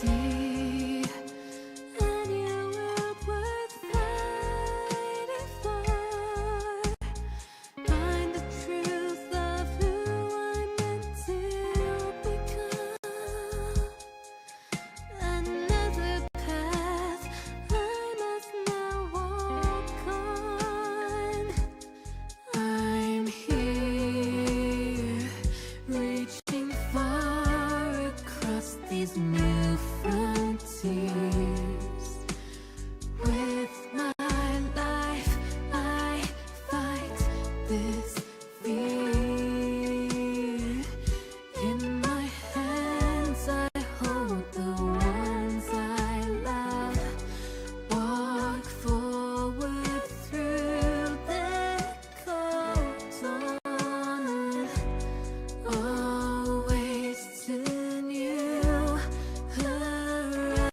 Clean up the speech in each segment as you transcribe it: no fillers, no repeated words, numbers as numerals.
see a new world worth fighting for. Find the truth of who I'm meant to become. Another path I must now walk on. I'm here, reaching far across these new frontiers. With my life, I fight this fear. In my hands, I hold the ones I love. Walk forward through the cold dawn, always to new horizons.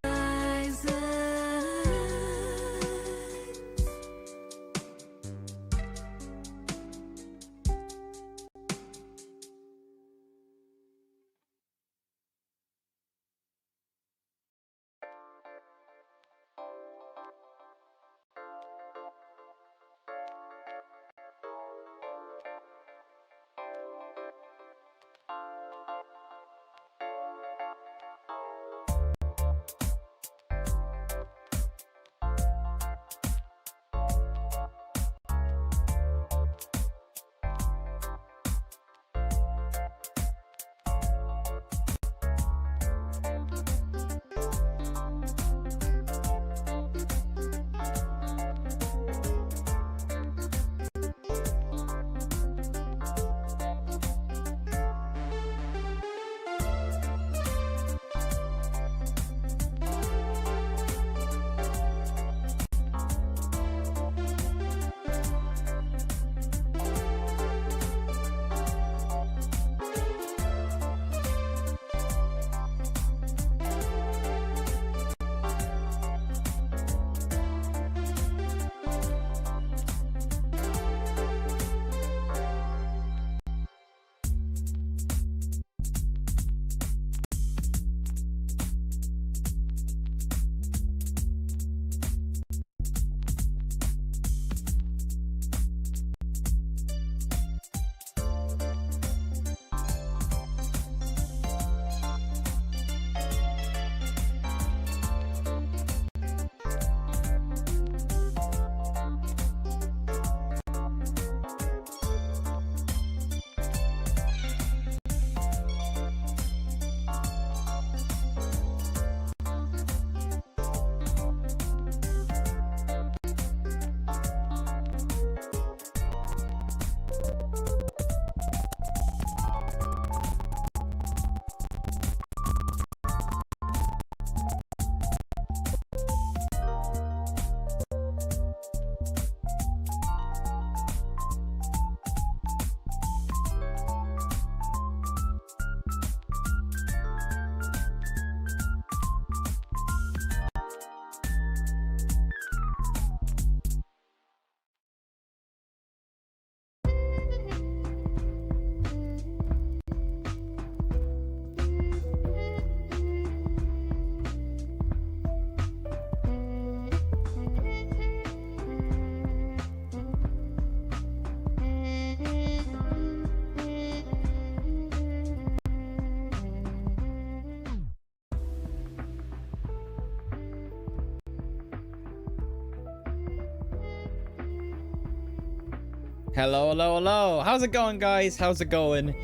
Hello. How's it going, guys? How's it going?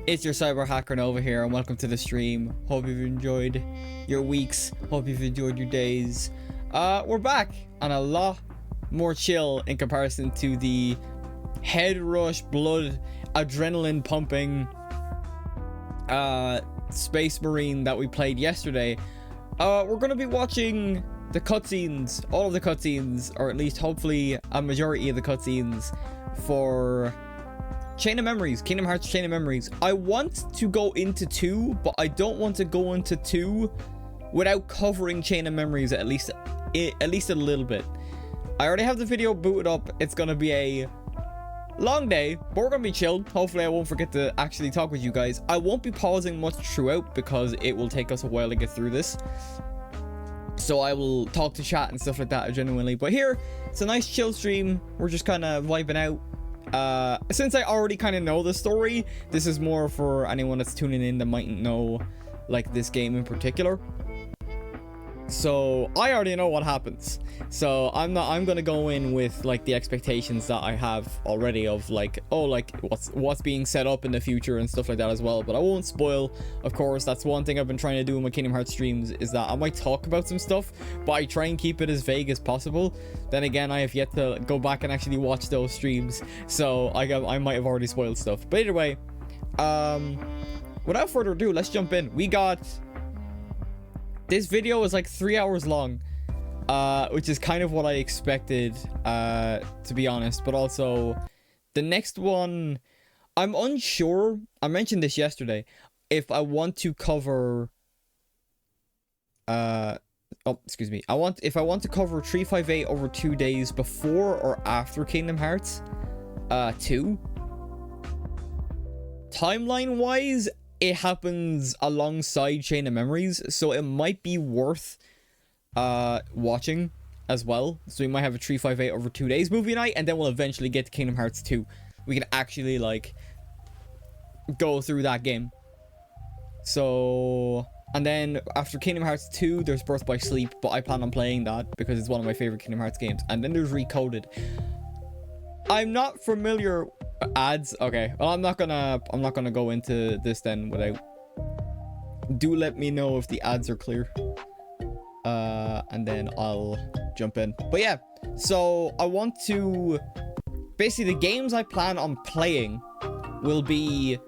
It's your Cyber Hacker Nova here, and welcome to the stream. Hope you've enjoyed your weeks. Hope you've enjoyed your days. We're back on a lot more chill in comparison to the head rush, blood, adrenaline pumping Space Marine that we played yesterday. We're gonna be watching the cutscenes, all of the cutscenes, or at least hopefully a majority of the cutscenes for Chain of Memories, Kingdom Hearts Chain of Memories. I want to go into 2, but I don't want to go into 2 without covering Chain of Memories at least a little bit. I already have the video booted up. It's gonna be a long day, but we're gonna be chilled. Hopefully I won't forget to actually talk with you guys. I won't be pausing much throughout because it will take us a while to get through this. So I will talk to chat and stuff like that genuinely. But here, it's a nice chill stream. We're just kind of vibing out. Since I already kind of know the story, this is more for anyone that's tuning in that mightn't know like this game in particular. So I already know what happens. So I'm gonna go in with like the expectations that I have already of like, oh, like what's being set up in the future and stuff like that as well. But I won't spoil, of course. That's one thing I've been trying to do in my Kingdom Hearts streams, is that I might talk about some stuff, but I try and keep it as vague as possible. Then again, I have yet to go back and actually watch those streams, so I might have already spoiled stuff. But either way, without further ado, let's jump in. This video is like 3 hours long, which is kind of what I expected, to be honest. But also, the next one, I'm unsure. I mentioned this yesterday. If I want to cover, excuse me. If I want to cover 358 over 2 days before or after Kingdom Hearts 2. Timeline-wise, it happens alongside Chain of Memories, so it might be worth watching as well. So we might have a 358 over 2 days movie night, and then we'll eventually get to Kingdom Hearts 2. We can actually like go through that game. So, and then after Kingdom Hearts 2, there's Birth by Sleep, but I plan on playing that because it's one of my favorite Kingdom Hearts games. And then there's Recoded. I'm not familiar. Ads. Okay, well, I'm not gonna go into this then without. Do let me know if the ads are clear, and then I'll jump in. But yeah, so I want to basically, the games I plan on playing will be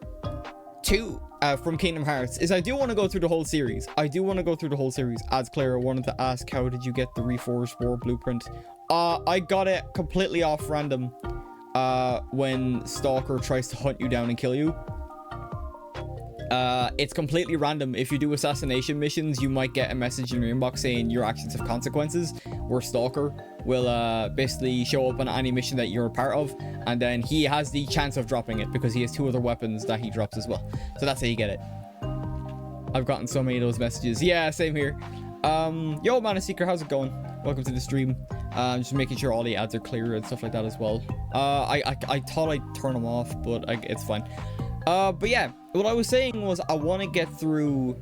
two from Kingdom Hearts. I do want to go through the whole series. Ads clear. I wanted to ask, how did you get the Reforged War blueprint? I got it completely off random. When Stalker tries to hunt you down and kill you. It's completely random. If you do assassination missions, you might get a message in your inbox saying your actions have consequences, where Stalker will basically show up on any mission that you're a part of, and then he has the chance of dropping it because he has 2 other weapons that he drops as well. So that's how you get it. I've gotten so many of those messages. Yeah, same here. Yo, Mana Seeker, how's it going? Welcome to the stream. Just making sure all the ads are clear and stuff like that as well. I thought I'd turn them off, but it's fine. But yeah, what I was saying was I want to get through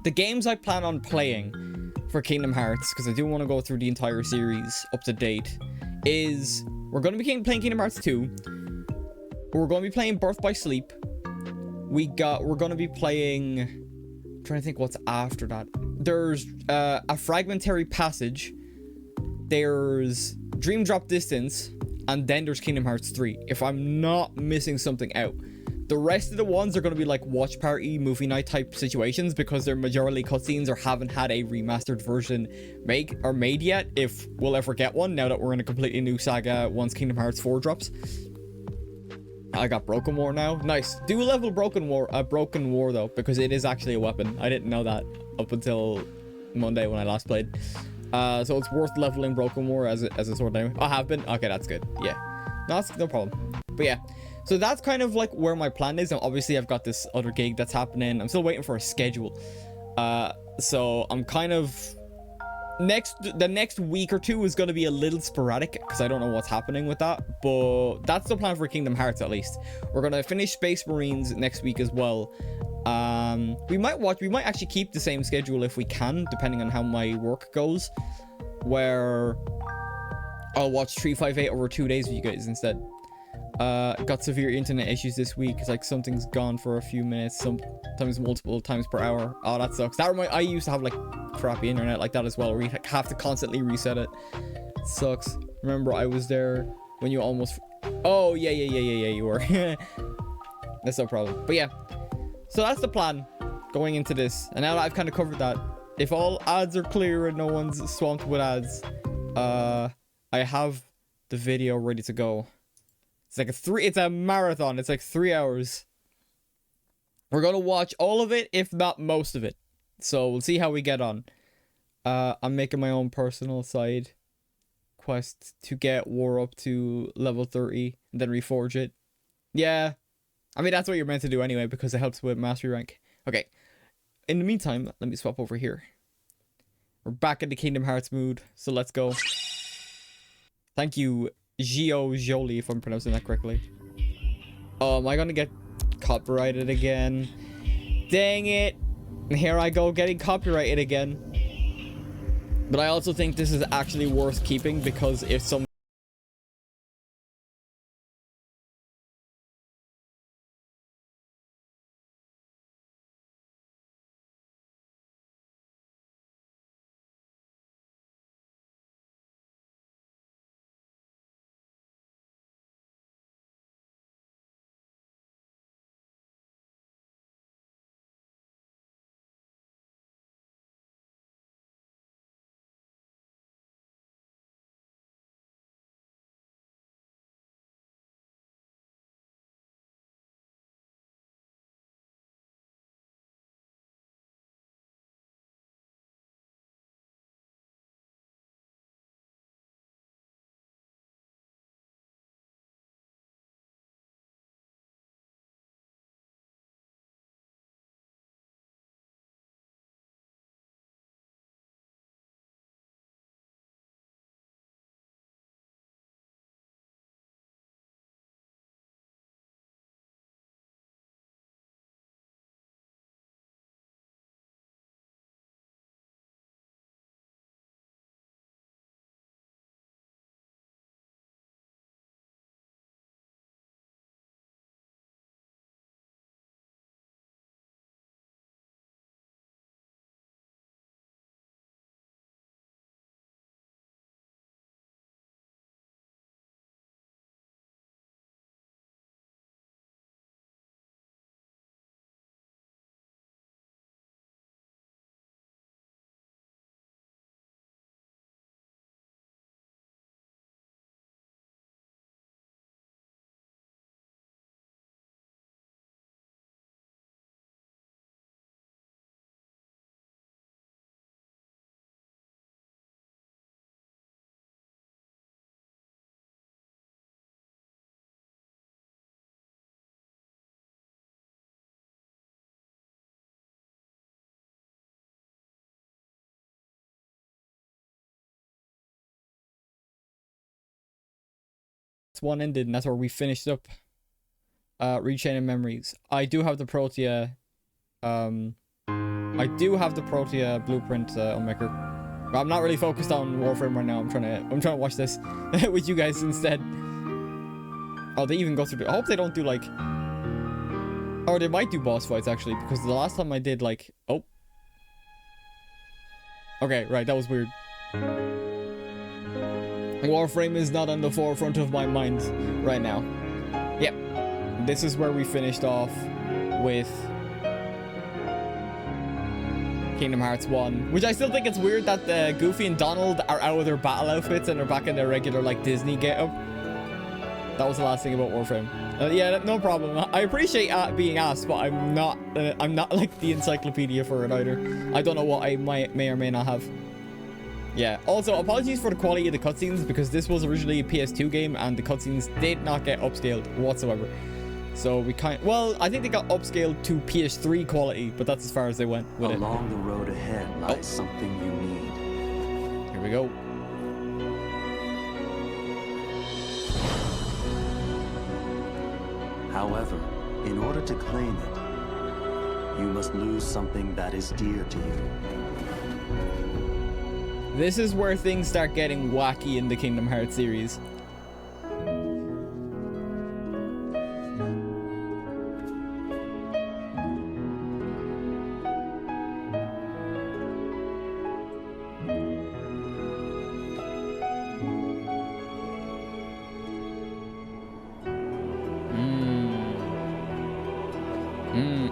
the games I plan on playing for Kingdom Hearts, because I do want to go through the entire series up to date. We're going to be playing Kingdom Hearts 2. We're going to be playing Birth by Sleep. We're going to be playing... I'm trying to think what's after that. There's a Fragmentary Passage. There's Dream Drop Distance, and then there's Kingdom Hearts 3, if I'm not missing something out. The rest of the ones are going to be like watch party, movie night type situations, because they're majorly cutscenes or haven't had a remastered version made yet, if we'll ever get one, now that we're in a completely new saga once Kingdom Hearts 4 drops. I got Broken War now. Nice. Do level Broken War though, because it is actually a weapon. I didn't know that up until Monday when I last played. So it's worth leveling Broken War as a sword now. I have been. Okay, that's good. Yeah, no, that's no problem. But yeah, so that's kind of like where my plan is. And obviously I've got this other gig that's happening. I'm still waiting for a schedule. So I'm kind of the next week or two is going to be a little sporadic because I don't know what's happening with that. But that's the plan for Kingdom Hearts, at least. We're going to finish Space Marines next week as well. We might actually keep the same schedule if we can, depending on how my work goes, where I'll watch 358 over 2 days with you guys instead. Got severe internet issues this week. It's like something's gone for a few minutes, sometimes multiple times per hour. Oh, that sucks. I used to have like crappy internet like that as well, where you have to constantly reset it. It sucks. Remember, I was there when you almost... Oh, yeah, you were. That's no problem. But yeah. So that's the plan going into this. And now that I've kind of covered that, if all ads are clear and no one's swamped with ads, I have the video ready to go. It's like it's a marathon. It's like 3 hours. We're going to watch all of it, if not most of it. So we'll see how we get on. I'm making my own personal side quest to get War up to level 30 and then reforge it. Yeah. I mean, that's what you're meant to do anyway because it helps with mastery rank. Okay. In the meantime, let me swap over here. We're back in the Kingdom Hearts mood, so let's go. Thank you, Gio Jolie, if I'm pronouncing that correctly. Oh, am I gonna get copyrighted again? Dang it! Here I go getting copyrighted again. But I also think this is actually worth keeping because if some one ended and that's where we finished up Rechaining Memories. I do have the Protea blueprint on Maker. But I'm not really focused on Warframe right now. I'm trying to watch this with you guys instead. Oh, they even go through I hope they don't do like, or they might do boss fights actually, because the last time I did like, oh, okay, right, that was weird. Warframe is not on the forefront of my mind right now. Yep. This is where we finished off with Kingdom Hearts 1. Which I still think it's weird that Goofy and Donald are out of their battle outfits and they're back in their regular like Disney getup. That was the last thing about Warframe. Yeah, no problem. I appreciate being asked, but I'm not like the encyclopedia for it either. I don't know what I may or may not have. Yeah, also apologies for the quality of the cutscenes because this was originally a PS2 game and the cutscenes did not get upscaled whatsoever. So we well, I think they got upscaled to PS3 quality, but that's as far as they went with it. Along the road ahead lies something you need. Here we go. However, in order to claim it, you must lose something that is dear to you. This is where things start getting wacky in the Kingdom Hearts series.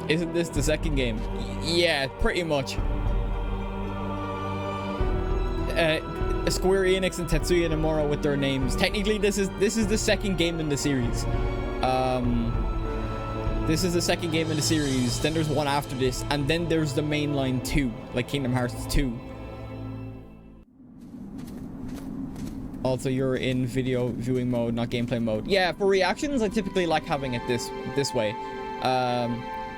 Isn't this the second game? Yeah, pretty much. Square Enix and Tetsuya Nomura with their names. Technically, this is the second game in the series. This is the second game in the series. Then there's one after this, and then there's the mainline 2, like Kingdom Hearts 2. Also, you're in video viewing mode, not gameplay mode. Yeah, for reactions, I typically like having it this way.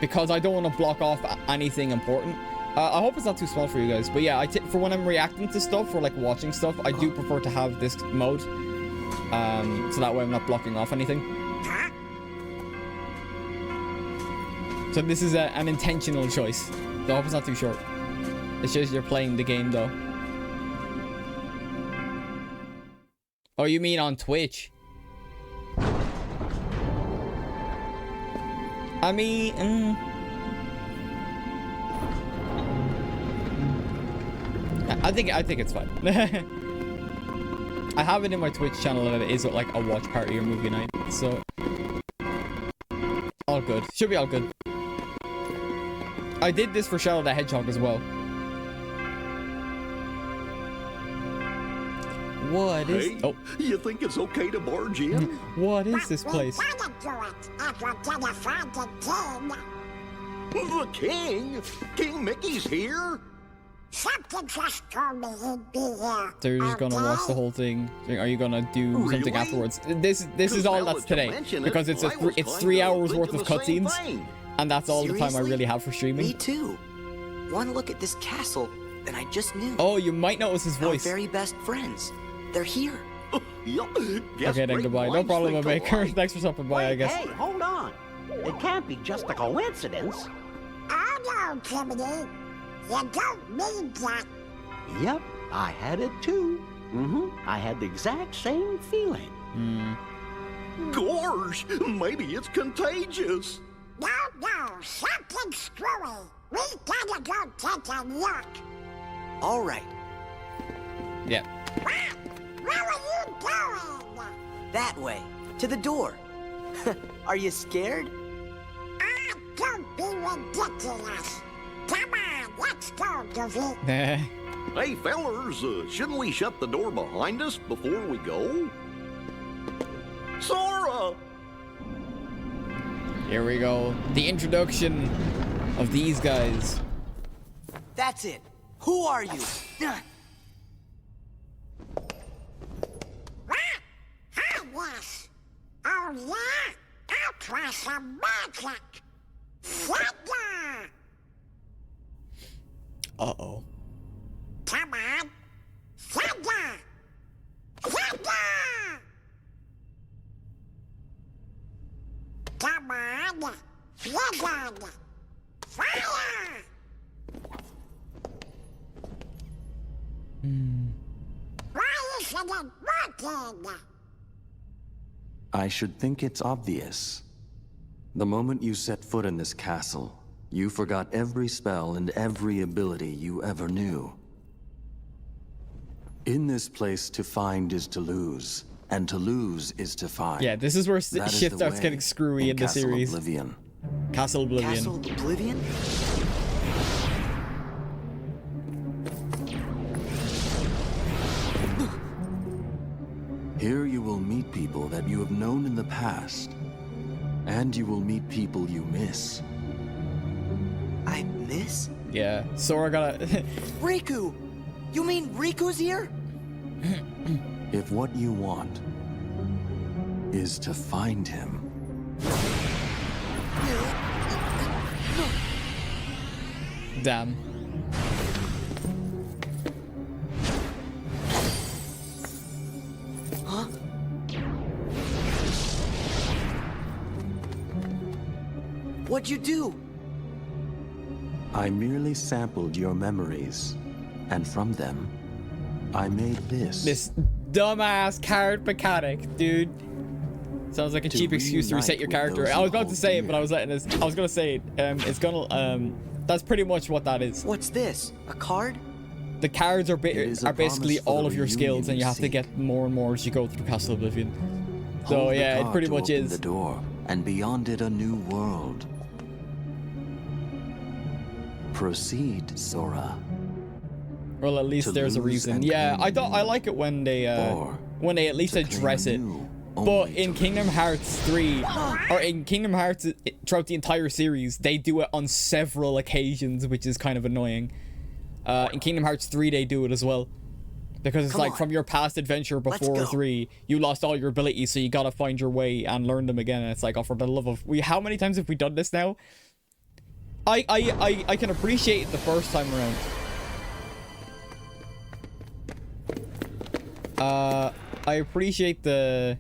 Because I don't want to block off anything important. I hope it's not too small for you guys. But yeah, for when I'm reacting to stuff or like watching stuff, I do prefer to have this mode. So that way I'm not blocking off anything. So this is an intentional choice. So I hope it's not too short. It's just you're playing the game though. Oh, you mean on Twitch? I mean, I think it's fine. I have it in my Twitch channel and it is like a watch party or movie night, so all good. Should be all good. I did this for Shadow the Hedgehog as well. What is? Hey, oh, you think it's okay to barge in? what is this place? The king? King Mickey's here? Something just told me he'd be here. So you're just gonna watch the whole thing? Are you gonna do something Really? afterwards? This is all that's today because it's it's 3 hours worth of cutscenes, and that's all the time I Seriously? really have for Me streaming. too. One look at this castle, and I just knew. Oh, you might notice his Our voice. very best friends. They're here. Yup. Okay, then goodbye. No problem, Maker. Thanks for stopping by, I guess. Hey, hold on. It can't be just a coincidence. Oh no, Timothy. You don't mean that. Yep, I had it too. I had the exact same feeling. Gorge, maybe it's contagious. No, something screwy. We gotta go take a look. All right, Yeah. Where are you going? that way, to the door. Are you scared? Ah, don't be ridiculous. Come on, let's go, Goofy. Hey, fellers, shouldn't we shut the door behind us before we go? Sora! Here we go. The introduction of these guys. That's it. Who are you? What? Hi, yes. Oh, yeah? I'll try some magic. Thunder! Uh-oh. Come on. Thunder! Thunder! Come on. Blizzard! Fire! Why isn't it working? I should think it's obvious. The moment you set foot in this castle, you forgot every spell and every ability you ever knew. In this place, to find is to lose, and to lose is to find. Yeah, this is where That is shit the starts way getting screwy in the Castle series. Oblivion. Castle Oblivion. Castle Oblivion? Here you will meet people that you have known in the past, and you will meet people you miss. I miss? Yeah, Sora got a... Riku! You mean Riku's here? If what you want is to find him, Damn. Huh? What'd you do? I merely sampled your memories, and from them, I made this. This dumbass card mechanic, dude. Sounds like a To cheap excuse to reset your reunite with character. those I was who about to hold say it, but I dear. was letting this. I was gonna say it. It's gonna. That's pretty much what that is. What's this? A card? The cards are It is a basically promise for all the of your reunion skills, and you you have to seek. get more and more as you go through Castle Oblivion. So Hold the yeah, it card pretty to much open is. the door, and beyond it a new world. Proceed, Sora. Well, at least To there's a lose reason. and Yeah, claim I leak it when they Or at least to claim address it. anew, But only in to Kingdom lose. Hearts 3, or in Kingdom Hearts throughout the entire series, they do it on several occasions, which is kind of annoying. In Kingdom Hearts 3, they do it as well. Because it's Come like on. from your past adventure before go. 3, you lost all your abilities, so you gotta find your way and learn them again. And it's like, oh, for the love of... How many times have we done this now? I can appreciate it the first time around. I appreciate the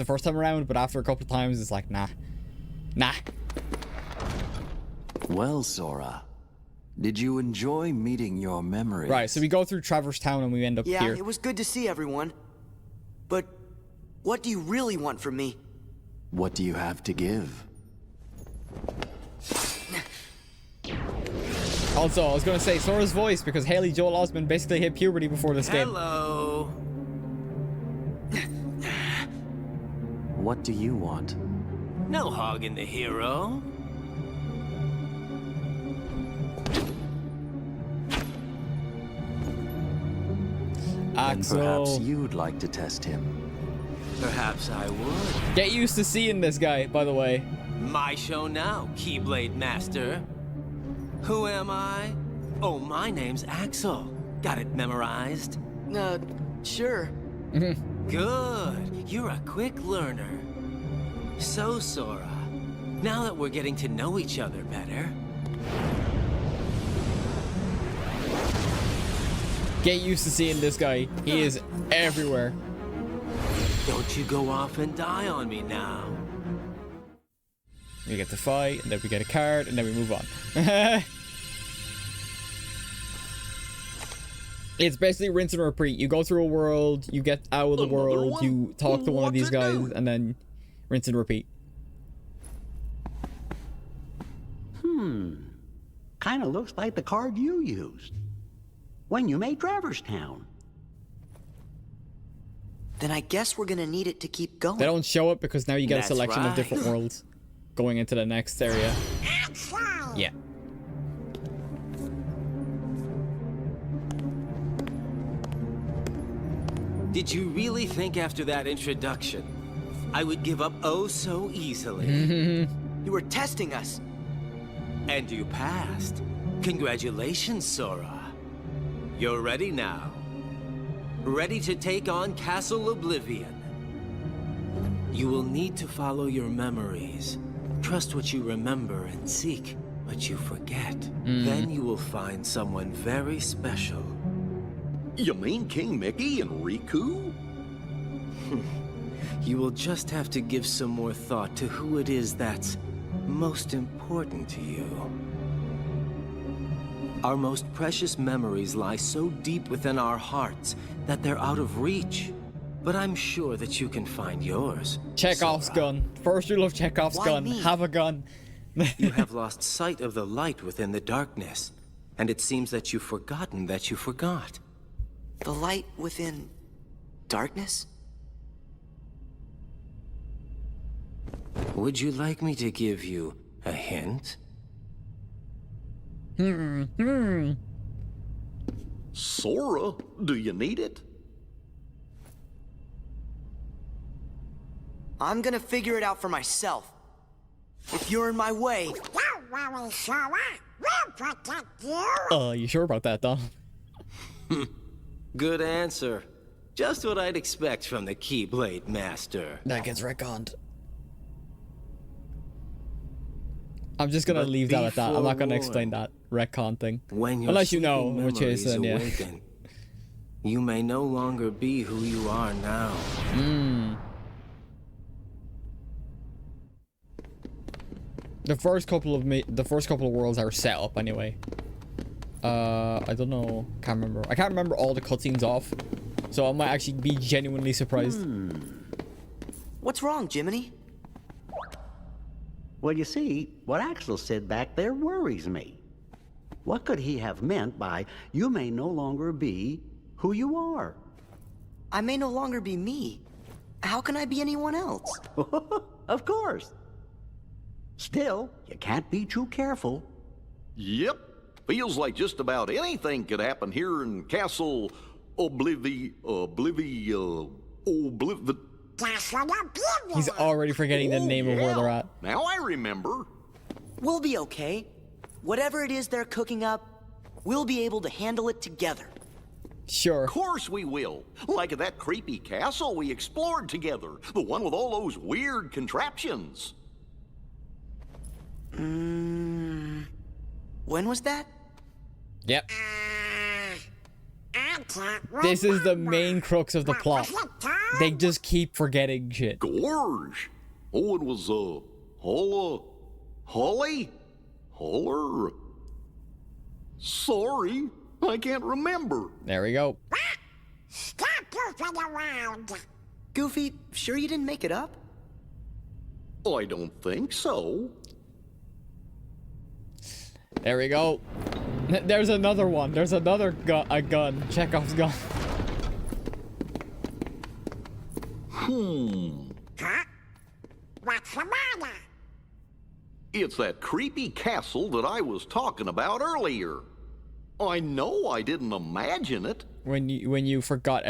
first time around, but after a couple of times, it's like, nah. Well, Sora, did you enjoy meeting your memories? Right, so we go through Traverse Town and we end up Yeah, here. it was good to see everyone. But what do you really want from me? What do you have to give? Also, I was gonna say Sora's voice, because Haley Joel Osment basically hit puberty before this game. Hello. What do you want? No hogging the hero. And perhaps Axel. you'd like to test him. Perhaps I would. Get used to seeing this guy, by the way. My show now, Keyblade Master. Who am I? Oh, my name's Axel. Got it memorized? Sure. Good. You're a quick learner. So, Sora, now that we're getting to know each other better, Get used to seeing this guy. He is everywhere. don't you go off and die on me now. We get to fight, and then we get a card, and then we move on. It's basically rinse and repeat. You go through a world, you get out of the Another world, one? you talk to one of What's these it guys, do? and then rinse and repeat. Kind of looks like the card you used when you made Traverse Town. Then I guess we're gonna need it to keep going. They don't show it because now you get a That's selection of different right. worlds going into the next area. Axel! Yeah. Did you really think after that introduction I would give up oh so easily? You were testing us. And you passed. Congratulations, Sora. You're ready now. Ready to take on Castle Oblivion. You will need to follow your memories. Trust what you remember and seek what you forget. Then you will find someone very special. You mean King Mickey and Riku? You will just have to give some more thought to who it is that's most important to you. Our most precious memories lie so deep within our hearts that they're out of reach. But I'm sure that you can find yours. Chekhov's Sora. gun. First rule of Chekhov's Why gun. me? Have a gun. You have lost sight of the light within the darkness, and it seems that you've forgotten that you forgot. The light within darkness? Would you like me to give you a hint? Sora, do you need it? I'm gonna figure it out for myself. If you're in my way, Don't worry, Sora. We'll protect you. You sure about that, Don? Good answer. Just what I'd expect from the Keyblade Master. That gets retconned. I'm just gonna But leave that at that. I'm not gonna be explain that retcon thing. When your Unless you know, sleeping which is, memories yeah. awaken, you may no longer be who you are now. The first couple of worlds are set up anyway. I don't know. Can't remember. I can't remember all the cutscenes off, so I might actually be genuinely surprised. what's wrong, Jiminy? Well, you see, what Axel said back there worries me. What could he have meant by, you may no longer be who you are? I may no longer be me. How can I be anyone else? Of course. Still, you can't be too careful. Yep. Feels like just about anything could happen here in Castle Oblivion. Castle Oblivion. He's already forgetting the name of where they're at. Now I remember. We'll be okay. Whatever it is they're cooking up, we'll be able to handle it together. Sure. Of course we will. Like at that creepy castle we explored together. The one with all those weird contraptions. When was that? Yep. I can't This is the remember. main crux of the What plot. was it called? They just keep forgetting shit. Gorge. Oh, it was, Holly? Holler? Sorry, I can't remember. There we go. Stop goofing around. Goofy, sure you didn't make it up? I don't think so. There we go. There's another one. There's another a gun. Chekhov's gun. Huh? What's the matter? It's that creepy castle that I was talking about earlier. I know I didn't imagine it. When you forgot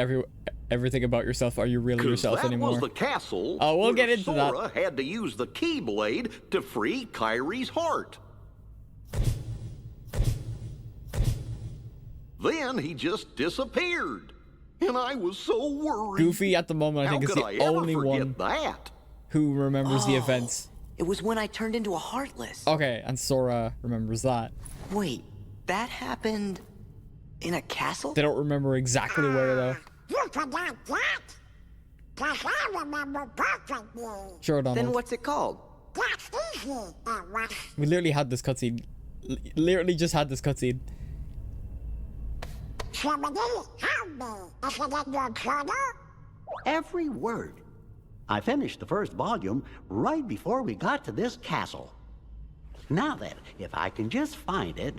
everything about yourself, are you really 'Cause yourself that anymore? was the castle Oh, we'll where get into that. Sora had to use the Keyblade to free Kyrie's heart. Then he just disappeared. And I was so worried. Goofy at the moment, I think, How is could the I ever only forget one that? who remembers the events. It was when I turned into a Heartless. Okay, and Sora remembers that. Wait, that happened in a castle? They don't remember exactly where, though. You forgot that? 'Cause I remember perfectly. Sure, Then Donald. what's it called? That's easy, it was. We literally had this cutscene. Literally just had this cutscene. Somebody help me. Is it in your journal? Every word. I finished the first volume right before we got to this castle. Now then, if I can just find it.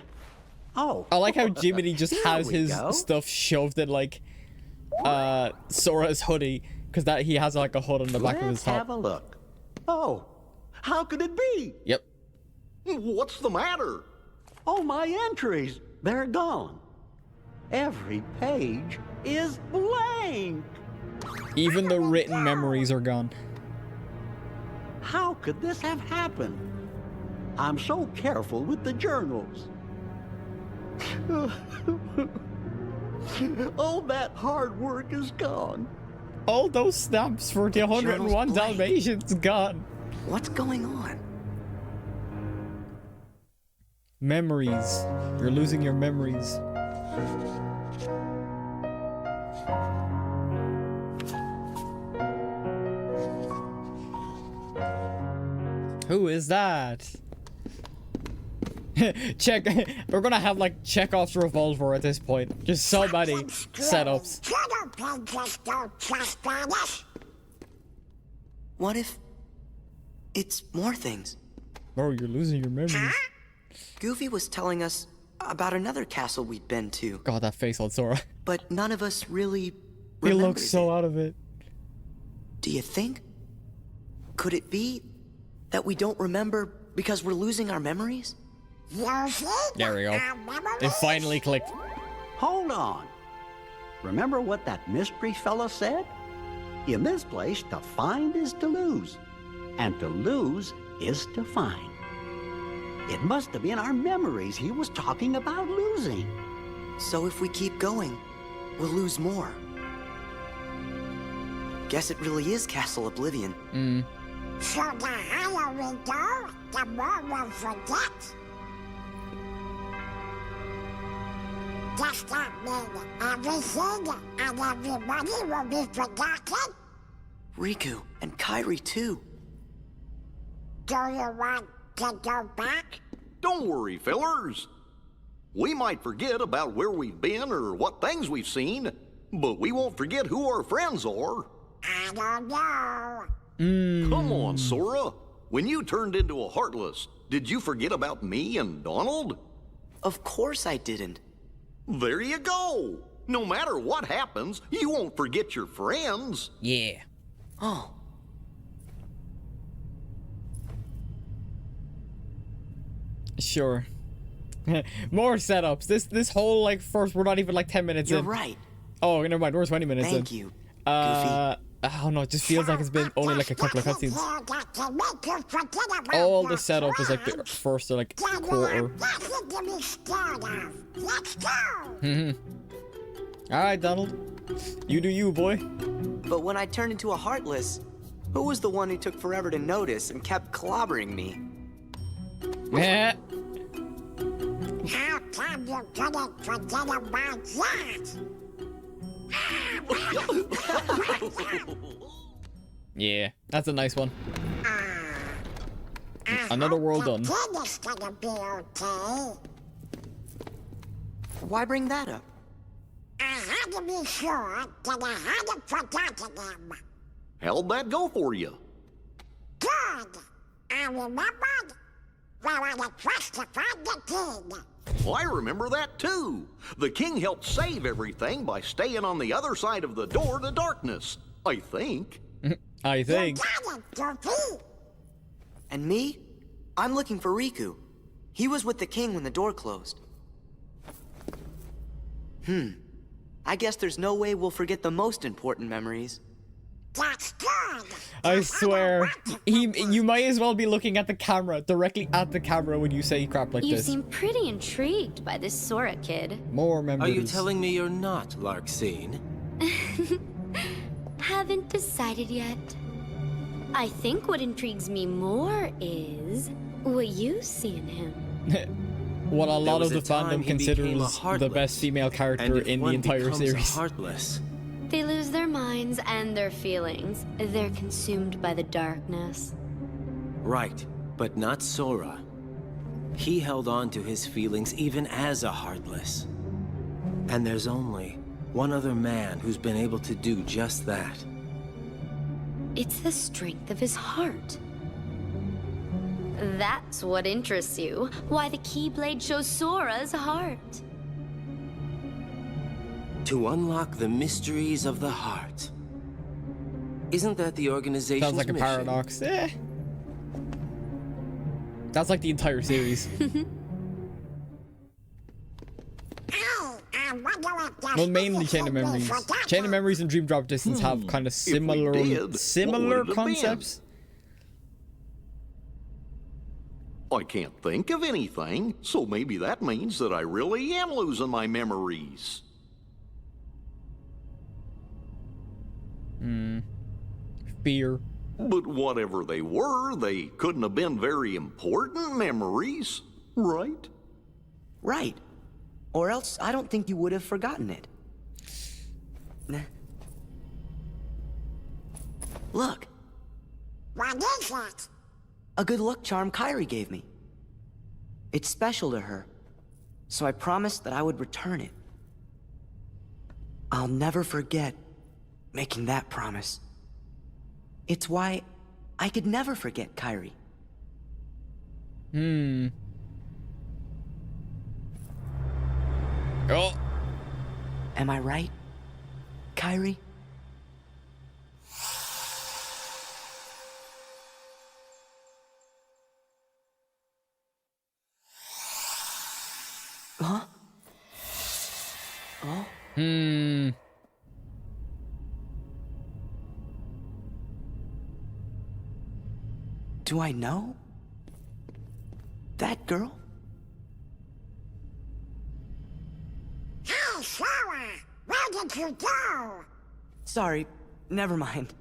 Oh. I like how Jiminy just Here has we his go. stuff shoved in, like, Sora's hoodie. Because that he has, like, a hood on the back of his Let's have top. a look. Oh, how could it be? Yep. What's the matter? Oh, my entries. They're gone. Every page is blank. Even the written memories are gone. How could this have happened? I'm so careful with the journals. All that hard work is gone. All those stamps for the 101 journal's blank. Dalmatians gone. What's going on? Memories. You're losing your memories. Who is that? Check. We're gonna have like Chekhov's revolver at this point. Just so many setups. Journal pages don't just vanish. What if it's more things? Bro, you're losing your memories. Goofy was telling us about another castle we'd been to, God, that face on Sora. but none of us really He remembered looks so out of it. Do you think? Could it be that we don't remember because we're losing our memories? You see? There we go. Our memories? It finally clicked. Hold on. Remember what that mystery fella said? In this place, to find is to lose, and to lose is to find. It must have been our memories he was talking about losing. So if we keep going, we'll lose more. Guess it really is Castle Oblivion. So the higher we go, the more we'll forget. Does that mean everything and everybody will be forgotten? Riku and Kairi too. Do you want to go back? Don't worry, fellers. We might forget about where we've been or what things we've seen, but we won't forget who our friends are. I don't know. Come on, Sora. When you turned into a Heartless, did you forget about me and Donald? Of course I didn't. There you go. No matter what happens, you won't forget your friends. Yeah. Oh, Sure. More setups. This whole like first we're not even like 10 minutes you're in. right. Oh, never mind. We're 20 minutes Thank in. you, Goofy. I don't know. It just feels like it's been only like a couple of cutscenes. All All the setup is like the first like quarter. Let's go. Alright, Donald. You do you, boy. But when I turned into a Heartless, who was the one who took forever to notice and kept clobbering me? Yeah. How come you couldn't forget about that? Yeah, that's a nice one. I Another hope world the done. kid is gonna be okay. Why bring that up? I had to be sure that I hadn't forgotten him. How'd that go for you? Good. I remembered where I had justified the king. Well, I remember that too. The king helped save everything by staying on the other side of the door to darkness, I think. I think. You got it, Goofy. And me? I'm looking for Riku. He was with the king when the door closed. I guess there's no way we'll forget the most important memories. That's good. I swear. You might as well be looking at the camera, directly at the camera when you say crap like You this. seem pretty intrigued by this Sora kid. More Are memories. you telling me you're not Larxene? Haven't decided yet. I think what intrigues me more is what you see in him. What a lot was of the a time fandom he became a considers the Heartless. best female And character if in the one entire becomes a series. Heartless, They lose their minds and their feelings. They're consumed by the darkness. right, but not Sora. He held on to his feelings even as a Heartless. And there's only one other man who's been able to do just that. It's the strength of his heart. That's what interests you. Why the Keyblade shows Sora's heart. To unlock the mysteries of the heart. Isn't that the organization's Sounds like a mission? paradox. That's like the entire series. I wonder if there's Well, mainly anything Chain of we Memories. forgot Chain of of. Memories and Dream Drop Distance have kind of we similar did, what would similar it have been? concepts. I can't think of anything, so maybe that means that I really am losing my memories. Fear. But whatever they were, they couldn't have been very important memories, right? Right. Or else I don't think you would have forgotten it. Nah. Look, What is it? a good luck charm Kyrie gave me. It's special to her, so I promised that I would return it. I'll never forget making that promise. It's why I could never forget Kyrie. Oh, Am I right, Kyrie? Huh? Oh? Do I know? That girl? Hey, Sora! Where did you go? Sorry, never mind.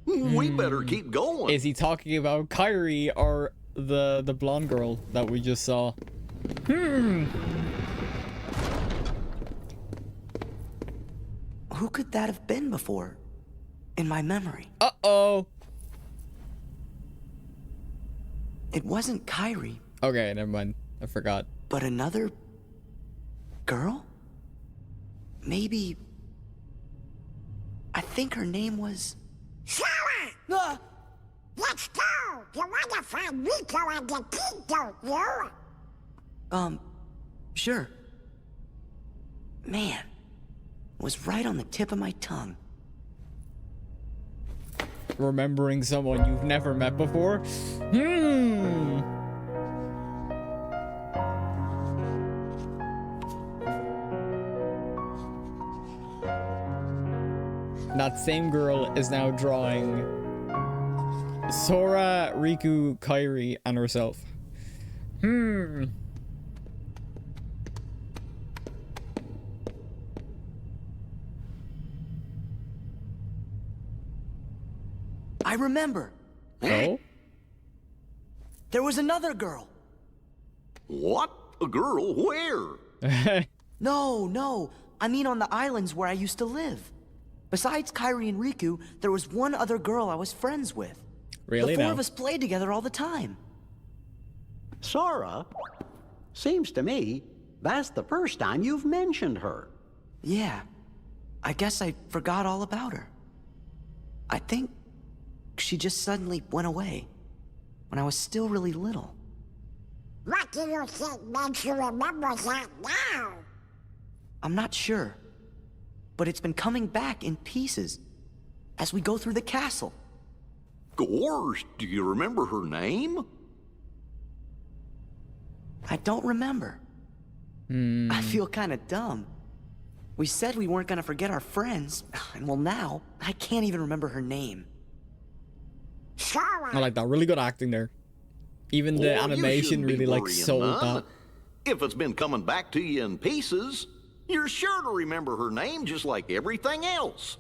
We better keep going. is he talking about Kyrie or the blonde girl that we just saw? Who could that have been before? In my memory. Uh-oh. It wasn't Kyrie, Okay, never mind. I forgot. but another girl? Maybe. I think her name was. Sora! Ah! Let's go! You wanna find Rico and the king, don't you? Sure. Man, was right on the tip of my tongue. Remembering someone you've never met before? That same girl is now drawing Sora, Riku, Kairi, and herself. I remember. Oh? There was another girl. What? A girl? Where? No. I mean on the islands where I used to live. Besides Kairi and Riku, there was one other girl I was friends with. Really The four now? of us played together all the time. Sora? Seems to me that's the first time you've mentioned her. Yeah. I guess I forgot all about her. I think she just suddenly went away when I was still really little. What do you think makes you remember that now? I'm not sure, but it's been coming back in pieces as we go through the castle. Gorsh, do you remember her name? I don't remember. I feel kind of dumb. We said we weren't gonna forget our friends, and well now, I can't even remember her name. Sora, I like that. Really good acting there. Even the Oh, you animation shouldn't be really like worrying sold none. that. If it's been coming back to you in pieces, you're sure to remember her name just like everything else.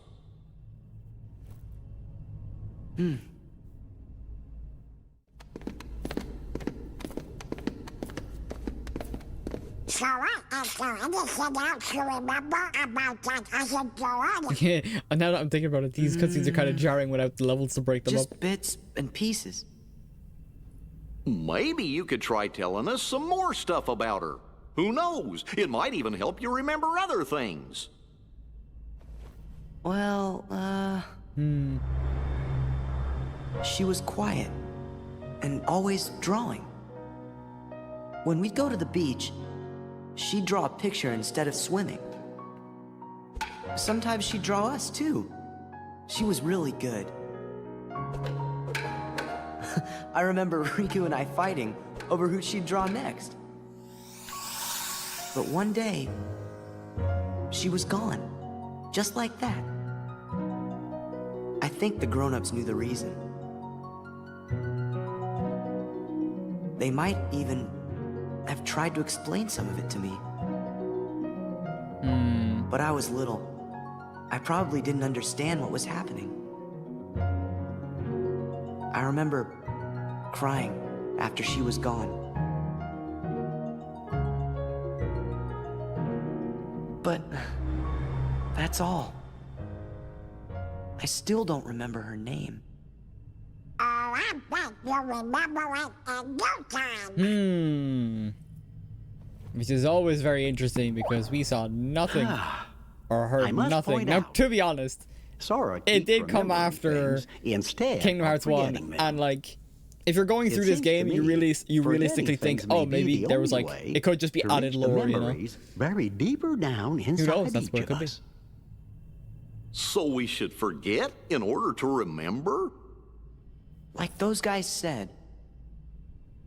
Sora, is there anything else you remember about that other girl? Yeah, and now that I'm thinking about it, these cutscenes are kind of jarring without the levels to break them Just up. bits and pieces. Maybe you could try telling us some more stuff about her. Who knows? It might even help you remember other things. Well, she was quiet and always drawing. When we'd go to the beach, she'd draw a picture instead of swimming. Sometimes she'd draw us too. She was really good. I remember Riku and I fighting over who she'd draw next. But one day, she was gone, just like that. I think the grown-ups knew the reason. They might even have tried to explain some of it to me. But I was little. I probably didn't understand what was happening. I remember crying after she was gone. But that's all. I still don't remember her name. Oh, I bet you'll remember it in no time. Which is always very interesting because we saw nothing or I heard must nothing. point Now, out, to be honest, Sora it keeps did come remembering after things instead Kingdom of Hearts forgetting 1, them. and like, if you're going It through this seems to game, me you forgetting realistically think, things may oh, be maybe the there was only like, way it could just be to added reach the lore, you know? memories buried deeper down inside knows? That's each what it of could be. us. So we should forget in order to remember? Like those guys said,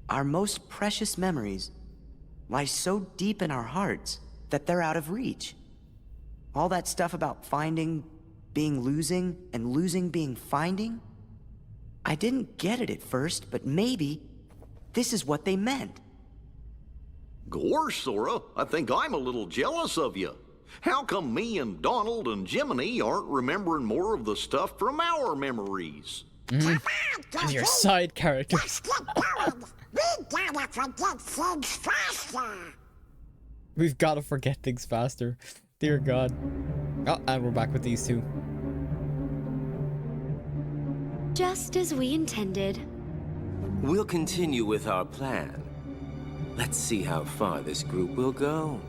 our most precious memories lie so deep in our hearts that they're out of reach. All that stuff about finding being losing and losing being finding, I didn't get it at first, but maybe this is what they meant. Gorsh, Sora, I think I'm a little jealous of you. How come me and Donald and Jiminy aren't remembering more of the stuff from our memories? Come on, And your Jesse, side characters. let's get going. We gotta forget things faster. We've got to forget things faster. Dear God. Oh, and we're back with these two. Just as we intended. We'll continue with our plan. Let's see how far this group will go.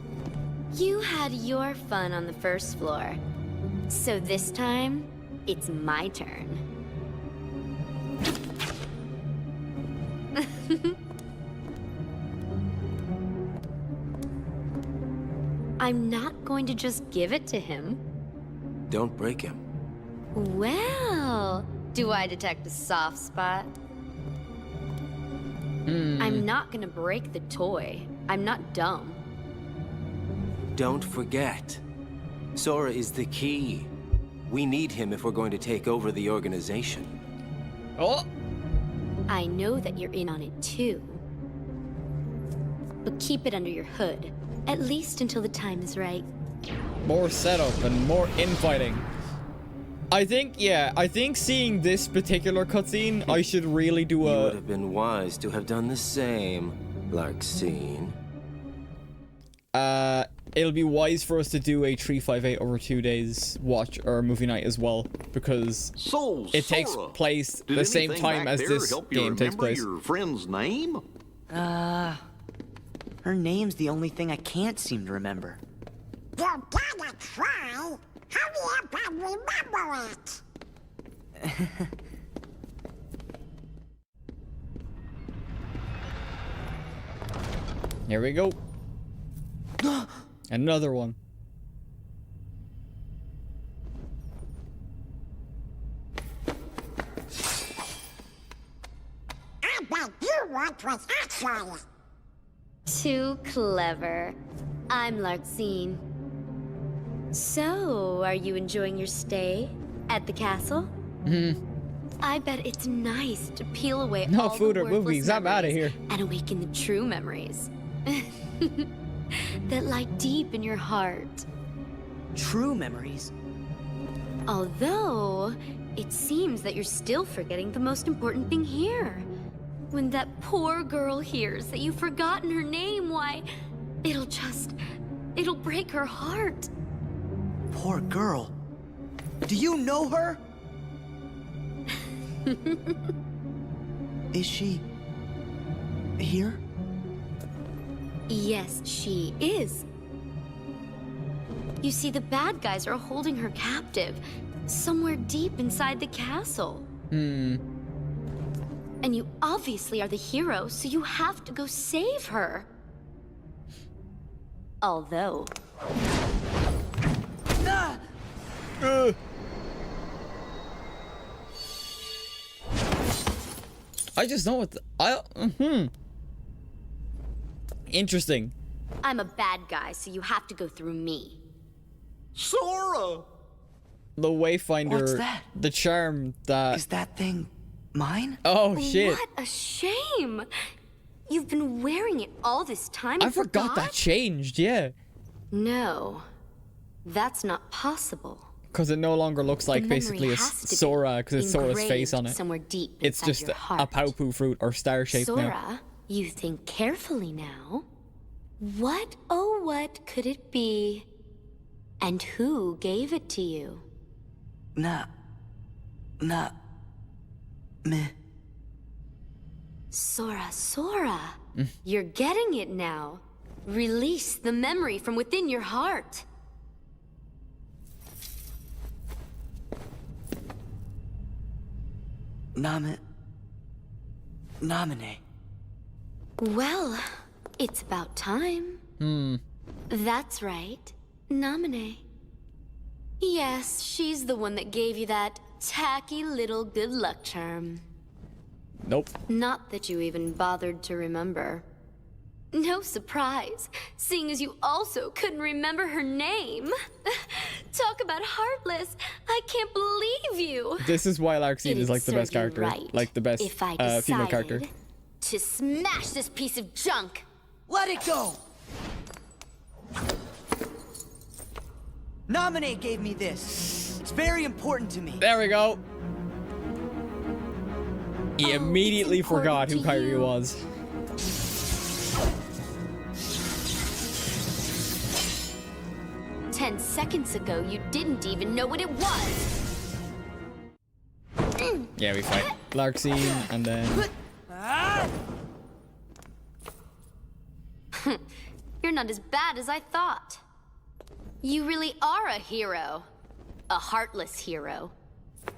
You had your fun on the first floor. So this time, it's my turn. I'm not going to just give it to him. Don't break him. Well, do I detect a soft spot? I'm not gonna break the toy. I'm not dumb. Don't forget, Sora is the key. We need him if we're going to take over the organization. Oh! I know that you're in on it too. But keep it under your hood, at least until the time is right. More setup and more infighting. I think seeing this particular cutscene, I should really do You a... would have been wise to have done the same, Larxene. It'll be wise for us to do a 358 over 2 days watch or movie night as well, because So, it takes Sora, place did the same anything time back as there this help you game takes remember place. your friend's name? Her name's the only thing I can't seem to remember. You gotta try. Hurry up and remember it. Here we go. Another one. I bet you want was actually. Too clever. I'm Larxene. So, are you enjoying your stay at the castle? I bet it's nice to peel away No all food the or worthless movies, I'm outta memories here. and awaken the true memories that lie deep in your heart. True memories. Although, it seems that you're still forgetting the most important thing here. When that poor girl hears that you've forgotten her name, why, it'll break her heart. Poor girl. Do you know her? Is she here? Yes, she is. You see, the bad guys are holding her captive, somewhere deep inside the castle. And you obviously are the hero, so you have to go save her. Although... I just know what Interesting. I'm a bad guy, so you have to go through me. Sora! The Wayfinder, What's that? the charm that... Is that thing mine? Oh, shit. What a shame! You've been wearing it all this time I and forgot that changed, yeah. No, that's not possible. Because it no longer looks like The memory basically a has to be Sora, because it's Sora's face on engraved it. somewhere deep It's inside just your a heart. Paupu fruit or star shape now. Sora, you think carefully now. What, oh what could it be? And who gave it to you? Nah. Meh. Sora, you're getting it now. Release the memory from within your heart. Namine. Well, it's about time. That's right. Namine. Yes, she's the one that gave you that tacky little good luck charm. Nope. Not that you even bothered to remember. No surprise, seeing as you also couldn't remember her name. Talk about heartless. I can't believe you. This is why Larxene is It'd like the best serve you character. right Like the best if I female character. decided to smash this piece of junk. Let it go! Namine gave me this. It's very important to me. There we go. He Oh, immediately it's forgot who important to Kyrie you. was. Ten seconds ago, you didn't even know what it was. Yeah, we fight Larxene and then... You're not as bad as I thought. You really are a hero. A heartless hero.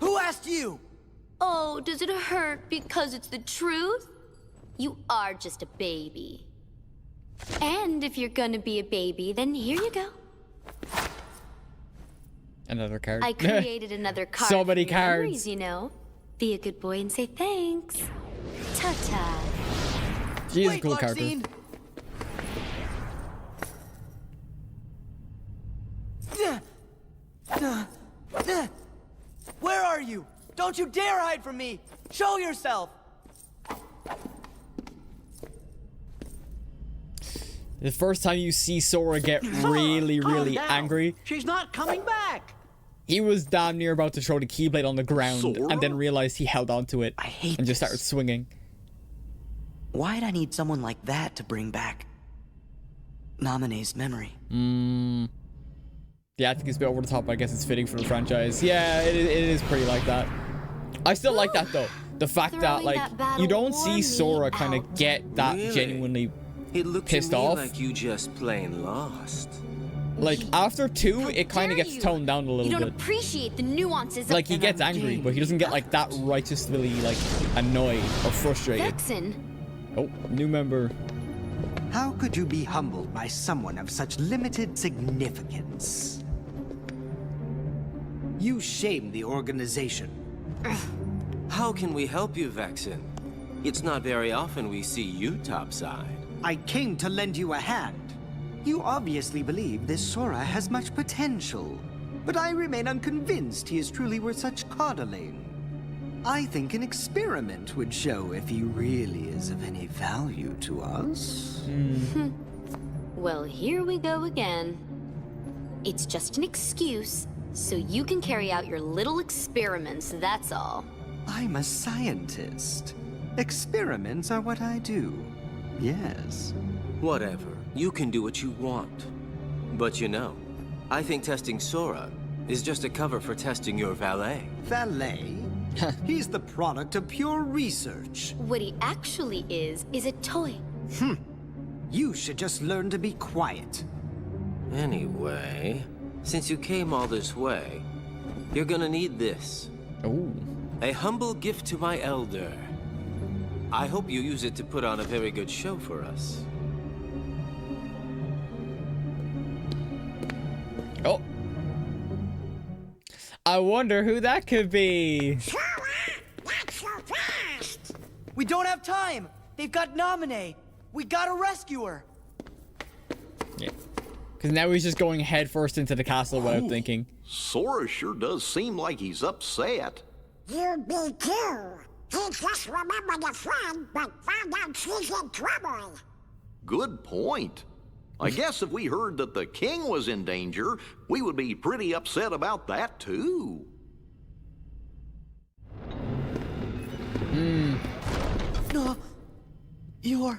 Who asked you? Oh, does it hurt because it's the truth? You are just a baby. And if you're gonna be a baby, then here you go. Another card. I created another card. So many for your memories, cards. you know. Be a good boy and say thanks. Ta-ta. She's a Wait, cool character. Larxene. Where are you? Don't you dare hide from me! Show yourself! The first time you see Sora get really, Calm really down. angry, She's not coming back. He was damn near about to throw the Keyblade on the ground Sora? and then realized he held onto it I hate and just this. started swinging. Why'd I need someone like that to bring back Naminé's memory? Yeah, I think it's a bit over the top. I guess it's fitting for the franchise. Yeah, it is pretty like that. I still like that though. The fact that Throwing like that battle you don't wore see me Sora kind of out. get that Really? genuinely It looked pissed to me off. like you just plain lost. like after 2 How it kind of dare gets you? toned down a You little don't bit. appreciate the nuances Like of he gets angry, but he doesn't get like that righteously like annoyed or frustrated. Vexen. Oh, new member. How could you be humbled by someone of such limited significance? You shame the organization. How can we help you, Vexen? It's not very often we see you topside. I came to lend you a hand. You obviously believe this Sora has much potential, but I remain unconvinced he is truly worth such coddling. I think an experiment would show if he really is of any value to us. Well, here we go again. It's just an excuse, so you can carry out your little experiments, that's all. I'm a scientist. Experiments are what I do. Yes. Whatever. You can do what you want. But you know, I think testing Sora is just a cover for testing your valet. Valet? He's the product of pure research. What he actually is a toy. You should just learn to be quiet. Anyway, since you came all this way, you're gonna need this. Oh. A humble gift to my elder. I hope you use it to put on a very good show for us. Oh. I wonder who that could be. Sora, not so fast! We don't have time! They've got Naminé! We gotta rescue her! Yeah. Because now he's just going headfirst into the castle without thinking. Sora sure does seem like he's upset. You be too. He just remembered a friend, but found out she's in trouble. Good point. I guess if we heard that the king was in danger, we would be pretty upset about that too. No, you're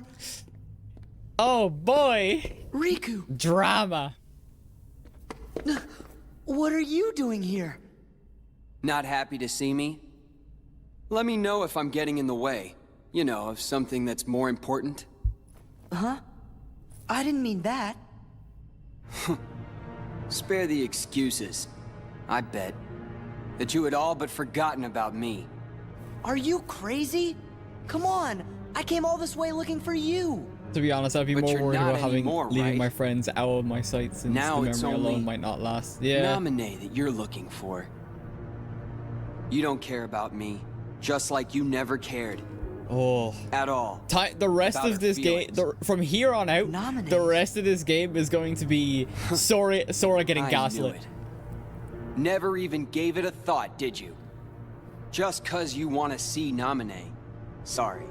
Oh boy. Riku. Drama. What are you doing here? Not happy to see me? Let me know if I'm getting in the way. You know, of something that's more important. Huh? I didn't mean that. Spare the excuses. I bet that you had all but forgotten about me. Are you crazy? Come on! I came all this way looking for you! To be honest, I'd be But more you're worried not about having anymore, leaving right? my friends out of my sight since Now the it's memory only alone might not last. Yeah. Naminé that you're looking for. You don't care about me, just like you never cared. Oh. At all. The rest About of her this game, feelings. from here on out, Naminé. the rest of this game is going to be Sora getting I knew gaslit. it. Never even gave it a thought, did you? Just 'cause you want to see Naminé. Sorry.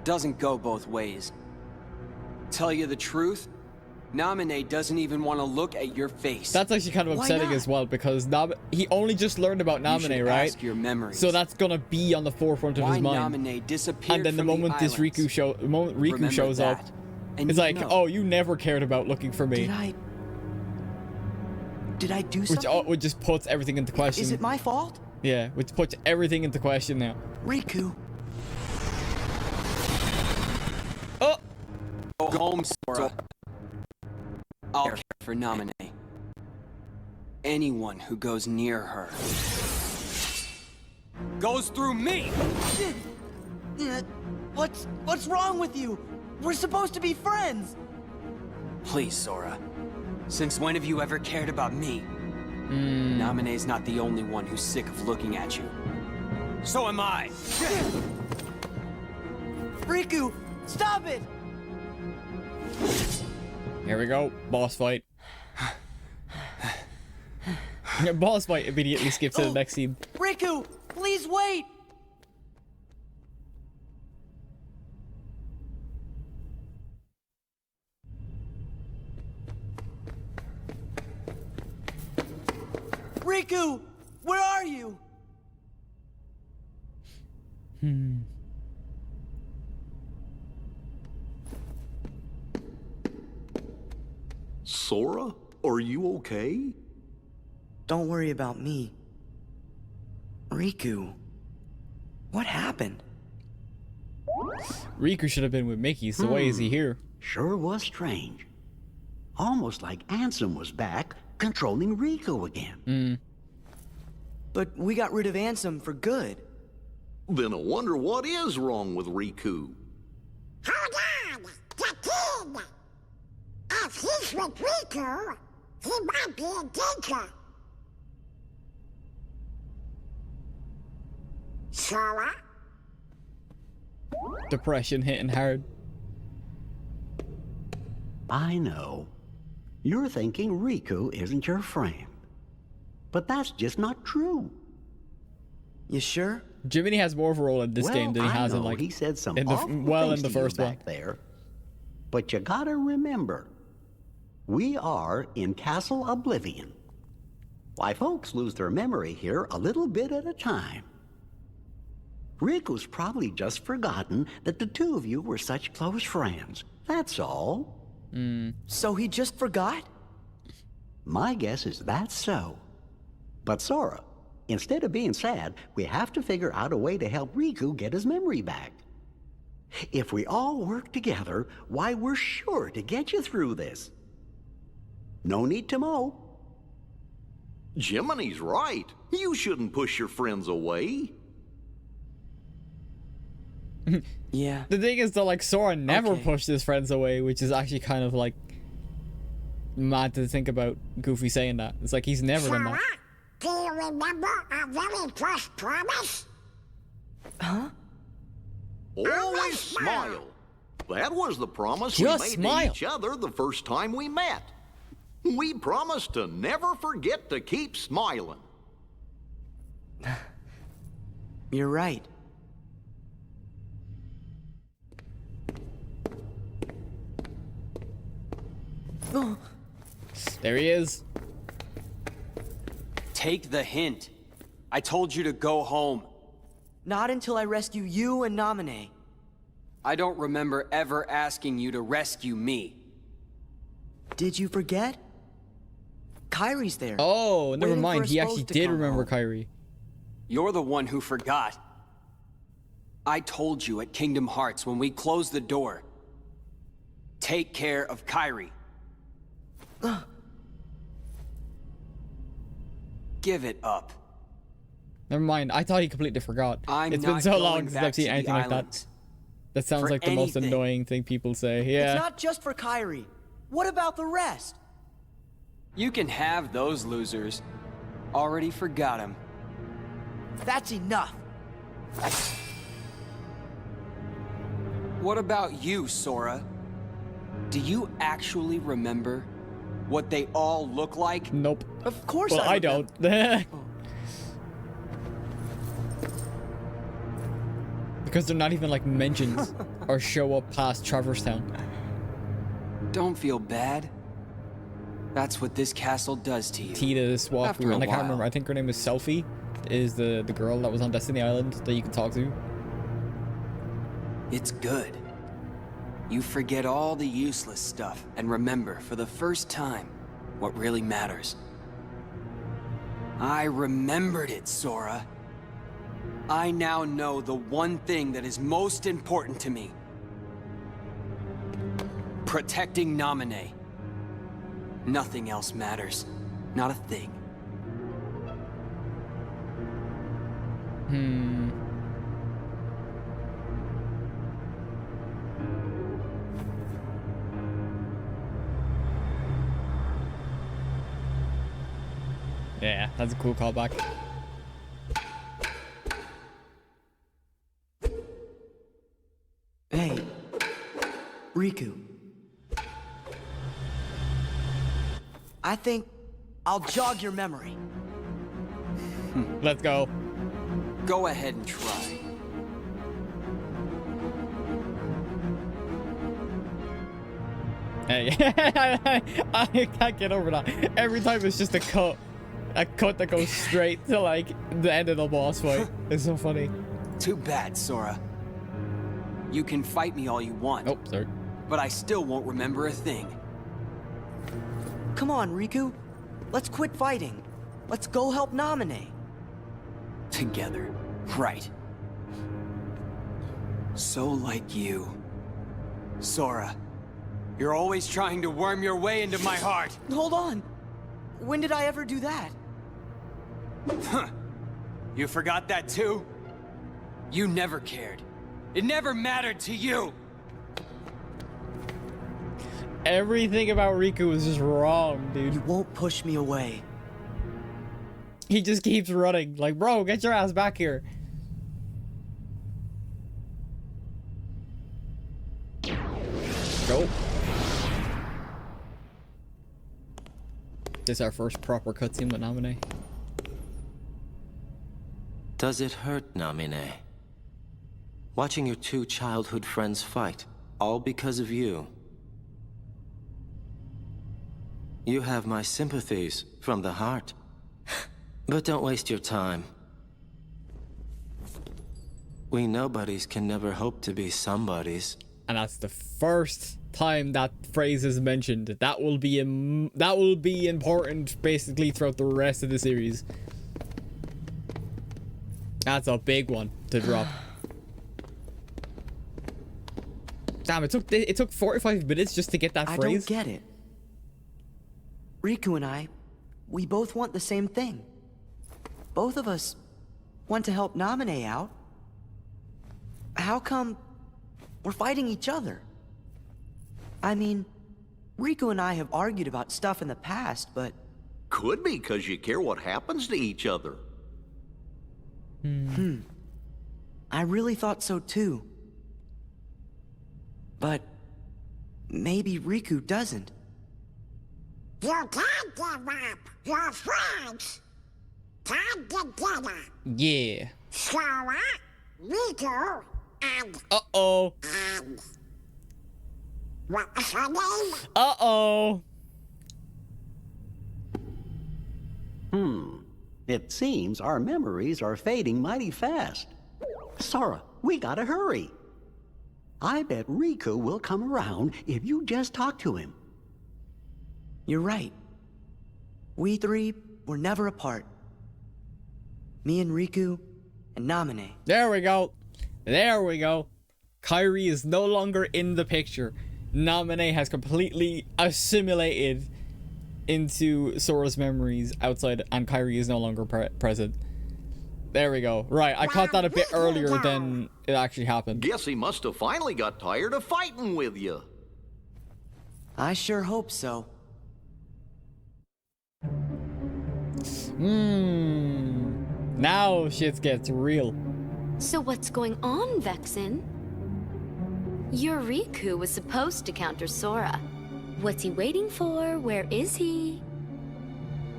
Doesn't go both ways. Tell you the truth, Naminé doesn't even want to look at your face. That's actually kind of Why upsetting not? as well because he only just learned about You should Naminé, right? ask your memories. So that's gonna be on the forefront of Why his mind. Naminé disappeared And then the from moment this islands. Riku Remember shows up, that. And it's you like, know. oh, you never cared about looking for me, Did I do something? which just puts everything into question. Is it my fault? Yeah, which puts everything into question now. Riku. Oh, Go home, Sora. I'll care for Naminé. Anyone who goes near her goes through me. What's wrong with you? We're supposed to be friends! Please, Sora. Since when have you ever cared about me? Naminé's not the only one who's sick of looking at you. So am I. Riku, stop it! here we go, boss fight. Boss fight immediately skips to the next scene. Riku, please wait! Riku! Where are you? Sora, are you okay? Don't worry about me. Riku, what happened? Riku should have been with Mickey, so why is he here? Sure was strange. Almost like Ansem was back, controlling Riku again. But we got rid of Ansem for good. Then I wonder what is wrong with Riku. Hold on! The kid! If he's with Riku, he might be in danger. Sora? Depression hitting hard. I know. You're thinking Riku isn't your friend. But that's just not true. You sure? Jiminy has more of a role in this game than he has I in know like he said some in the awful well in things the to you first one. back there. But you gotta remember, we are in Castle Oblivion. Why, folks lose their memory here a little bit at a time. Riku's probably just forgotten that the two of you were such close friends. That's all. So he just forgot? My guess is that's so. But Sora, instead of being sad, we have to figure out a way to help Riku get his memory back. If we all work together, why, we're sure to get you through this. No need to mow. Jiminy's right. You shouldn't push your friends away. Yeah. The thing is though, like Sora never Okay. pushed his friends away, which is actually kind of like mad to think about Goofy saying that. It's like he's never done Sora? that. Do you remember our very first promise? Huh? Always smile. That was the promise Just we made smile. to each other the first time we met. We promised to never forget to keep smiling. You're right. There he is. Take the hint. I told you to go home. Not until I rescue you and Namine. I don't remember ever asking you to rescue me. Did you forget? Kyrie's there. Oh, never waiting for mind. us He both actually to did come remember home. Kyrie. You're the one who forgot. I told you at Kingdom Hearts when we closed the door. Take care of Kyrie. Give it up. Never mind. I thought he completely forgot. I'm It's been not so going long since back I've seen to the anything like that. islands. That sounds For like the most anything. annoying thing people say. Yeah. It's not just for Kyrie. What about the rest? You can have those losers. Already forgot him. That's enough. What about you, Sora? Do you actually remember what they all look like? Nope. Of course Well, I remember. don't. Because they're not even like mentioned or show up past Traverse Town. Don't feel bad. That's what this castle does to you. Tita, the swap, After a and I can't while. remember. I think her name is Selfie. Is the girl that was on Destiny Island that you can talk to. It's good. You forget all the useless stuff and remember for the first time what really matters. I remembered it, Sora. I now know the one thing that is most important to me. Protecting Namine. Nothing else matters. Not a thing. Yeah, that's a cool callback. Hey, Riku. I think I'll jog your memory. Let's go. Go ahead and try. Hey, I can't get over that. Every time it's just a cut. A cut that goes straight to like the end of the boss fight. It's so funny. Too bad, Sora. You can fight me all you want. Oh, sorry. But I still won't remember a thing. Come on, Riku. Let's quit fighting. Let's go help Naminé. Together. Right. So like you. Sora, you're always trying to worm your way into my heart. Hold on. When did I ever do that? Huh. You forgot that too? You never cared. It never mattered to you. Everything about Riku is just wrong, dude. You won't push me away. He just keeps running. Like, bro, get your ass back here. Go. This is our first proper cutscene with Naminé. Does it hurt, Naminé? Watching your two childhood friends fight, all because of you. You have my sympathies from the heart. But don't waste your time. We nobodies can never hope to be somebodies. And that's the first time that phrase is mentioned. That will be important basically throughout the rest of the series. That's a big one to drop. Damn, it took 45 minutes just to get that phrase. I don't get it. Riku and I, we both want the same thing. Both of us want to help Naminé out. How come we're fighting each other? I mean, Riku and I have argued about stuff in the past, but... Could be because you care what happens to each other. I really thought so too. But maybe Riku doesn't. You can't give up your friends. Come together. Yeah. Sora, Riku, and... Uh-oh. And... What was her name? Uh-oh. It seems our memories are fading mighty fast. Sora, we gotta hurry. I bet Riku will come around if you just talk to him. You're right. We three were never apart. Me and Riku and Naminé. There we go. There we go. Kairi is no longer in the picture. Naminé has completely assimilated into Sora's memories outside, and Kairi is no longer present. There we go. Right, I caught that a bit earlier than it actually happened. Guess he must have finally got tired of fighting with you. I sure hope so. Now shit gets real. So what's going on, Vexen? Your Riku was supposed to counter Sora. What's he waiting for? Where is he?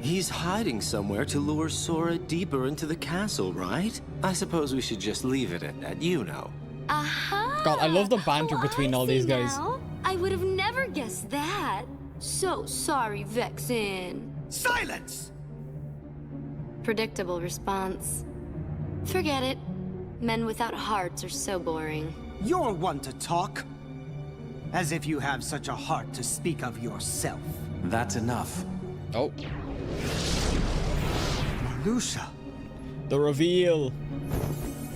He's hiding somewhere to lure Sora deeper into the castle, right? I suppose we should just leave it at that, you know. Aha! God, I love the banter between all these guys. Now. I would have never guessed that. So sorry, Vexen. Silence! Predictable response. Forget it. Men without hearts are so boring. You're one to talk. As if you have such a heart to speak of yourself. That's enough. Oh. Marluxia. The reveal.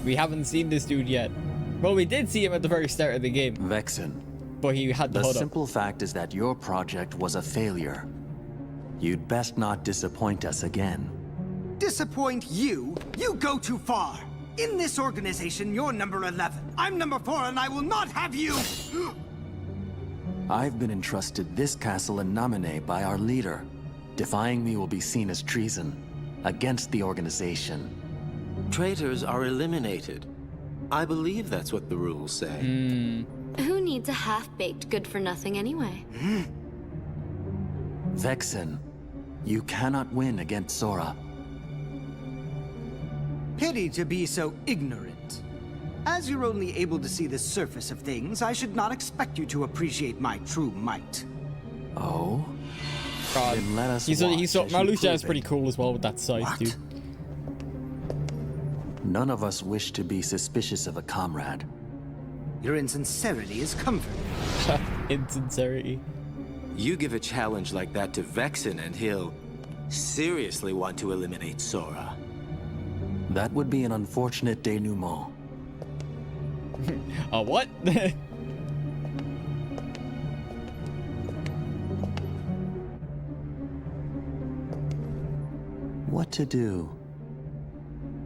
We haven't seen this dude yet. Well, we did see him at the very start of the game. Vexen. But he had the The hood up. simple fact is that your project was a failure. You'd best not disappoint us again. Disappoint you? You go too far. In this organization, you're number 11. I'm number 4, and I will not have you! I've been entrusted this castle in Naminé by our leader. Defying me will be seen as treason against the organization. Traitors are eliminated. I believe that's what the rules say. Who needs a half-baked good-for-nothing anyway? Vexen, you cannot win against Sora. Pity to be so ignorant. As you're only able to see the surface of things, I should not expect you to appreciate my true might. Oh? God. Then let us He's watch as you Marluxia is prove pretty it. cool as well with that scythe, What? dude. None of us wish to be suspicious of a comrade. Your insincerity is comforting. Insincerity. You give a challenge like that to Vexen and he'll seriously want to eliminate Sora. That would be an unfortunate denouement. What? What to do?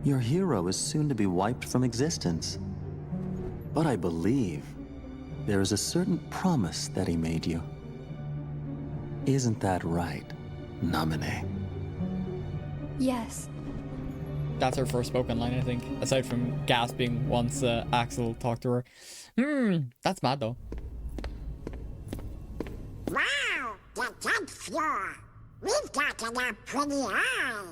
Your hero is soon to be wiped from existence. But I believe there is a certain promise that he made you. Isn't that right, Naminé? Yes. That's her first spoken line, I think. Aside from gasping once Axel talked to her. That's mad though. Wow, the 10th floor. We've got a pretty eye.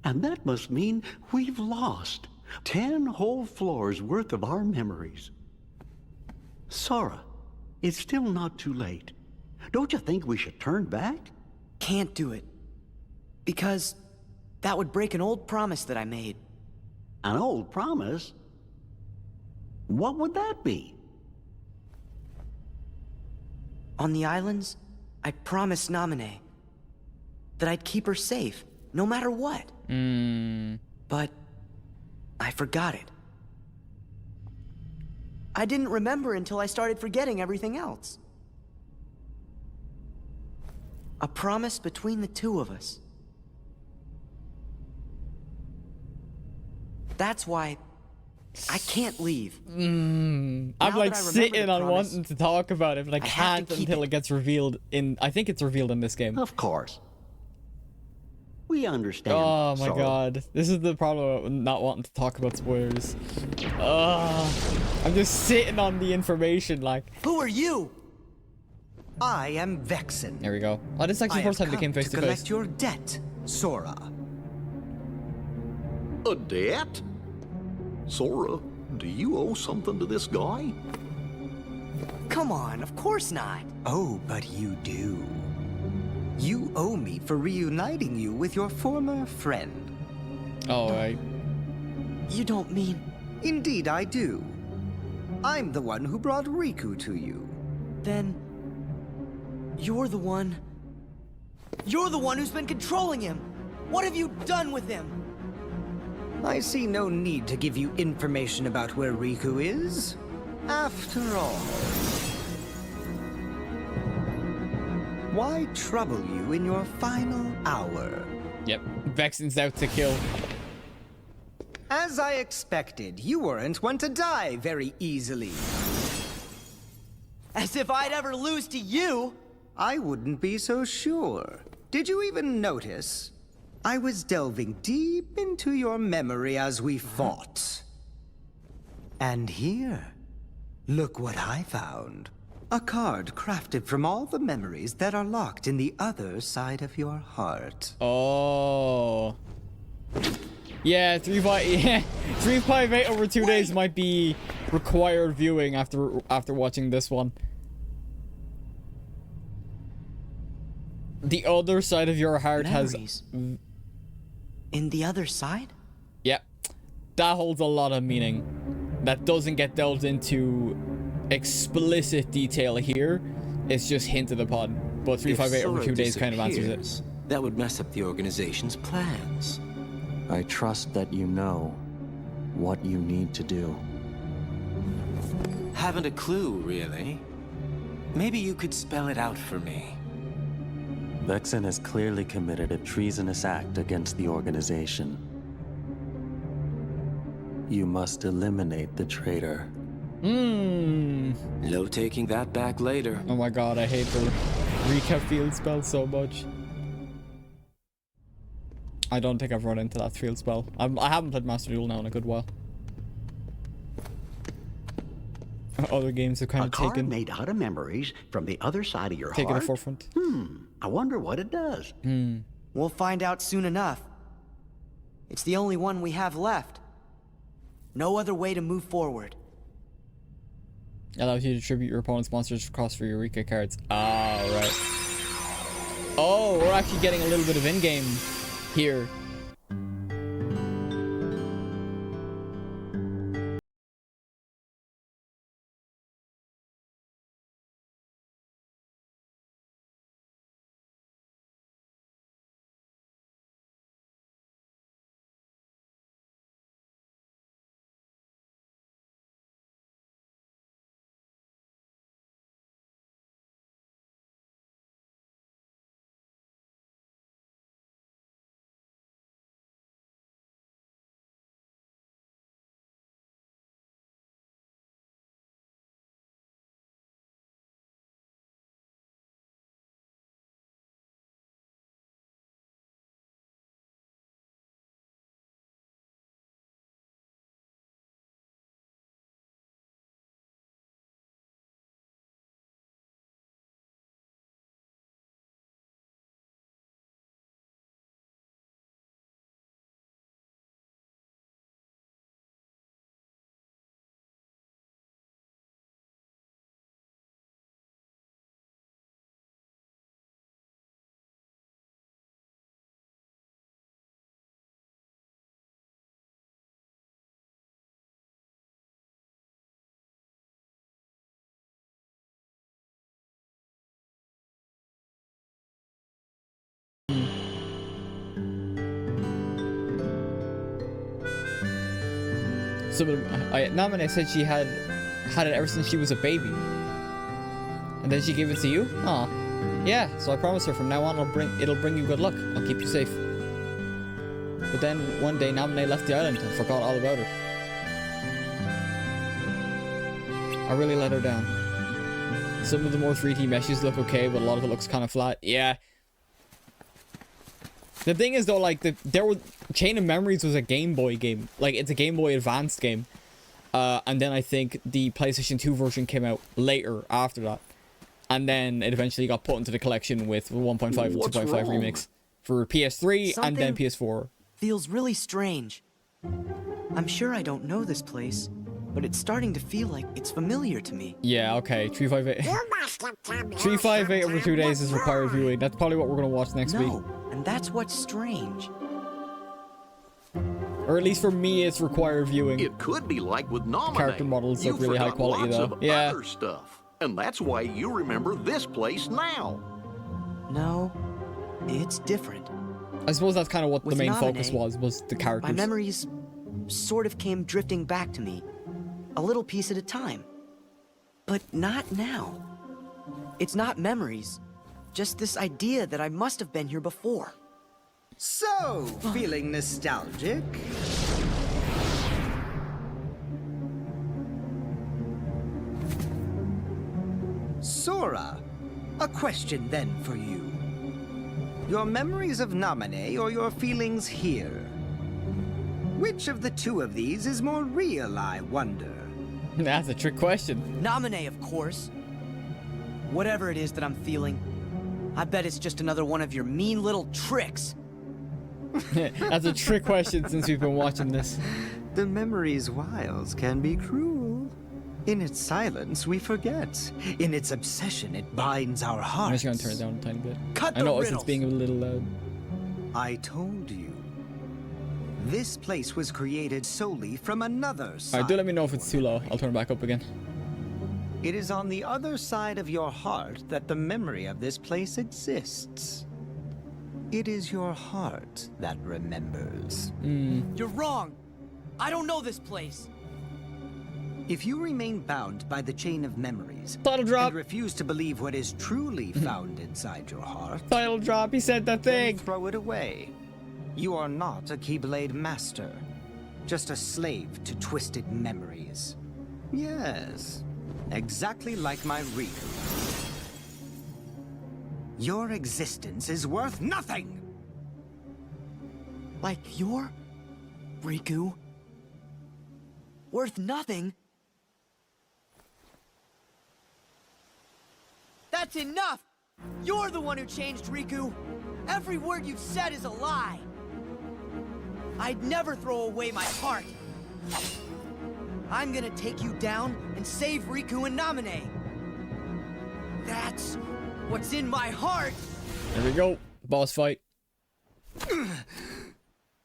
And that must mean we've lost 10 whole floors worth of our memories. Sora, it's still not too late. Don't you think we should turn back? Can't do it. Because that would break an old promise that I made. An old promise? What would that be? On the islands, I promised Naminé that I'd keep her safe, no matter what. But I forgot it. I didn't remember until I started forgetting everything else. A promise between the two of us. That's why I can't leave. I'm Now like that I remember sitting the on promise, wanting to talk about it, but I I have to can't keep until it. it gets revealed in. I think it's revealed in this game. Of course. We understand. Oh my Sora. god. This is the problem with not wanting to talk about spoilers. I'm just sitting on the information like. Who are you? I am Vexen. There we go. Oh, this is actually I the first have time they came come face to to collect face. your debt, Sora. A debt? Sora, do you owe something to this guy? Come on, of course not. Oh, but you do. You owe me for reuniting you with your former friend. Oh, right. You don't mean... Indeed, I do. I'm the one who brought Riku to you. Then... You're the one... You're the one who's been controlling him! What have you done with him? I see no need to give you information about where Riku is. After all... Why trouble you in your final hour? Yep. Vexen's out to kill. As I expected, you weren't one to die very easily. As if I'd ever lose to you! I wouldn't be so sure. Did you even notice? I was delving deep into your memory as we fought. And here, look what I found. A card crafted from all the memories that are locked in the other side of your heart. Oh. Yeah, 358 over 2 days might be required viewing after watching this one. The other side of your heart Memories. has... In the other side? Yep. That holds a lot of meaning. That doesn't get delved into explicit detail here. It's just hinted upon. But 358 over 2 days kind of answers it. That would mess up the organization's plans. I trust that you know what you need to do. Haven't a clue, really. Maybe you could spell it out for me. Vexen has clearly committed a treasonous act against the organization. You must eliminate the traitor. No taking that back later. Oh my god, I hate the recap field spell so much. I don't think I've run into that field spell. I haven't played Master Duel now in a good while. Other games have kind A of card taken made out of memories from the other side of your a heart? forefront. I wonder what it does. We'll find out soon enough. It's the only one we have left. No other way to move forward. Allows you to tribute your opponent's monsters across for Eureka cards. Ah, right. we're actually getting a little bit of in-game here. So Namine said she had it ever since she was a baby, and then she gave it to you. Aw, yeah. So I promised her from now on it'll bring you good luck. I'll keep you safe. But then one day Namine left the island and forgot all about her. I really let her down. Some of the more 3D meshes look okay, but a lot of it looks kind of flat. Yeah. The thing is though, like Chain of Memories was a Game Boy game. Like it's a Game Boy Advanced game. And then I think the PlayStation 2 version came out later after that. And then it eventually got put into the collection with 1.5 and 2.5 remix for PS3 and then PS4. Feels really strange. I'm sure I don't know this place, but it's starting to feel like it's familiar to me. Yeah, okay. 358. You must have come here 358 over 2 days is sometime required viewing. That's probably what we're gonna watch next week. No, and that's what's strange. Or at least for me, it's required viewing. It could be like with Nominate. Character models look You really high forgot quality lots though. of Yeah. other stuff. And that's why you remember this place now. No, it's different. I suppose that's kind of what the With main Naminé, focus was the characters. My memories sort of came drifting back to me, a little piece at a time. But not now. It's not memories, just this idea that I must have been here before. So, feeling nostalgic? Sora, a question then for you. Your memories of Naminé or your feelings here? Which of the two of these is more real, I wonder? That's a trick question. Naminé, of course. Whatever it is that I'm feeling, I bet it's just another one of your mean little tricks. That's a trick question since we've been watching this. The memory's wiles can be cruel. In its silence, we forget. In its obsession, it binds our I'm hearts. just gonna turn it down a tiny bit. Cut I the noticed riddles. it's being a little loud. I told you. This place was created solely from another side. Alright, do let me know if it's too low. I'll turn it back up again. It is on the other side of your heart that the memory of this place exists. It is your heart that remembers. You're wrong. I don't know this place. If you remain bound by the chain of memories Title drop. and refuse to believe what is truly found inside your heart, Title drop. He said that then thing. throw it away. You are not a Keyblade master, just a slave to twisted memories. Yes, exactly like my Riku. Your existence is worth nothing! Like your Riku? Worth nothing? That's enough! You're the one who changed Riku! Every word you've said is a lie! I'd never throw away my heart! I'm gonna take you down and save Riku and Naminé! That's what's in my heart! There we go. Boss fight.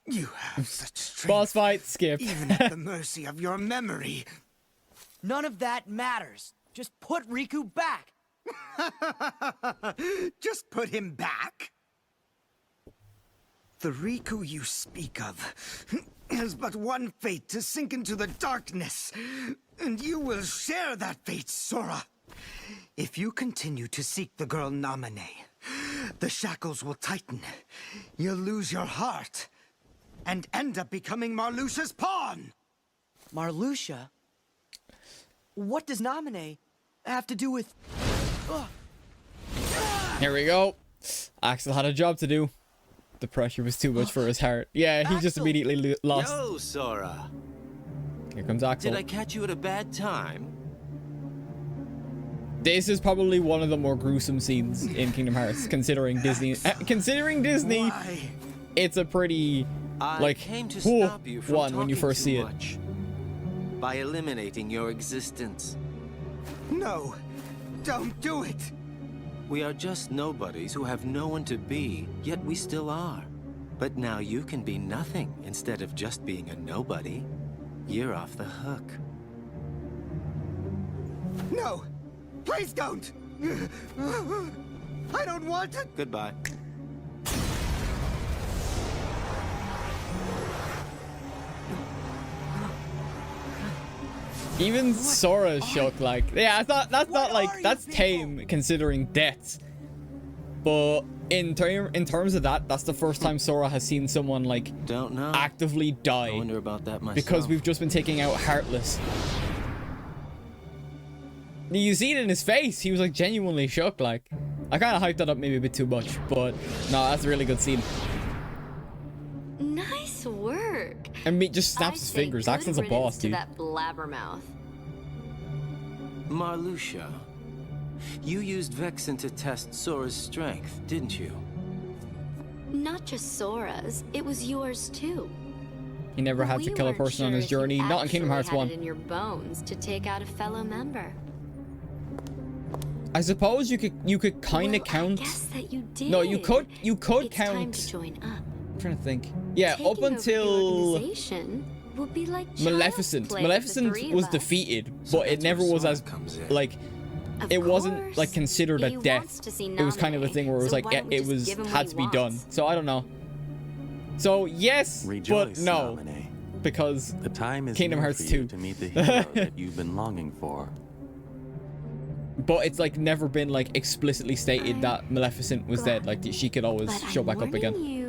You have such strength. Boss fight. Skip. Even at the mercy of your memory. None of that matters. Just put Riku back. Just put him back? The Riku you speak of has but one fate, to sink into the darkness. And you will share that fate, Sora. If you continue to seek the girl Naminé, the shackles will tighten. You'll lose your heart and end up becoming Marluxia's pawn. Marluxia? What does Naminé have to do with... Here we go. Axel had a job to do. The pressure was too much for his heart. Yeah, he just immediately lost. Yo, Sora. Here comes Axel. Did I catch you at a bad time? This is probably one of the more gruesome scenes in Kingdom Hearts, considering Disney. Considering Disney, it's a pretty like came to stop you from one when you talking first too see it. much. By eliminating your existence. No, don't do it. We are just nobodies who have no one to be, yet we still are. But now you can be nothing instead of just being a nobody. You're off the hook. No, please don't. I don't want it. Goodbye. Even Sora's shook. Like, yeah, I thought that's not like that's tame considering deaths. But in terms of that, that's the first time Sora has seen someone like actively die. I wonder about that myself. Because we've just been taking out Heartless. You see it in his face. He was like genuinely shook. Like, I kind of hyped that up maybe a bit too much, but no, that's a really good scene. Nice work. And Meat just snaps his fingers. Axel's a boss, dude. That blabbermouth. Marluxia, you used Vexen to test Sora's strength, didn't you? Not just Sora's, it was yours too. He never had to kill a person on his journey. Not in Kingdom Hearts 1. It in your bones to take out a fellow member. I suppose you could kind of count. I guess that you did. No, you could it's count. Time to join up. I'm trying to think. Yeah, Taking up until will be like Maleficent. Maleficent was defeated, but it never was as like it wasn't like considered a death. It was kind of a thing where it was like it was had to be done. So I don't know. So yes, Rejoice, but no, Naminé. because The time is Kingdom near Hearts for you 2. to meet the hero that you've been longing for. But it's like never been like explicitly stated that Maleficent was dead. Like she could always show back up again.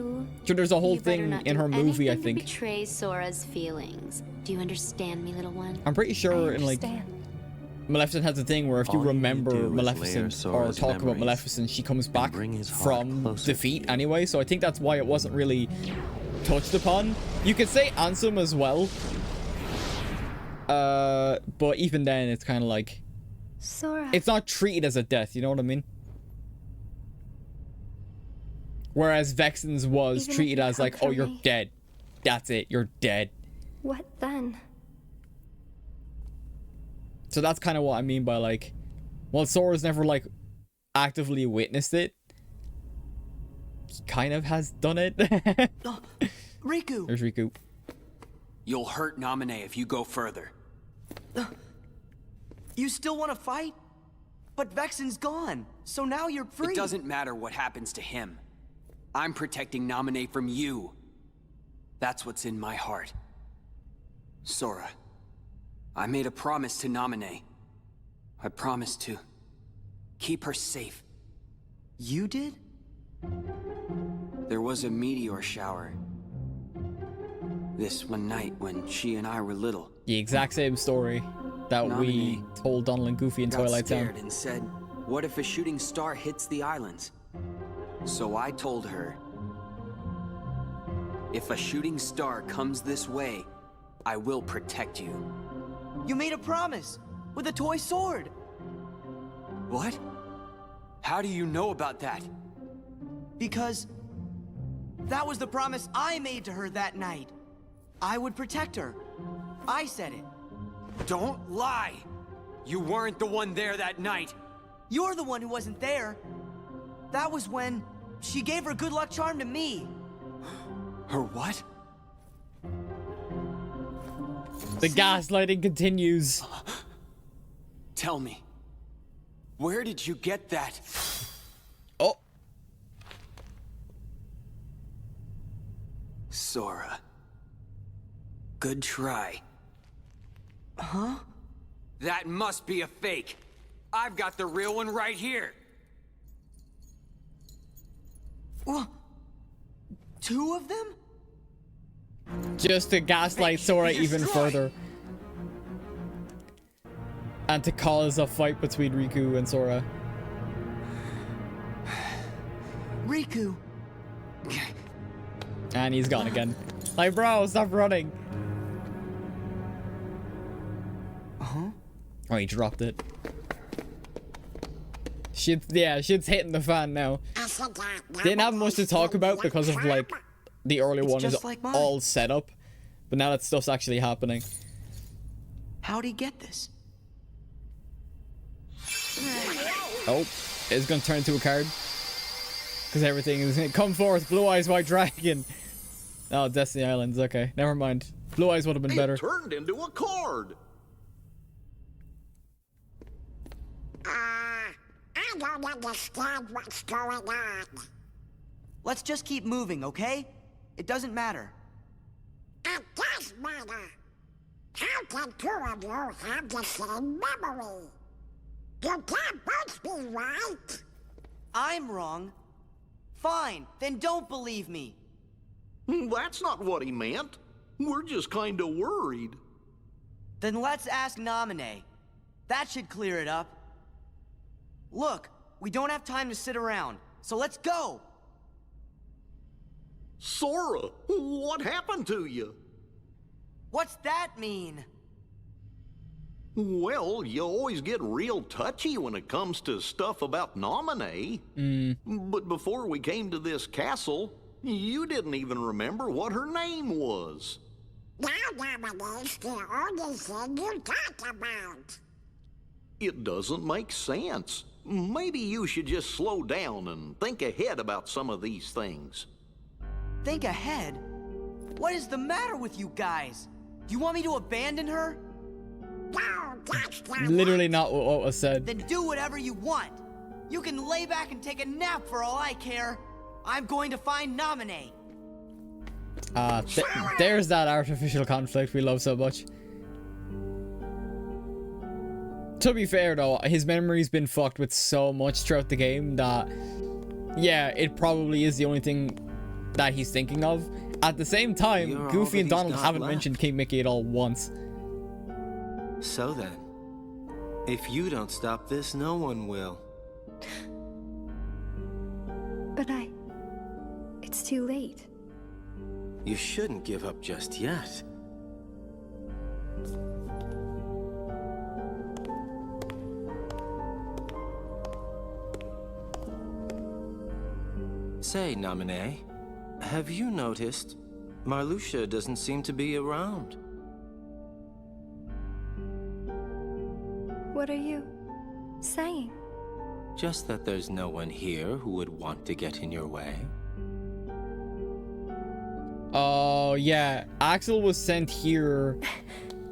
So there's a whole thing in her movie, I think. Betray Sora's feelings. Do you understand me, little one? I'm pretty sure in like Maleficent has a thing where if you All you need remember do is layer Maleficent or Sora's talk about memories Maleficent, she comes back bring his heart from closer to defeat you. anyway. So I think that's why it wasn't really touched upon. You could say Ansem as well. But even then, it's kind of like Sora. it's not treated as a death. You know what I mean? Whereas Vexen's was Even if treated you as like, oh, comfort you're me. dead. That's it. You're dead. What then? So that's kind of what I mean by like, well, Sora's never like actively witnessed it. He kind of has done it. Riku! There's Riku. You'll hurt Naminé if you go further. You still want to fight? But Vexen's gone, so now you're free. It doesn't matter what happens to him. I'm protecting Naminé from you. That's what's in my heart. Sora, I made a promise to Naminé. I promised to keep her safe. You did? There was a meteor shower this one night when she and I were little. The exact same story that we Naminé told Donald and Goofy in got Twilight scared Town. and said, what if a shooting star hits the islands? So I told her, if a shooting star comes this way, I will protect you. You made a promise with a toy sword. What? How do you know about that? Because that was the promise I made to her that night. I would protect her. I said it. Don't lie! You weren't the one there that night. You're the one who wasn't there. That was when she gave her good luck charm to me. Her what? The gaslighting continues. Tell me. Where did you get that? Oh. Sora. Good try. Huh? That must be a fake. I've got the real one right here. Well, 2 of them? Just to gaslight Sora even further. And to cause a fight between Riku and Sora. Riku. And he's gone again. Like, bro, stop running. Huh? Oh, he dropped it. Shit's hitting the fan now. Didn't have much to talk about because of, like, the early one is like mine. all set up. But now that stuff's actually happening. How'd he get this? Oh, it's gonna turn into a card. Because everything is... Come forth, Blue Eyes White Dragon. Oh, Destiny Islands. Okay, never mind. Blue Eyes would have been better. It turned into a card. I don't understand what's going on. Let's just keep moving, okay? It doesn't matter. It does matter. How can 2 of you have the same memory? You can't both be right. I'm wrong. Fine, then don't believe me. That's not what he meant. We're just kind of worried. Then let's ask Naminé. That should clear it up. Look, we don't have time to sit around, so let's go! Sora, what happened to you? What's that mean? Well, you always get real touchy when it comes to stuff about Naminé. But before we came to this castle, you didn't even remember what her name was. Now Naminé's the only thing you talk about. It doesn't make sense. Maybe you should just slow down and think ahead about some of these things. Think ahead? What is the matter with you guys? Do you want me to abandon her? No, that's not Literally not what was said. Then do whatever you want. You can lay back and take a nap for all I care. I'm going to find Naminé. There's that artificial conflict we love so much. To be fair though, his memory's been fucked with so much throughout the game that, yeah, it probably is the only thing that he's thinking of. At the same time, Goofy and Donald haven't mentioned King Mickey at all once. So then, if you don't stop this, no one will. But it's too late. You shouldn't give up just yet. Say, Naminé, have you noticed Marluxia doesn't seem to be around? What are you saying? Just that there's no one here who would want to get in your way. Oh, yeah. Axel was sent here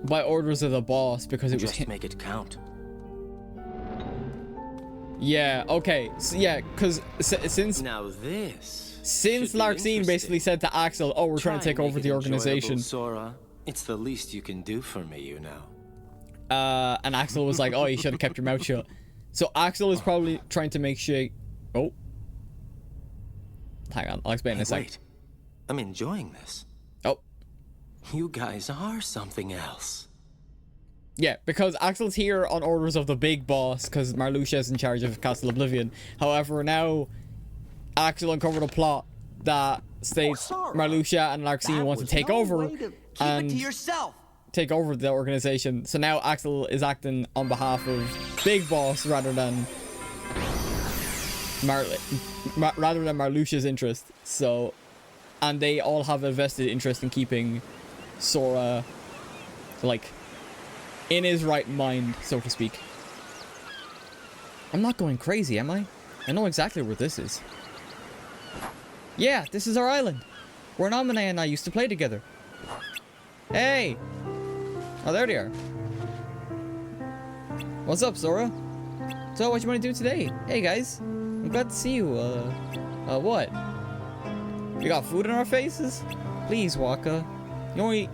by orders of the boss because it was Just make it count. Yeah, okay. So, yeah, because since Now this Larxene basically said to Axel, oh, we're trying to take over the organization. Sora, it's the least you can do for me, you know. And Axel was like, oh, you should have kept your mouth shut. So Axel is probably trying to make sure... Oh. Hang on, I'll explain in a sec. Wait, I'm enjoying this. Oh. You guys are something else. Yeah, because Axel's here on orders of the big boss, because Marluxia is in charge of Castle Oblivion. However, now Axel uncovered a plot that states Marluxia and Larxene want to take over and Keep it to yourself. take over the organization. So now Axel is acting on behalf of Big Boss rather than Marluxia's interest. So, and they all have a vested interest in keeping Sora, like, in his right mind, so to speak. I'm not going crazy, am I? I know exactly where this is. Yeah, this is our island. Where Namine and I used to play together. Hey! Oh, there they are. What's up, Sora? So, what you want to do today? Hey, guys. I'm glad to see you. What? We got food in our faces? Please, Waka. Only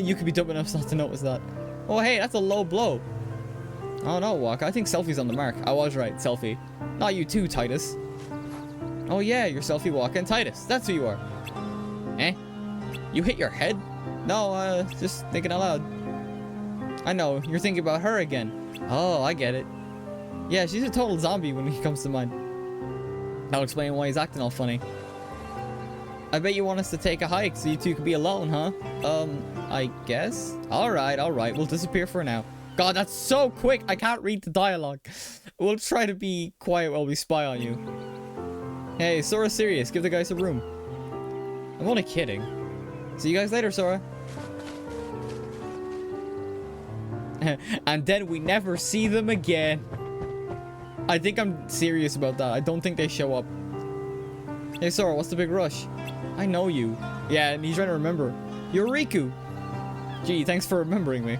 you could be dumb enough not to notice that. Oh, hey, that's a low blow. Oh, no, Waka. I think Selphie's on the mark. I was right, Selphie. Not you too, Titus. Oh, yeah, you're Selphie, Waka, and Titus. That's who you are. Eh? You hit your head? No, just thinking out loud. I know, you're thinking about her again. Oh, I get it. Yeah, she's a total zombie when he comes to mind. That'll explain why he's acting all funny. I bet you want us to take a hike so you two can be alone, huh? I guess? Alright, we'll disappear for now. God, that's so quick, I can't read the dialogue. We'll try to be quiet while we spy on you. Hey, Sora's serious, give the guy some room. I'm only kidding. See you guys later, Sora. And then we never see them again. I think I'm serious about that. I don't think they show up. Hey, Sora, what's the big rush? I know you. Yeah, and he's trying to remember. You're Riku. Gee, thanks for remembering me.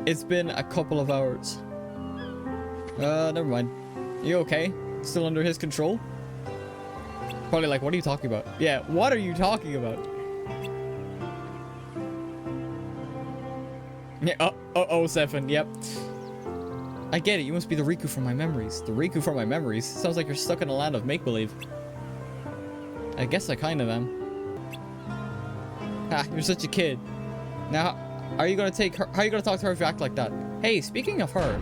It's been a couple of hours. Never mind. You okay? Still under his control? Probably like, what are you talking about? Yeah, what are you talking about? Yeah, 07, yep. I get it, you must be the Riku from my memories. The Riku from my memories? Sounds like you're stuck in a land of make-believe. I guess I kind of am. Ha, you're such a kid. Now, are you gonna take her? How are you gonna talk to her if you act like that? Hey, speaking of her.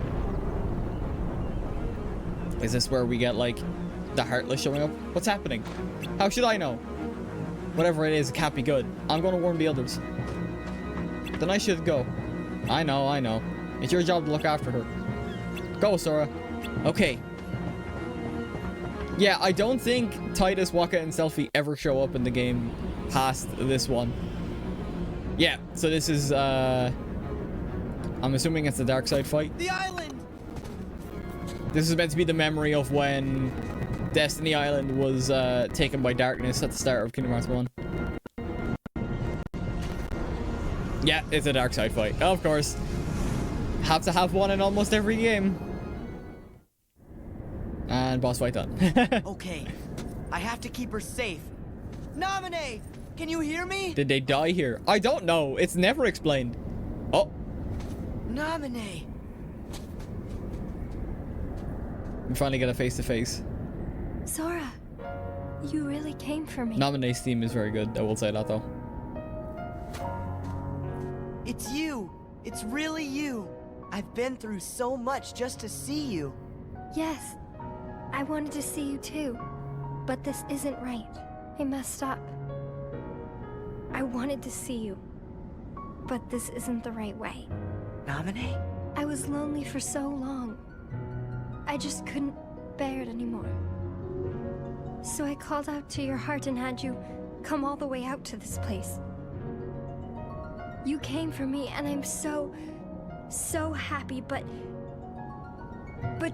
Is this where we get, like, the Heartless showing up? What's happening? How should I know? Whatever it is, it can't be good. I'm gonna warn the others. Then I should go. I know. It's your job to look after her. Go, Sora. Okay. Yeah, I don't think Titus, Waka, and Selphie ever show up in the game past this one. Yeah, so this is, I'm assuming it's the dark side fight. The island! This is meant to be the memory of when Destiny Island was taken by darkness at the start of Kingdom Hearts 1. Yeah, it's a dark side fight. Of course. Have to have one in almost every game. And boss fight done. Okay, I have to keep her safe. Namine, can you hear me? Did they die here? I don't know. It's never explained. Oh. Namine. We finally get a face-to-face. Sora, you really came for me. Namine's theme is very good. I will say that, though. It's you. It's really you. I've been through so much just to see you. Yes, I wanted to see you too. But this isn't right. I messed up. I wanted to see you. But this isn't the right way. Namine? I was lonely for so long. I just couldn't bear it anymore. So I called out to your heart and had you come all the way out to this place. You came for me and I'm so happy, but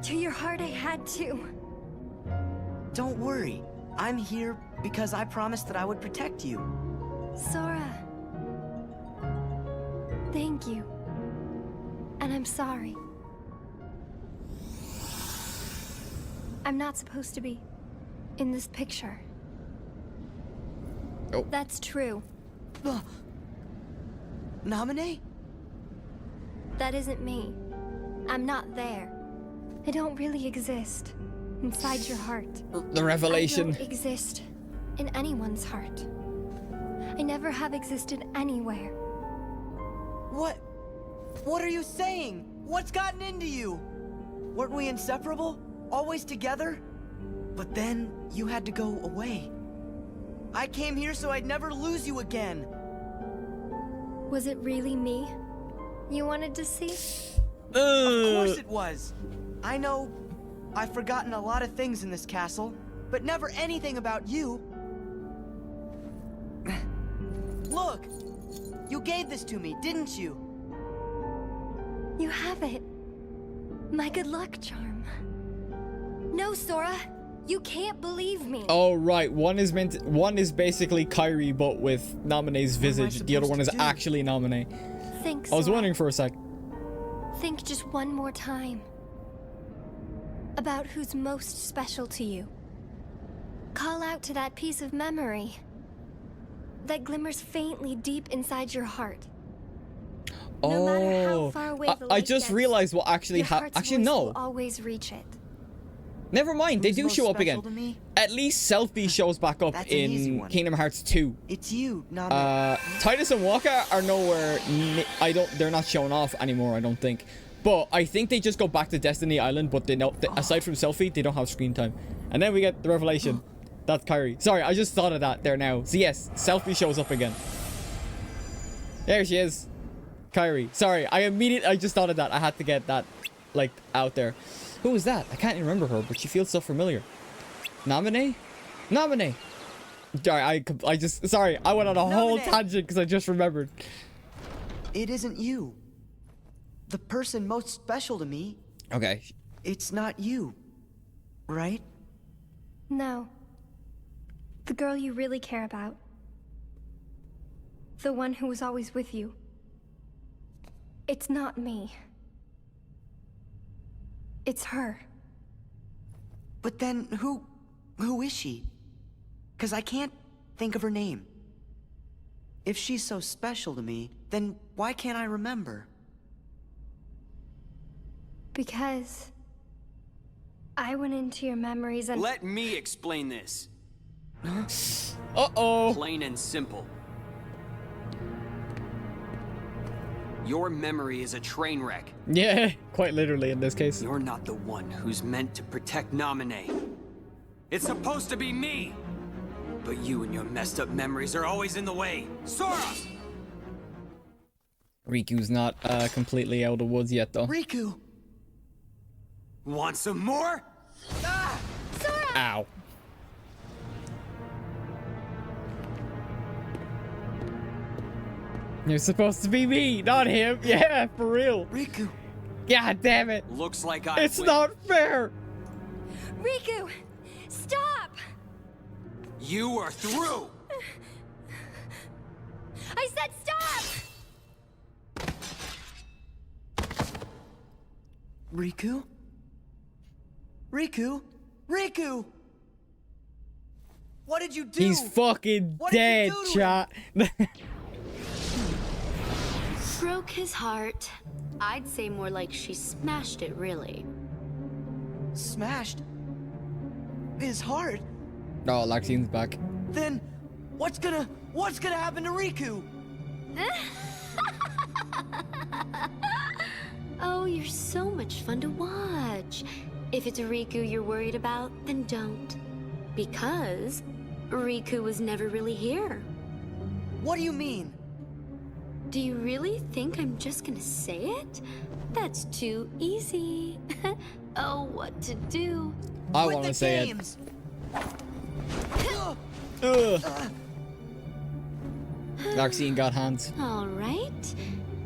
to your heart I had to. Don't worry. I'm here because I promised that I would protect you. Sora. Thank you. And I'm sorry. I'm not supposed to be in this picture. Oh. That's true. Namine? That isn't me. I'm not there. I don't really exist inside your heart. The revelation. I don't exist in anyone's heart. I never have existed anywhere. What are you saying? What's gotten into you? Weren't we inseparable? Always together? But then you had to go away. I came here so I'd never lose you again. Was it really me you wanted to see? Of course it was. I know I've forgotten a lot of things in this castle, but never anything about you. Look! You gave this to me, didn't you? You have it. My good luck charm. No, Sora. You can't believe me. Oh right, one is basically Kyrie but with Naminé's visage. The other one is actually Naminé. Think, I was Sora. wondering for a sec. Think just one more time about who's most special to you. Call out to that piece of memory that glimmers faintly deep inside your heart. No matter how far away the I light just gets, realized what actually your happened. heart's Actually, voice no. will always reach it. Never mind, they Who's do most show up special again. to me? At least Selphie shows back up That's an easy in one. Kingdom Hearts 2. It's you, not Titus and Waka are nowhere. They're not showing off anymore. I don't think. But I think they just go back to Destiny Island. But aside from Selphie, they don't have screen time. And then we get the revelation. That's Kyrie. Sorry, I just thought of that there now. So yes, Selphie shows up again. There she is, Kyrie. Sorry, I just thought of that. I had to get that, like, out there. Who is that? I can't even remember her, but she feels so familiar. Naminé? Naminé! Sorry, sorry, I went on a whole tangent because I just remembered. It isn't you. The person most special to me. Okay. It's not you, right? No. The girl you really care about. The one who was always with you. It's not me. It's her. But then who is she? 'Cause I can't think of her name. If she's so special to me, then why can't I remember? Because I went into your memories and... Let me explain this. Uh-oh. Plain and simple. Your memory is a train wreck. Yeah, quite literally in this case. You're not the one who's meant to protect Naminé. It's supposed to be me! But you and your messed up memories are always in the way. Sora! Riku's not completely out of the woods yet, though. Riku! Want some more? Ah! Ow. You're supposed to be me, not him. Yeah, for real. Riku! God damn it. Looks like I It's win. not fair. Riku! Stop! You are through! I said stop! Riku? Riku? Riku! What did you do? He's fucking What did dead, you do to chat. Broke his heart. I'd say more like she smashed it, really. Smashed? His heart? Oh, Laxine's back. Then what's gonna happen to Riku? Oh, you're so much fun to watch. If it's Riku you're worried about, then don't. Because Riku was never really here. What do you mean? Do you really think I'm just gonna say it? That's too easy. Oh, what to do? I Quit want the to say games. it. Ugh. Laxine got hands. All right.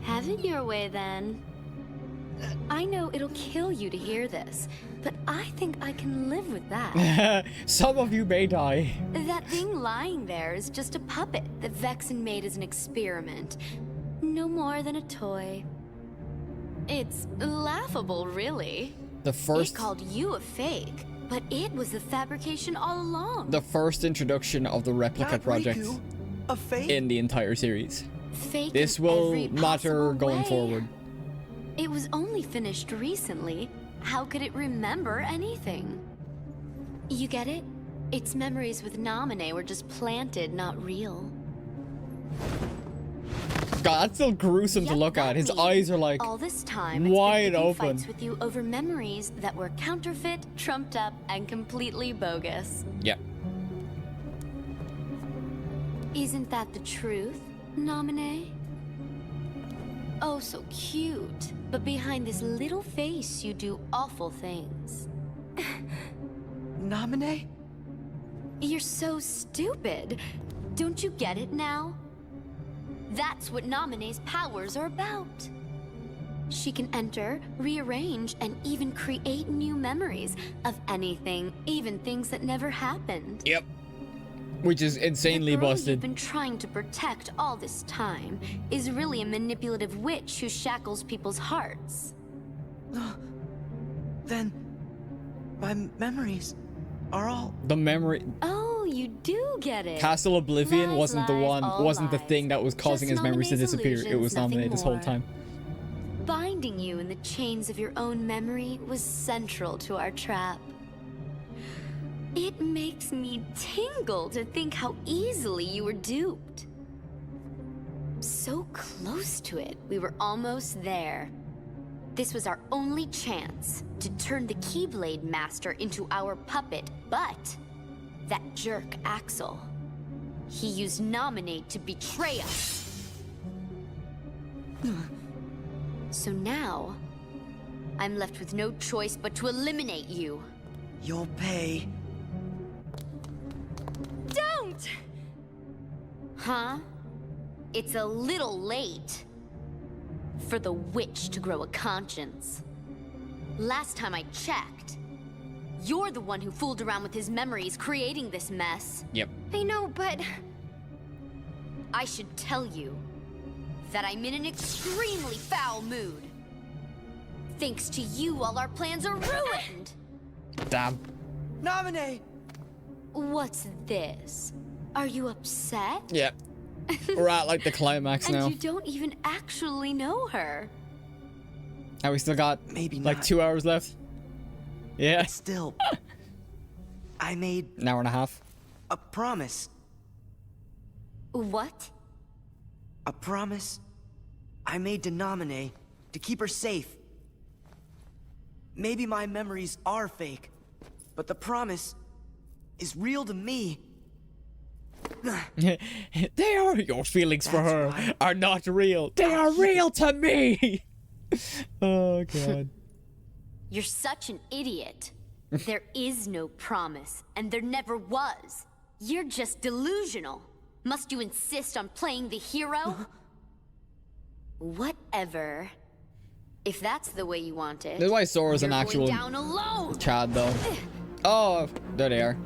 Have it your way then. I know it'll kill you to hear this, but I think I can live with that. Some of you may die. That thing lying there is just a puppet that Vexen made as an experiment. No more than a toy. It's laughable, really. The first It called you a fake, but it was the fabrication all along. the first introduction of the replica Not project Riku. A fake? in the entire series. Fake This in will every matter possible going way. forward. It was only finished recently. How could it remember anything? You get it? Its memories with Naminé were just planted, not real. God, that's still gruesome to Yep, look at. that His means eyes are like all this time it's wide been picking open. fights with you over memories that were counterfeit, trumped up, and completely bogus. Yeah. Isn't that the truth, Naminé? Oh, so cute. But behind this little face, you do awful things. Naminé? You're so stupid. Don't you get it now? That's what Naminé's powers are about. She can enter, rearrange, and even create new memories of anything, even things that never happened. Yep. Which is insanely The girl busted. you've been trying to protect all this time is really a manipulative witch who shackles people's hearts. Then, my memories are all... The memory... Oh, you do get it. Castle Oblivion Lies, wasn't the lies, one, all wasn't the lies. thing that was causing Just his memories to Naminé's disappear. It was illusions, nothing Naminé this whole more. time. Binding you in the chains of your own memory was central to our trap. It makes me tingle to think how easily you were duped. So close to it, we were almost there. This was our only chance to turn the Keyblade Master into our puppet, but that jerk Axel, he used Naminé to betray us. So now, I'm left with no choice but to eliminate you. You'll pay. Don't! Huh? It's a little late for the witch to grow a conscience. Last time I checked, you're the one who fooled around with his memories, creating this mess. Yep. I know, but I should tell you that I'm in an extremely foul mood. Thanks to you, all our plans are ruined! Damn. Naminé! What's this? Are you upset? Yep. We're at like the climax And now. you don't even actually know her. And we still got Maybe like not. 2 hours left. Yeah. Still, I made An hour and a half. a promise. What? A promise I made to Naminé to keep her safe. Maybe my memories are fake, but the promise is real to me. They are your feelings for That's her right. are not real. They are real to me. Oh god. You're such an idiot. There is no promise, and there never was. You're just delusional. Must you insist on playing the hero? Whatever. If that's the way you want it. That's why Sora's an you're actual going down alone. Chad though. Oh, there they are.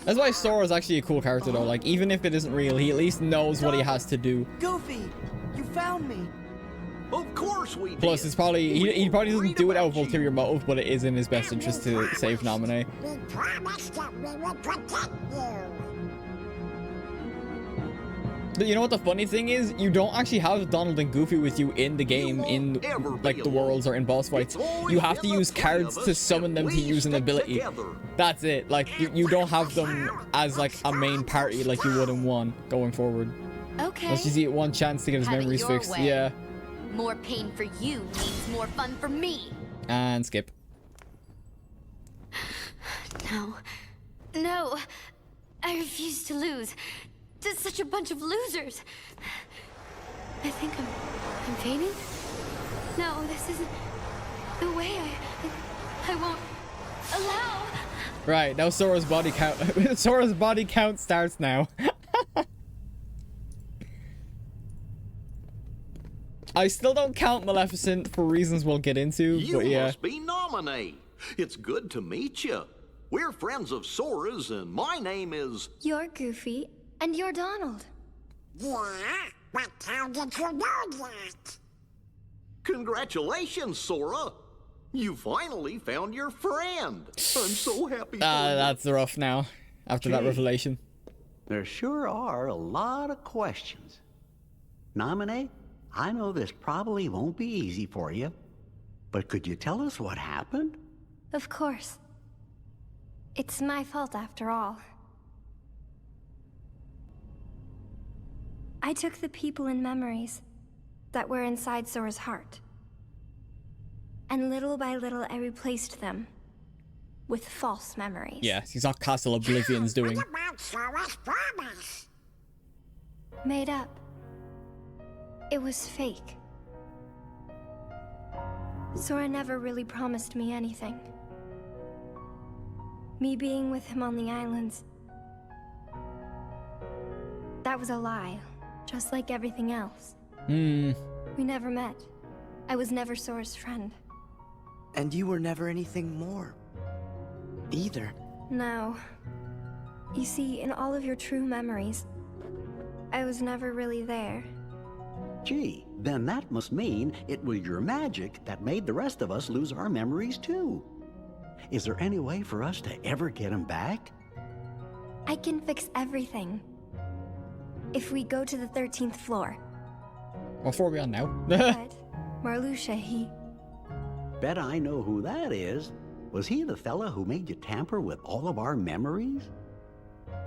That's why Sora's actually a cool character though. Like even if it isn't real, he at least knows what he has to do. Goofy, you found me. Of course we did. Plus, it's probably he probably doesn't Worried do it out of about you. ulterior motive, but it is in his best interest to save Naminé. We promised that we would protect you. But you know what the funny thing is? You don't actually have Donald and Goofy with you in the game, in like the worlds or in boss fights. You have to use cards to summon them to use an ability. That's it. Like you don't have them as like a main party like you would in 1 going forward. Okay. Unless you see one chance to get his Have it memories your fixed. way. Yeah. More pain for you means more fun for me. And skip. No. No. I refuse to lose. There's such a bunch of losers. I think I'm fainting. No, this isn't the way I won't allow. Right, now Sora's body count Sora's body count starts now. I still don't count Maleficent for reasons we'll get into, You but yeah. must be Naminé. It's good to meet you. We're friends of Sora's, and my name is... you're Goofy and you're Donald. Yeah, but how did you know that? Congratulations, Sora. You finally found your friend. I'm so happy for you. That's rough now, after that Gee. revelation. There sure are a lot of questions. Naminé, I know this probably won't be easy for you, but could you tell us what happened? Of course. It's my fault after all. I took the people and memories that were inside Sora's heart. And little by little I replaced them with false memories. Yeah, he's not Castle Oblivion's doing. What about Sora's promise? Made up. It was fake. Sora never really promised me anything. Me being with him on the islands, that was a lie, just like everything else. We never met. I was never Sora's friend. And you were never anything more. Either. No. You see, in all of your true memories, I was never really there. Gee, then that must mean it was your magic that made the rest of us lose our memories too. Is there any way for us to ever get them back? I can fix everything. If we go to the 13th floor. What floor are we on now? But Marluxia, he... Bet I know who that is. Was he the fella who made you tamper with all of our memories?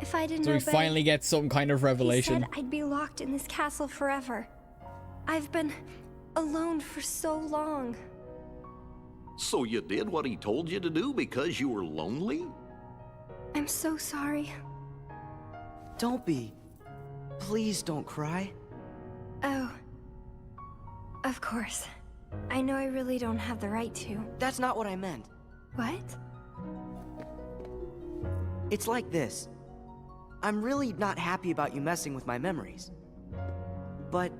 If I didn't So we obey, finally get some kind of revelation. he said I'd be locked in this castle forever. I've been alone for so long. So you did what he told you to do because you were lonely? I'm so sorry. Don't be. Please don't cry. Oh. Of course. I know I really don't have the right to. That's not what I meant. What? It's like this. I'm really not happy about you messing with my memories. But,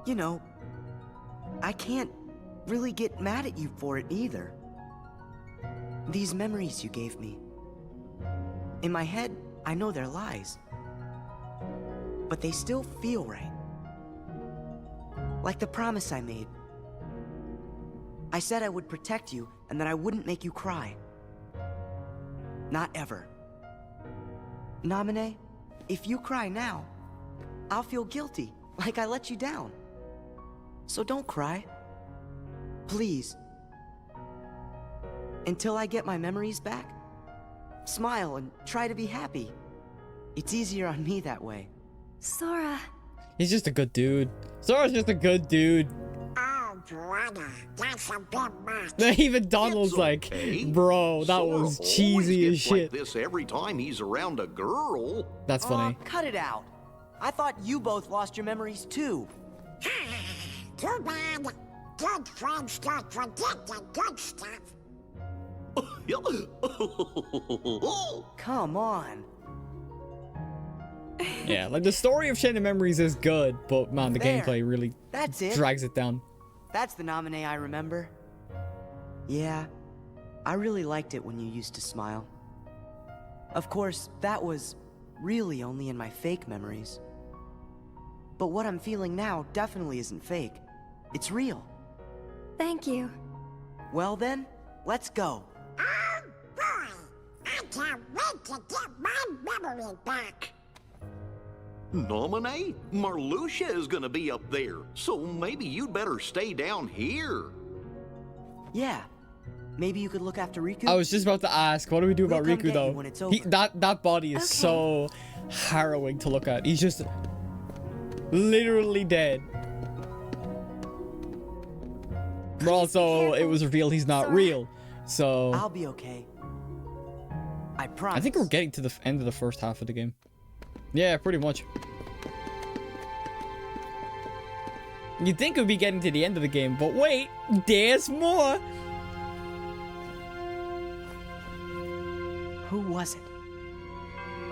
you know, I can't really get mad at you for it either. These memories you gave me. In my head, I know they're lies. But they still feel right. Like the promise I made. I said I would protect you and that I wouldn't make you cry. Not ever. Naminé, if you cry now, I'll feel guilty, like I let you down. So don't cry. Please. Until I get my memories back, smile and try to be happy. It's easier on me that way. Sora. He's just a good dude. Sora's just a good dude. Oh, brother, that's a bit much. Even Donald's It's like, okay. bro, that Sora was always cheesy as gets like shit. this every time he's around a girl. That's funny. Cut it out. I thought you both lost your memories too. Too bad. Good friends don't forget the good stuff. Come on. Yeah, like the story of Chain of Memories is good, but man, the There. gameplay really That's it. drags it down. That's the Naminé I remember. Yeah, I really liked it when you used to smile. Of course, that was really only in my fake memories. But what I'm feeling now definitely isn't fake. It's real. Thank you. Well then, let's go. Oh, boy. I can't wait to get my memory back. Naminé? Marluxia is gonna be up there, so maybe you'd better stay down here. Yeah. Maybe you could look after Riku? I was just about to ask, what do we do about We'll come Riku get you though? when it's over. That body is Okay. so harrowing to look at. He's just literally dead. But also, it was revealed he's not real. So I'll be okay. I promise. I think we're getting to the end of the first half of the game. Yeah, pretty much. You'd think we'd be getting to the end of the game, but wait, there's more. Who was it?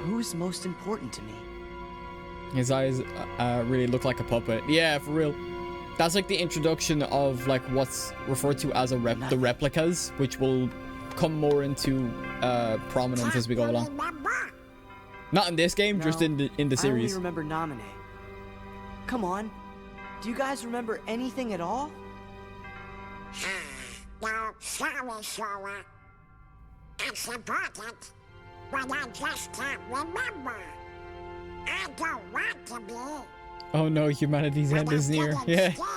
Who's most important to me? His eyes really look like a puppet. Yeah, for real. That's like the introduction of like what's referred to as the replicas, which will come more into prominence as we go along. Remember? Not in this game, just No, in the I only series. remember Naminé. Come on. Do you guys remember anything at all? No, sorry, Sora. It's important, but I just can't remember. I don't want to be. Oh no, humanity's but end I'm is near. getting Yeah. scared.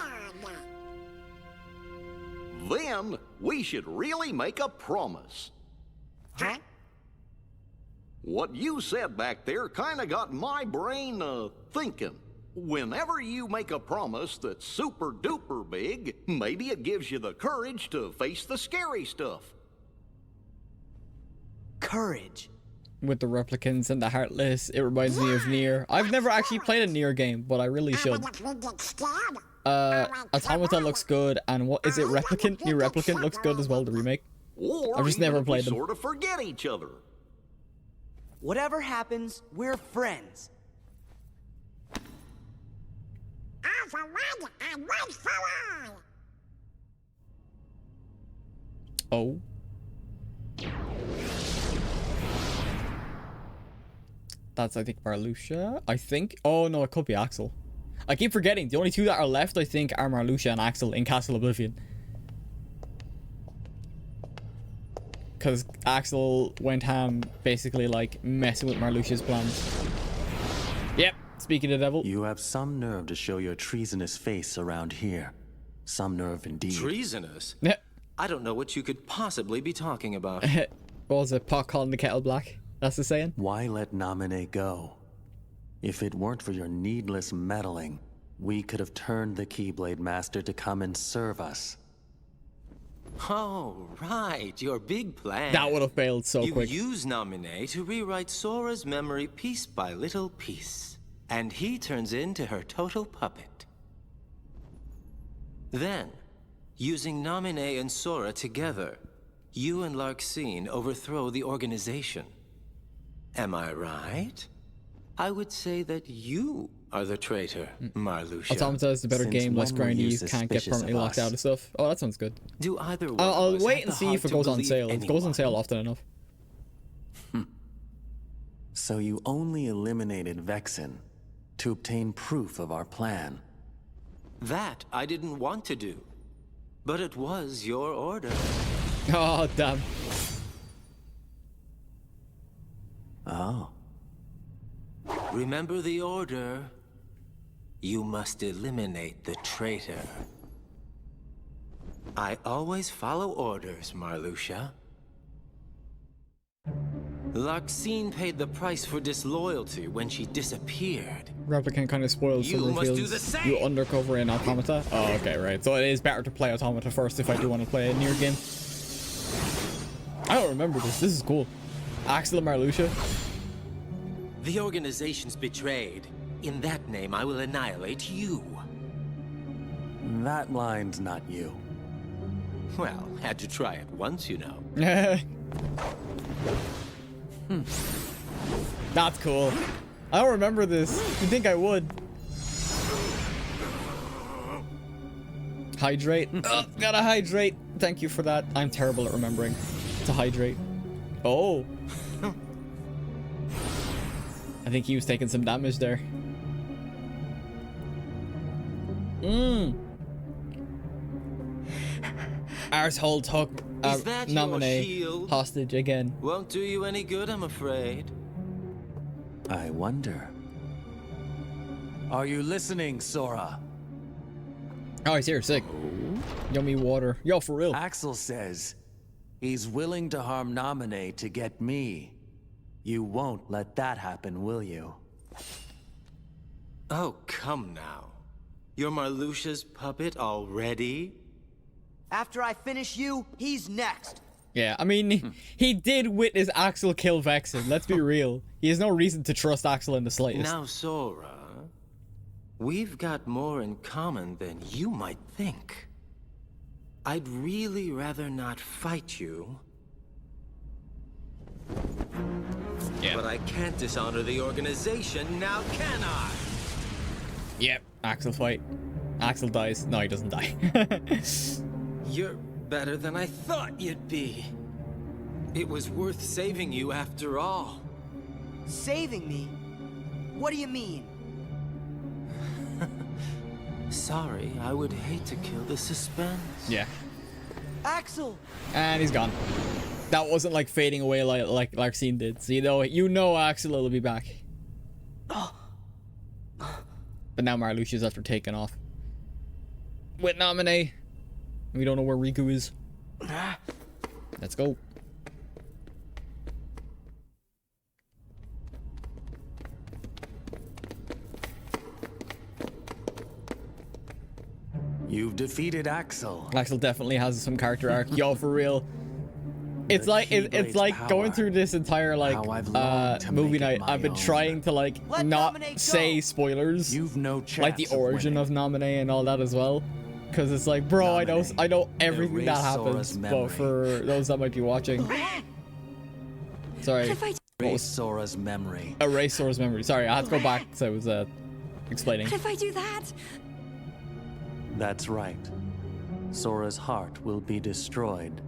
Then we should really make a promise. Huh? What you said back there kinda got my brain thinking. Whenever you make a promise that's super duper big, maybe it gives you the courage to face the scary stuff. Courage. With the replicants and the heartless, it reminds me of Nier. I've never actually played a Nier game, but I really should. But if we get scared, Automata looks good, and what is it? Replicant? New Replicant looks good as well. The remake. Or I've just even never if we played them. sort of forget each other. Whatever happens, we're friends. for one and one for all. Oh. That's, I think, Marluxia. I think. Oh, no, it could be Axel. I keep forgetting. The only two that are left, I think, are Marluxia and Axel in Castle Oblivion. Because Axel went ham, basically, like, messing with Marluxia's plans. Yep, speaking of the devil. You have some nerve to show your treasonous face around here. Some nerve indeed. Treasonous? Yeah. I don't know what you could possibly be talking about. What was it? Pot calling the kettle black? That's the saying? Why let Naminé go? If it weren't for your needless meddling, we could have turned the Keyblade Master to come and serve us. Oh, right. Your big plan. That would have failed so quick. You use Naminé to rewrite Sora's memory piece by little piece. And he turns into her total puppet. Then, using Naminé and Sora together, you and Larxene overthrow the organization. Am I right? I would say that you are the traitor, Marluxia. Automata is the better Since game, less when were grindy, you you can't get suspicious permanently of locked us? out of stuff. Oh, that sounds good. Do either one I'll of us wait have and the see heart if it to goes on believe sale. It goes on anyone? sale often enough. So you only eliminated Vexen to obtain proof of our plan. That I didn't want to do. But it was your order. Oh, damn. Oh. Remember the order. You must eliminate the traitor. I always follow orders, Marluxia. Larxene paid the price for disloyalty when she disappeared. Replicant kind of spoils some You must do reveals. the same. You undercover in Automata. Oh, okay, right. So it is better to play Automata first if I do want to play a near game. I don't remember this. This is cool. Axel and Marluxia. The organization's betrayed. In that name, I will annihilate you. That line's not you. Well, had to try it once, you know. That's cool. I don't remember this. You'd think I would. Hydrate. Gotta hydrate. Thank you for that. I'm terrible at remembering to hydrate. Oh. I think he was taking some damage there. Arsehole took Is that your Naminé shield? hostage again. Won't do you any good, I'm afraid. I wonder. Are you listening, Sora? Oh, he's here. Sick. Yummy water. Yo, for real. Axel says he's willing to harm Naminé to get me. You won't let that happen, will you? Oh, come now. You're Marluxia's puppet already? After I finish you, he's next. Yeah, I mean, he did witness Axel kill Vexen. Let's be real. He has no reason to trust Axel in the slightest. Now, Sora, we've got more in common than you might think. I'd really rather not fight you. Yeah. But I can't dishonor the organization, now can I? Yep, Axel fight. Axel dies. No, he doesn't die. You're better than I thought you'd be. It was worth saving you after all. Saving me? What do you mean? Sorry, I would hate to kill the suspense. Yeah. Axel! And he's gone. That wasn't like fading away like Larxene did. So you know Axel will be back. But now Marluxia's after taking off. With Naminé. We don't know where Riku is. Let's go. You've defeated Axel. Axel definitely has some character arc. Yo, for real. It's The like it's Keyblade's like going power. through this entire like How I've longed to movie make it night. my I've been own. trying to like Let not Naminé say go. spoilers. You've no chance Like the of origin winning. of Naminé and all that as well. Cause it's like, bro, I Naminé, know everything that erase happens. Sora's But memory. for those that might be watching, sorry, What if I Erase Sora's memory. erase Sora's memory. Sorry, I had to go back. So I was explaining. what if I do that? That's right. Sora's heart will be destroyed.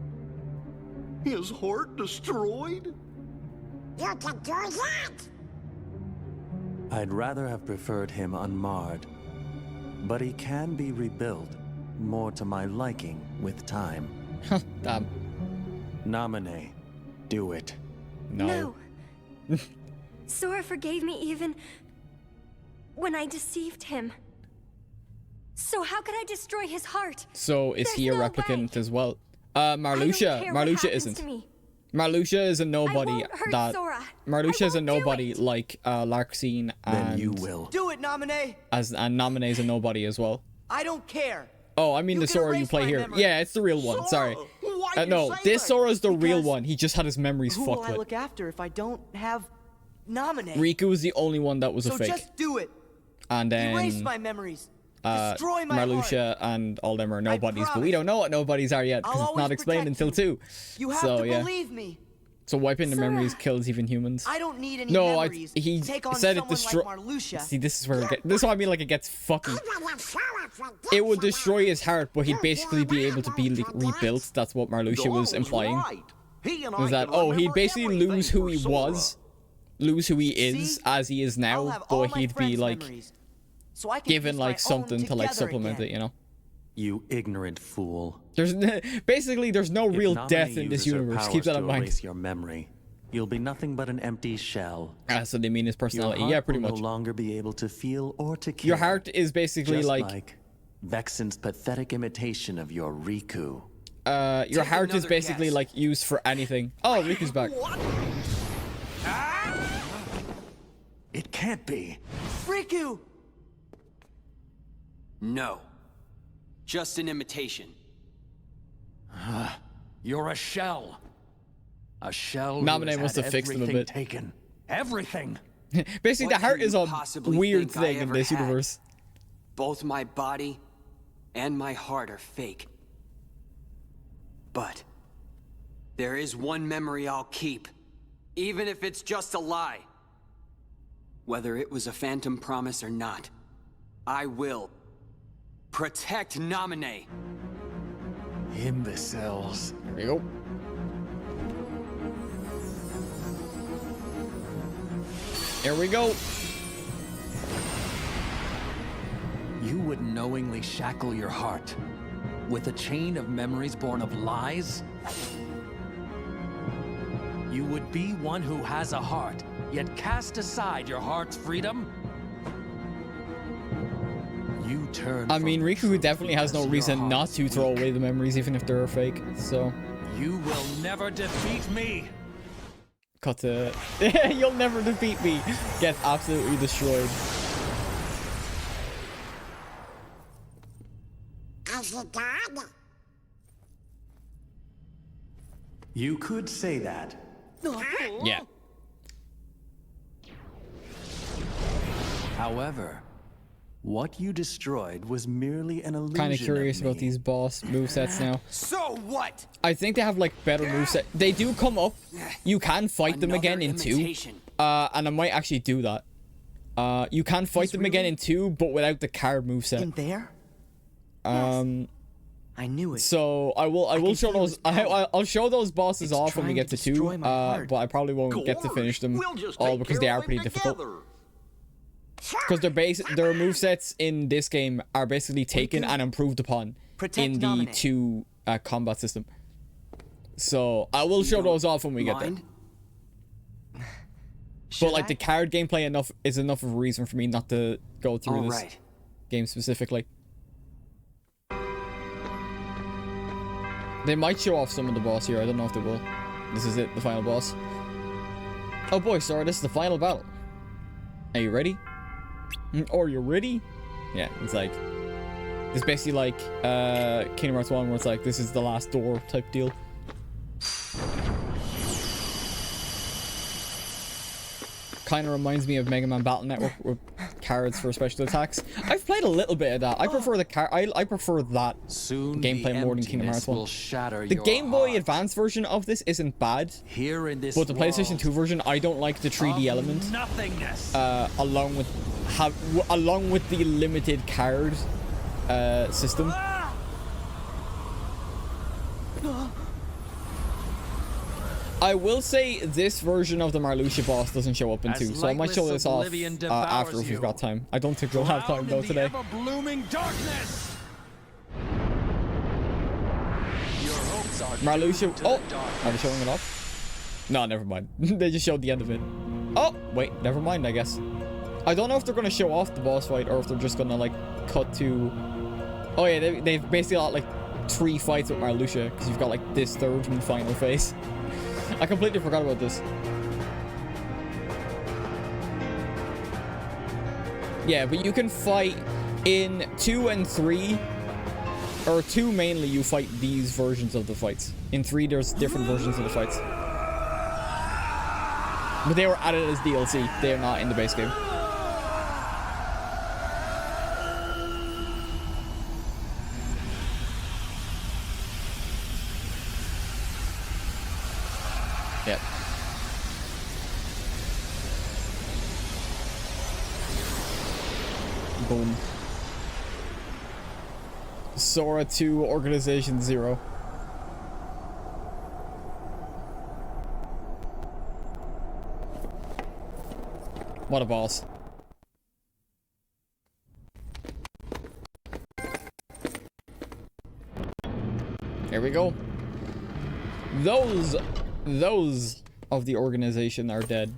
His heart destroyed? You can do that? I'd rather have preferred him unmarred. But he can be rebuilt, more to my liking, with time. Damn. Naminé, do it. No. Sora forgave me even when I deceived him. So how could I destroy his heart? So is he a There's no replicant way. as well? I don't Marluxia. care what Marluxia happens isn't. to me. Marluxia is a nobody won't hurt that. Sora. Marluxia I is a won't do nobody it. like Larxene Then and you will. Do it, Naminé! and Naminé is a nobody as well. I don't care. Oh, I mean You the can Sora you erase play my here. memory. Yeah, it's the real one. Sorry. Why you No, say this that? Sora's the real Because one. He just had his memories Who will fucked I with. look after if I don't have Naminé? Riku is the only one that was a So fake. just do it. And Erase then my memories. Destroy my Marluxia heart. and all them are nobodies, but we promise. don't know what nobodies are yet I'll because it's not always explained protect until you. 2. You have So to yeah. believe me. So wiping the Sora. memories kills even humans. I don't need any No, memories. he Take on said it someone destroy. like Marluxia. See, this is where it this is what I mean. Like it gets fucky. Even if Sora forgets It would someone, destroy his heart, but he'd you'll basically be never able to be like, forget. rebuilt. That's what Marluxia was Donald's implying. right. He and Was I that can oh he'd remember basically everything lose who for he Sora. was, lose who he is See? as he is I'll now, have all but my he'd be friends' like memories, so I can given piece like my own something to like together supplement again. it, you know. You ignorant fool. There's basically there's no real If Naminé death in this uses her universe. Keep powers that to in mind. erase your memory. You'll be nothing but an empty shell. So they mean his Your personality. heart Yeah, pretty will much. no longer be able to feel or to care. Your heart is basically just like Vexen's pathetic imitation of your Riku. your Take heart is another basically guess. like used for anything. Oh, Riku's back. It can't be. Riku! No. Just an imitation. You're a shell. A shell. Naminé who has must had have fixed him a everything bit. Taken. Everything. Basically, What the heart could is you a possibly weird think I thing in ever this had? universe. Both my body and my heart are fake. But there is one memory I'll keep, even if it's just a lie. Whether it was a phantom promise or not, I will protect Naminé. Imbeciles. There we go. Here we go. You would knowingly shackle your heart with a chain of memories born of lies? You would be one who has a heart, yet cast aside your heart's freedom? You turn I mean, from the Riku truth definitely has no because your reason not heart's to throw weak. away the memories, even if they're fake. So, You will never defeat me! cut to. You'll never defeat me. Gets absolutely destroyed. Is he gone? You could say that. Yeah. However, what you destroyed was merely an illusion. Kind of curious of about me. these boss movesets now. So what? I think they have like better moveset. They do come up. You can fight them again in 2. imitation. And I might actually do that. You can fight them again in 2, but without the card In moveset. there? I knew it. So I will can show feel those. his power. I'll show those bosses It's off when we trying get to to 2. destroy my heart. But I probably won't get to Gorge, finish them we'll just all take because care they of are him pretty difficult. together. Because their movesets in this game are basically taken Riku, and improved upon protect in the Naminé. 2 combat system. So I will show those off when we get there. Mind? But like the card gameplay is enough of a reason for me not to go through All this right. game specifically. They might show off some of the boss here. I don't know if they will. This is it, the final boss. Oh boy, Sora, this is the final battle. Are you ready? Or you're ready? Yeah, it's like it's basically like Kingdom Hearts 1 where it's like this is the last door type deal. Kind of reminds me of Mega Man Battle Network with cards for special attacks. I've played a little bit of that. I prefer the I prefer that Soon gameplay the more than Kingdom Hearts emptiness 1. will shatter The your Game Boy heart. Advance version of this isn't bad, Here in this but the PlayStation world 2 version, I don't like the 3D of element. Nothingness. Along with the limited card system. I will say this version of the Marluxia boss doesn't show up in 2, so I might show this off after if we've got time. I don't think we'll have time though today. Marluxia. Oh, are they showing it off? No, never mind. They just showed the end of it. Oh, wait, never mind, I guess. I don't know if they're gonna show off the boss fight or if they're just gonna like cut to. Oh yeah, they've basically got like 3 fights with Marluxia because you've got like this 3rd and final phase. I completely forgot about this. Yeah, but you can fight in 2 and 3, or 2 mainly. You fight these versions of the fights. In 3, there's different versions of the fights. But they were added as DLC. They are not in the base game. Yep. Boom. Sora 2 Organization 0. What a boss. Here we go. Those of the organization are dead.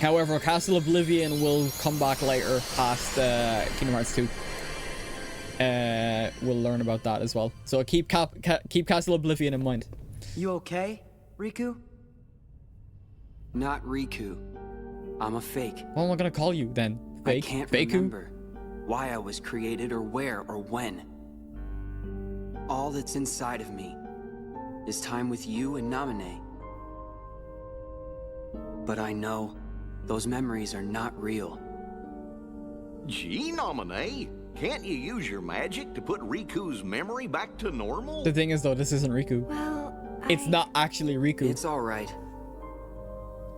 However, Castle Oblivion will come back later past Kingdom Hearts 2. We'll learn about that as well. So keep Castle Oblivion in mind. You okay, Riku? Not Riku. I'm a fake. What am I gonna call you then? Fake? I can't Faku? remember why I was created or where or when. All that's inside of me is time with you and Namine. But I know those memories are not real. Gee, Namine, can't you use your magic to put Riku's memory back to normal? The thing is though, this isn't Riku. Well, it's not actually Riku. It's alright.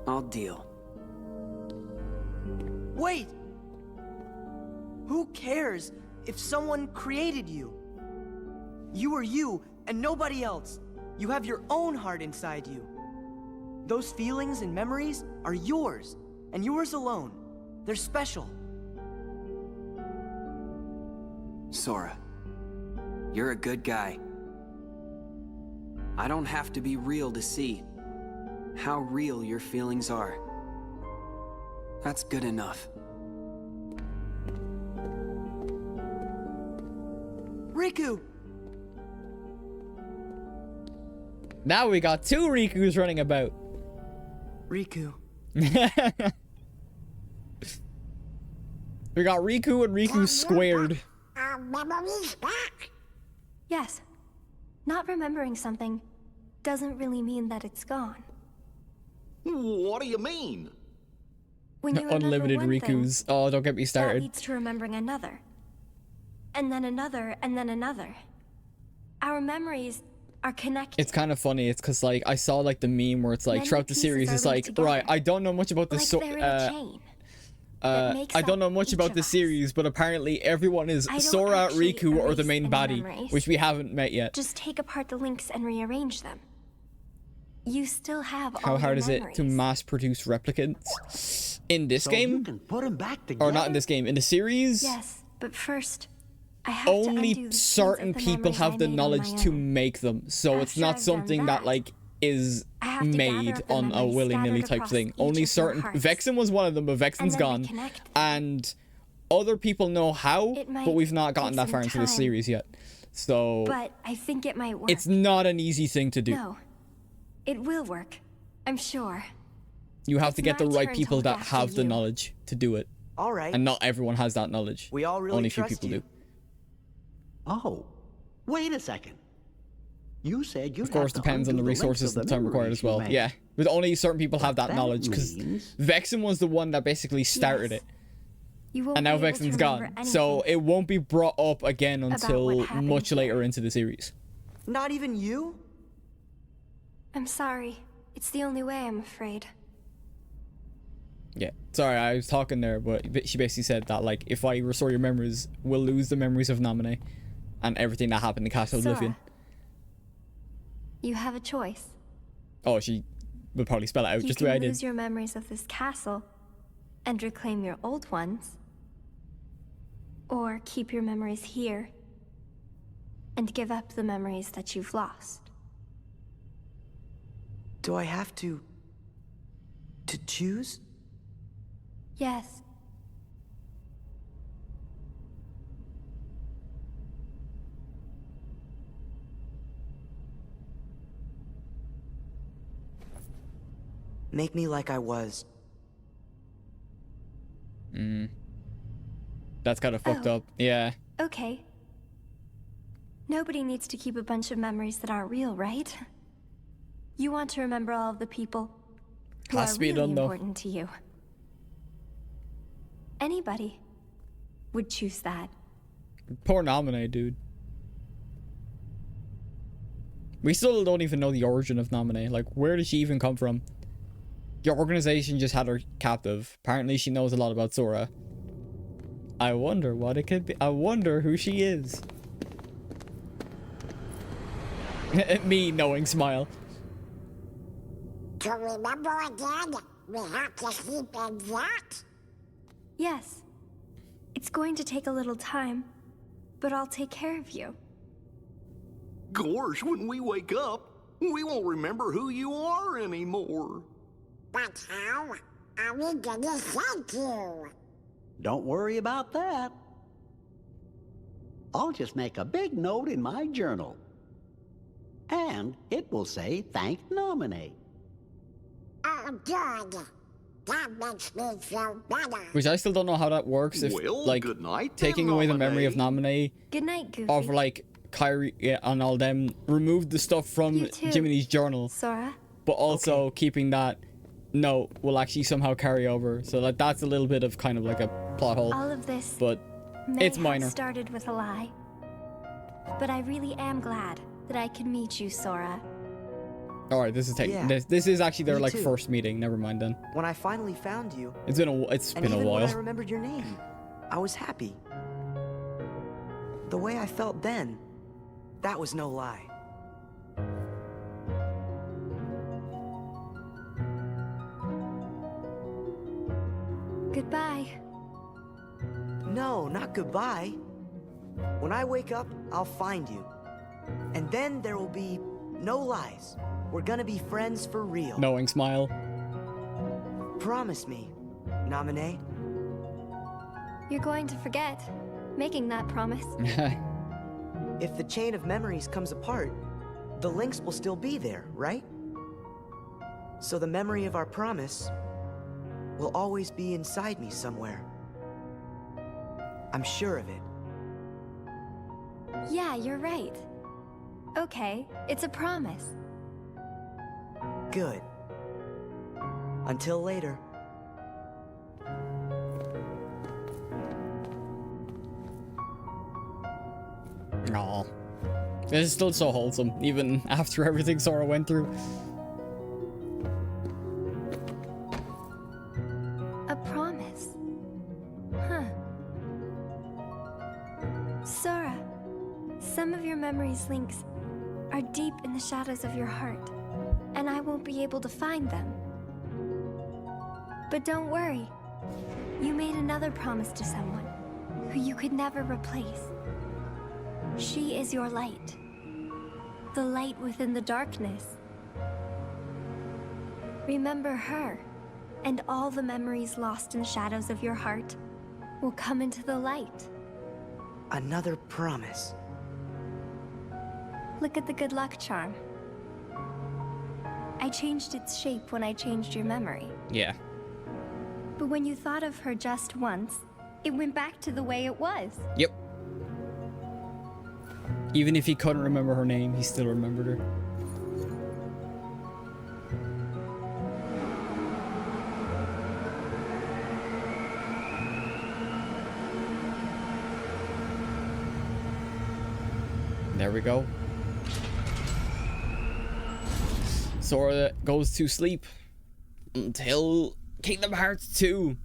I'll deal. Wait! Who cares if someone created you? You are you and nobody else. You have your own heart inside you. Those feelings and memories are yours, and yours alone. They're special. Sora, you're a good guy. I don't have to be real to see how real your feelings are. That's good enough. Riku! Now we got 2 Rikus running about. Riku. We got Riku and Riku squared. Our memories back? Yes. Not remembering something doesn't really mean that it's gone. What do you mean? When you remember Unlimited one Rikus. thing, Oh, don't get me that started. leads to remembering another. And then another, and then another. Our memories are connected. It's kind of funny. It's because like I saw like the meme where it's like Many throughout the pieces series, are it's linked like together. right. I don't know much about the Like they're in a chain. makes I don't know up much each about of the us. series, but apparently everyone is I don't Sora, actually Riku, or the erase main any baddie, memories. which we haven't met yet. Just take apart the links and rearrange them. You still have all How hard your is it to memories. mass produce replicants in this So game? you can put them back together. Or not in this game, in the series? Yes, but first, I have to undo Only the seeds certain of the people memories have I the made on knowledge my to own. make them. So it's After not I've done something that that, like is I have to gather made up the on a memories willy-nilly scattered type across thing. each Only of your certain hearts. Vexen was one of them, but Vexen's then we gone. connect them. And other people know how, It might but we've not gotten take that some far into the time. series yet. So But I think it might work. it's not an easy thing to do. No, it will work. I'm sure. You have to It's get the my right turn to people look that after have the you. knowledge to do it. All right. And not everyone has that knowledge. We all really Only a few trust people you. do. Oh, wait a second. You said you Of course, depends on the resources and the time required as well. Yeah, but only certain people have that that knowledge because means- Vexen was the one that basically started Yes. it, You won't and now be able to Vexen's remember gone, so anything. it won't be brought up again what until happened much here. later into the series. Not even you? I'm sorry. It's the only way, I'm afraid. Yeah, sorry, I was talking there, but she basically said that, like, if I restore your memories, we'll lose the memories of Naminé and everything that happened in Castle Oblivion. Sora, you have a choice. Oh, she would probably spell it out just the way I You can did. lose your memories of this castle and reclaim your old ones. Or keep your memories here and give up the memories that you've lost. Do I have to choose? Yes. Make me like I was. That's kind of fucked Oh. up. Yeah. Okay. Nobody needs to keep a bunch of memories that aren't real, right? You want to remember all of the people who Has are to be really done, though. important to you. Anybody would choose that. Poor Naminé, dude. We still don't even know the origin of Naminé. Like, where did she even come from? Your organization just had her captive. Apparently she knows a lot about Sora. I wonder what it could be. I wonder who she is. Me knowing smile. To remember again, we have to sleep in that? Yes. It's going to take a little time, but I'll take care of you. Gosh, when we wake up, we won't remember who you are anymore. But how are we gonna thank you? Don't worry about that. I'll just make a big note in my journal. And it will say, thank Naminé. Oh, good. That makes me feel better. Which I still don't know how that works. If, Well, like, good night, taking away the memory of Naminé, Good night, Goofy. of, like, Kyrie and all them, remove the stuff from You too, Jiminy's journal. Sora. But also keeping that note will actually somehow carry over. So, like, that's a little bit of kind of like a plot hole. All of this But may it's have minor. started with a lie. But I really am glad that I could meet you, Sora. Alright, this is Yeah, this is actually their me like too. first meeting. Never mind then. When I finally found you, It's been a and while. even when I remembered your name, I was happy. The way I felt then, that was no lie. Goodbye. No, not goodbye. When I wake up, I'll find you. And then there will be no lies. We're gonna be friends for real. Knowing smile. Promise me, Naminé. You're going to forget making that promise. If the chain of memories comes apart, the links will still be there, right? So the memory of our promise will always be inside me somewhere. I'm sure of it. Yeah, you're right. Okay, it's a promise. Good. Until later. Aw. This is still so wholesome, even after everything Sora went through. A promise. Huh. Sora, some of your memories' links are deep in the shadows of your heart, and I won't be able to find them. But don't worry. You made another promise to someone who you could never replace. She is your light. The light within the darkness. Remember her, and all the memories lost in the shadows of your heart will come into the light. Another promise. Look at the good luck charm. I changed its shape when I changed your memory. Yeah. But when you thought of her just once, it went back to the way it was. Yep. Even if he couldn't remember her name, he still remembered her. There we go. Sora goes to sleep until Kingdom Hearts 2.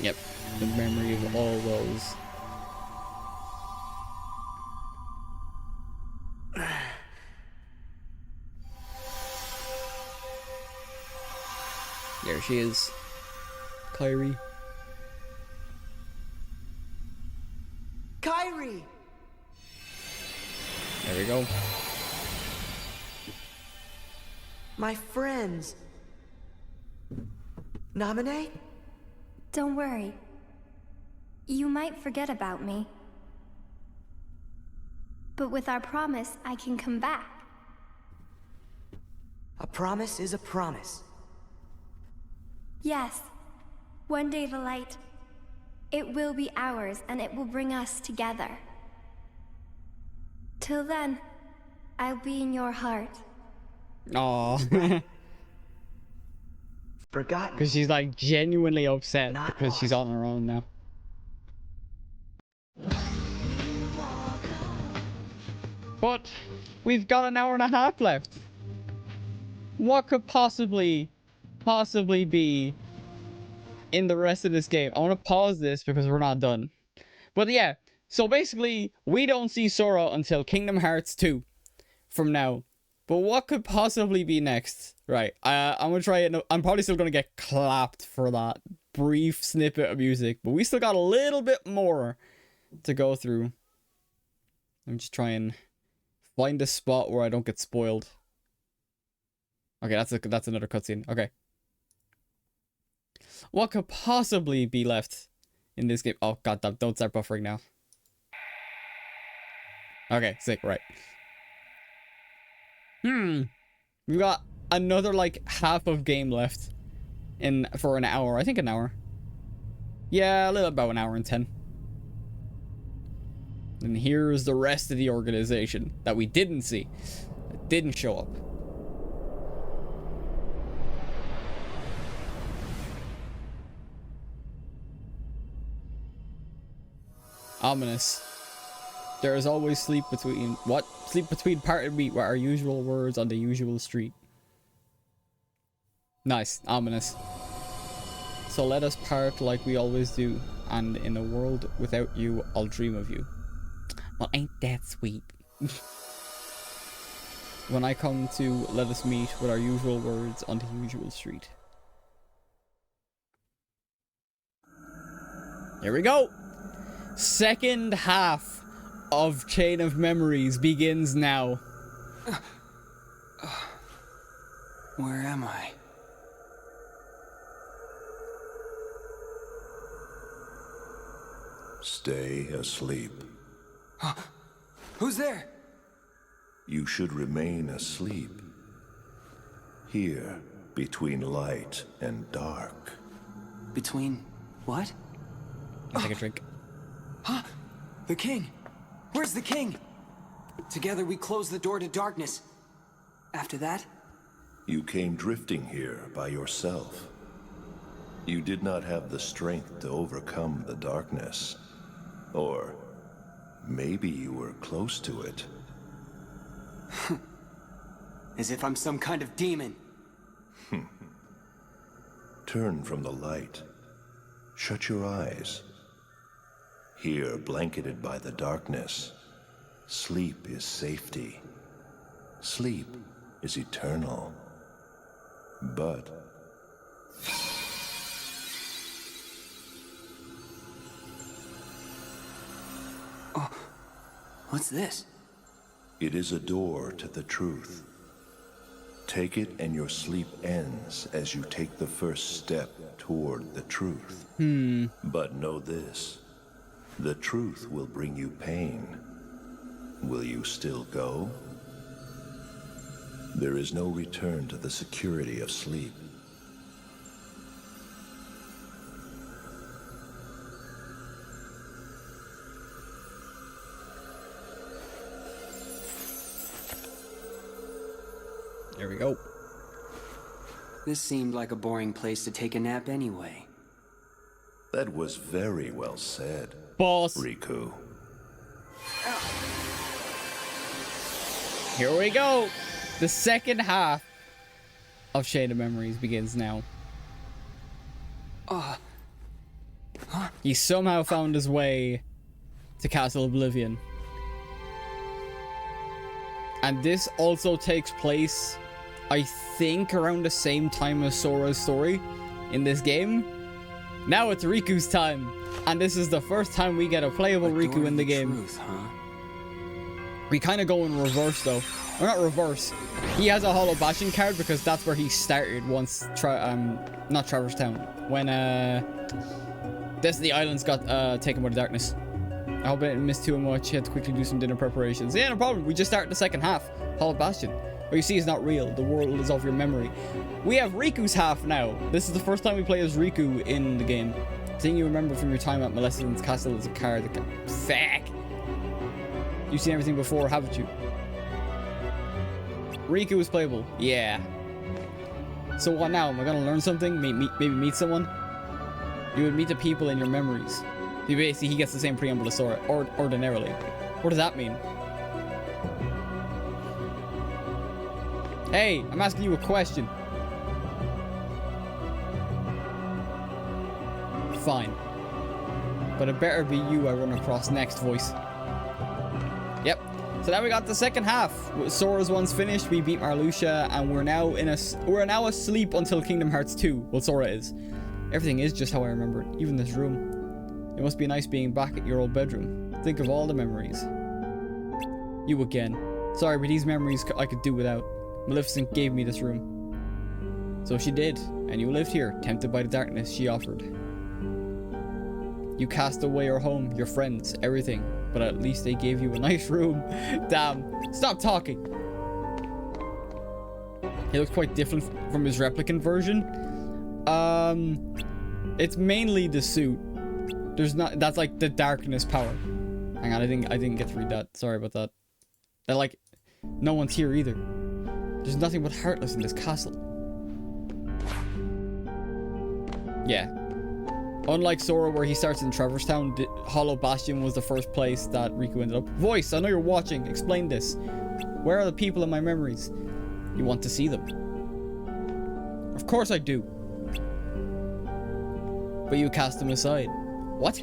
Yep, the memory of all those. There she is. Kairi. Kairi! There we go. My friends. Naminé? Don't worry. You might forget about me. But with our promise, I can come back. A promise is a promise. Yes. One day the light, it will be ours and it will bring us together. Till then, I'll be in your heart. Aww. Forgotten. Because she's like genuinely upset Not because she's on her own now. But we've got an hour and a half left. What could possibly be in the rest of this game? I want to pause this because we're not done. But yeah, so basically we don't see Sora until Kingdom Hearts 2 from now. But what could possibly be next? Right, I'm gonna try it. I'm probably still gonna get clapped for that brief snippet of music, but we still got a little bit more to go through. I'm just trying to find a spot where I don't get spoiled. Okay, that's another cutscene. Okay. What could possibly be left in this game? Oh god, don't start buffering now. Okay, sick, right. We've got another like half of game left for an hour. I think an hour. Yeah, a little about an hour and 10. And here's the rest of the organization that we didn't see. That didn't show up. Ominous. There is always sleep between... What? Sleep between part and meat were our usual words on the usual street. Nice. Ominous. So let us part like we always do. And in a world without you, I'll dream of you. Well, ain't that sweet? When I come to, let us meet with our usual words on the usual street. Here we go! Second half of Chain of Memories begins now. Where am I? Stay asleep. Who's there? You should remain asleep. Here, between light and dark. Between what? I'll take a drink. Huh? The king! Where's the king? Together we close the door to darkness. After that? You came drifting here by yourself. You did not have the strength to overcome the darkness. Or maybe you were close to it. As if I'm some kind of demon. Turn from the light. Shut your eyes. Here, blanketed by the darkness, sleep is safety. Sleep is eternal. But oh, what's this? it is a door to the truth. Take it and your sleep ends as you take the first step toward the truth. But know this. The truth will bring you pain. Will you still go? There is no return to the security of sleep. There we go. This seemed like a boring place to take a nap anyway. That was very well said, Boss. Riku. Here we go. The second half of Shade of Memories begins now. He somehow found his way to Castle Oblivion. And this also takes place, I think, around the same time as Sora's story in this game. Now it's Riku's time, and this is the first time we get a playable Riku in the game. Truth, huh? We kind of go in reverse though. Or not reverse. He has a Hollow Bastion card because that's where he started once not Traverse Town. When Destiny Islands got taken by the darkness. I hope I didn't miss too much. You had to quickly do some dinner preparations. Yeah, no problem. We just started the second half. Hollow Bastion. But you see, it's not real. The world is of your memory. We have Riku's half now. This is the first time we play as Riku in the game. The thing you remember from your time at Maleficent's Castle is a card that can... Fuck! You've seen everything before, haven't you? Riku is playable. Yeah. So what now? Am I gonna learn something? Maybe meet someone? You would meet the people in your memories. Basically, he gets the same preamble as Sora, ordinarily. What does that mean? Hey, I'm asking you a question. Fine. But it better be you I run across next, voice. Yep. So now we got the second half. Sora's one's finished. We beat Marluxia, and we're now asleep until Kingdom Hearts 2. Well, Sora is. Everything is just how I remember it, even this room. It must be nice being back at your old bedroom. Think of all the memories. You again. Sorry, but these memories I could do without. Maleficent gave me this room. So she did, and you lived here, tempted by the darkness she offered. You cast away your home, your friends, everything, but at least they gave you a nice room. Damn, stop talking. He looks quite different from his replicant version. It's mainly the suit. That's like the darkness power. Hang on, I didn't get to read that. Sorry about that. That like, no one's here either. There's nothing but Heartless in this castle. Yeah. Unlike Sora, where he starts in Traverse Town, Hollow Bastion was the first place that Riku ended up. Voice, I know you're watching. Explain this. Where are the people in my memories? You want to see them? Of course I do. But you cast them aside. What?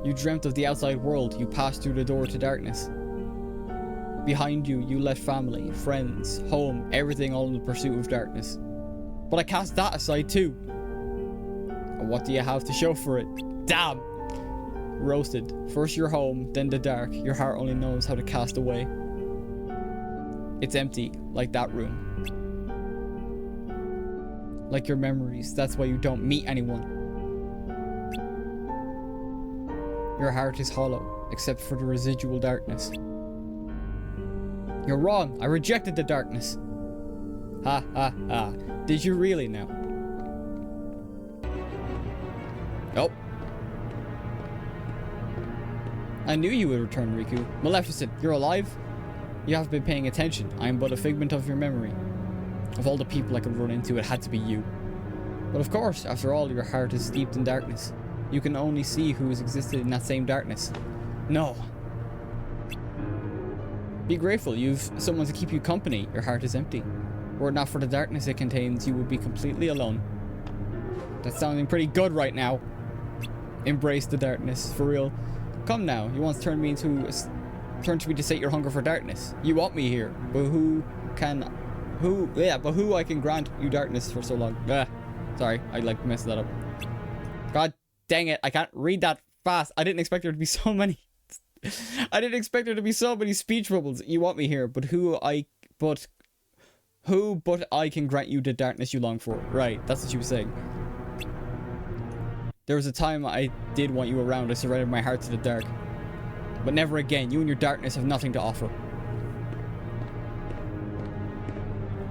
You dreamt of the outside world. You passed through the door to darkness. Behind you, you left family, friends, home, everything all in the pursuit of darkness. But I cast that aside too. And what do you have to show for it? Damn! Roasted. First your home, then the dark. Your heart only knows how to cast away. It's empty, like that room. Like your memories. That's why you don't meet anyone. Your heart is hollow, except for the residual darkness. You're wrong. I rejected the darkness. Ha ha ha. Did you really now? Nope. I knew you would return, Riku. Maleficent, you're alive? You haven't been paying attention. I am but a figment of your memory. Of all the people I could run into, it had to be you. But of course, after all, your heart is steeped in darkness. You can only see who has existed in that same darkness. No. Be grateful, you've someone to keep you company. Your heart is empty. Were it not for the darkness it contains, you would be completely alone. That's sounding pretty good right now. Embrace the darkness, for real. Come now, you once turned to me to sate your hunger for darkness. You want me here, but who I can grant you darkness for so long. Sorry, I like messed that up. God dang it, I can't read that fast. I didn't expect there to be so many. I didn't expect there to be so many speech bubbles. You want me here, but who but I can grant you the darkness you long for. Right, that's what she was saying. There was a time I did want you around. I surrendered my heart to the dark. But never again. You and your darkness have nothing to offer.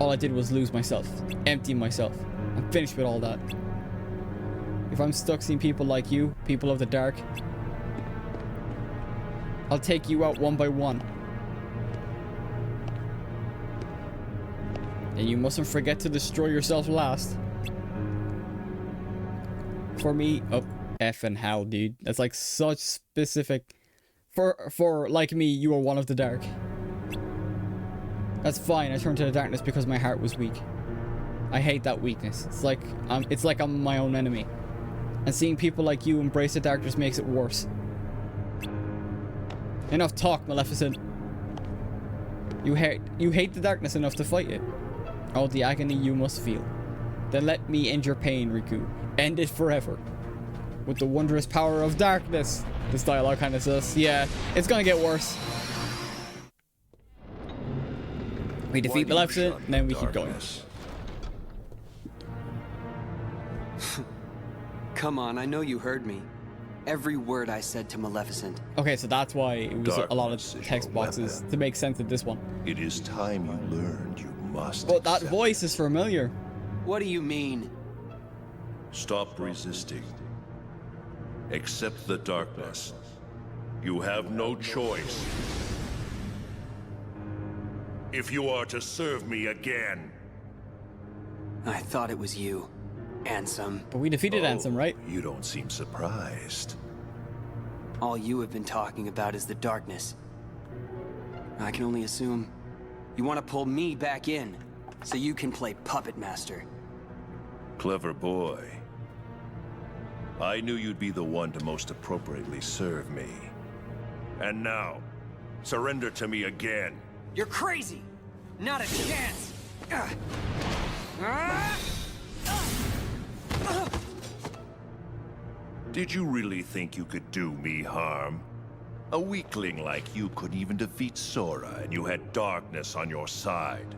All I did was lose myself. Empty myself. I'm finished with all that. If I'm stuck seeing people like you, people of the dark, I'll take you out one by one. And you mustn't forget to destroy yourself last. for me. Oh, F and hell, dude. That's like such specific. For like me, you are one of the dark. That's fine. I turned to the darkness because my heart was weak. I hate that weakness. It's like I'm my own enemy. And seeing people like you embrace the darkness makes it worse. Enough talk, Maleficent. You hate the darkness enough to fight it. Oh, the agony you must feel. Then let me end your pain, Riku. End it forever. With the wondrous power of darkness. This dialogue kind of says, yeah, it's gonna get worse. We defeat Maleficent, and then we keep going. Come on, I know you heard me. Every word I said to Maleficent. Okay, so that's why it was a lot of text boxes to make sense of this one. It is time you learned you must. But that voice is familiar. What do you mean? Stop resisting. Accept the darkness. You have no choice. If you are to serve me again. I thought it was you, Ansem. But we defeated Ansem, right? You don't seem surprised. All you have been talking about is the darkness. I can only assume you want to pull me back in so you can play puppet master. Clever boy. I knew you'd be the one to most appropriately serve me. And now, surrender to me again. You're crazy! Not a chance! Did you really think you could do me harm? A weakling like you couldn't even defeat Sora, and you had darkness on your side.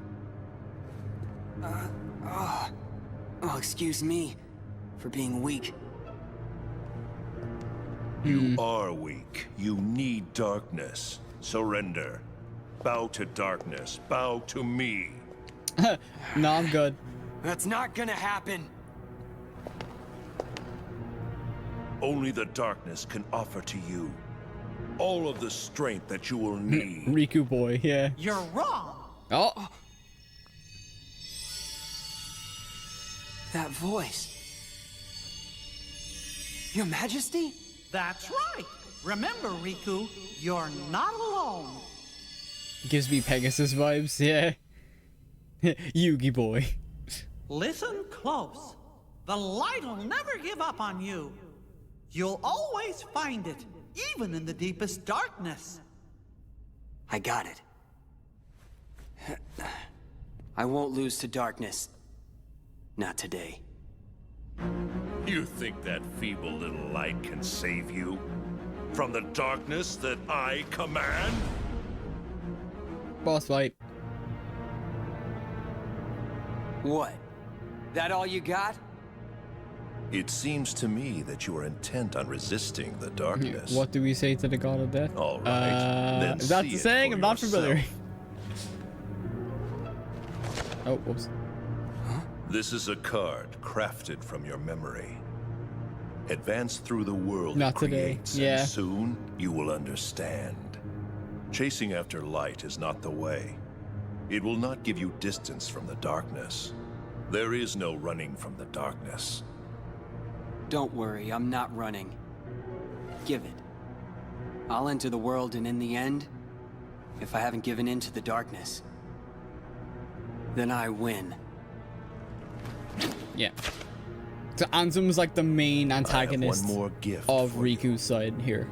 Oh, excuse me for being weak. You are weak. You need darkness. Surrender. Bow to darkness. Bow to me. No, I'm good. That's not gonna happen. Only the darkness can offer to you all of the strength that you will need. Riku boy, yeah. You're wrong. Oh. That voice. Your Majesty? That's right. Remember, Riku, you're not alone. Gives me Pegasus vibes, yeah. Yugi boy. Listen close. The light will never give up on you. You'll always find it, even in the deepest darkness. I got it. I won't lose to darkness. Not today. You think that feeble little light can save you? From the darkness that I command? Boss fight. What? That all you got? It seems to me that you are intent on resisting the darkness. What do we say to the god of death? All right. Then is that see the it saying? for I'm not familiar. yourself. Oh, whoops. This is a card crafted from your memory. Advance through the world Not it today. creates, Yeah. and soon you will understand. Chasing after light is not the way. It will not give you distance from the darkness. There is no running from the darkness. Don't worry, I'm not running. Give it. I'll enter the world, and in the end, if I haven't given in to the darkness, then I win. Yeah. So Ansem's like the main antagonist one more gift of for you. Riku's side here.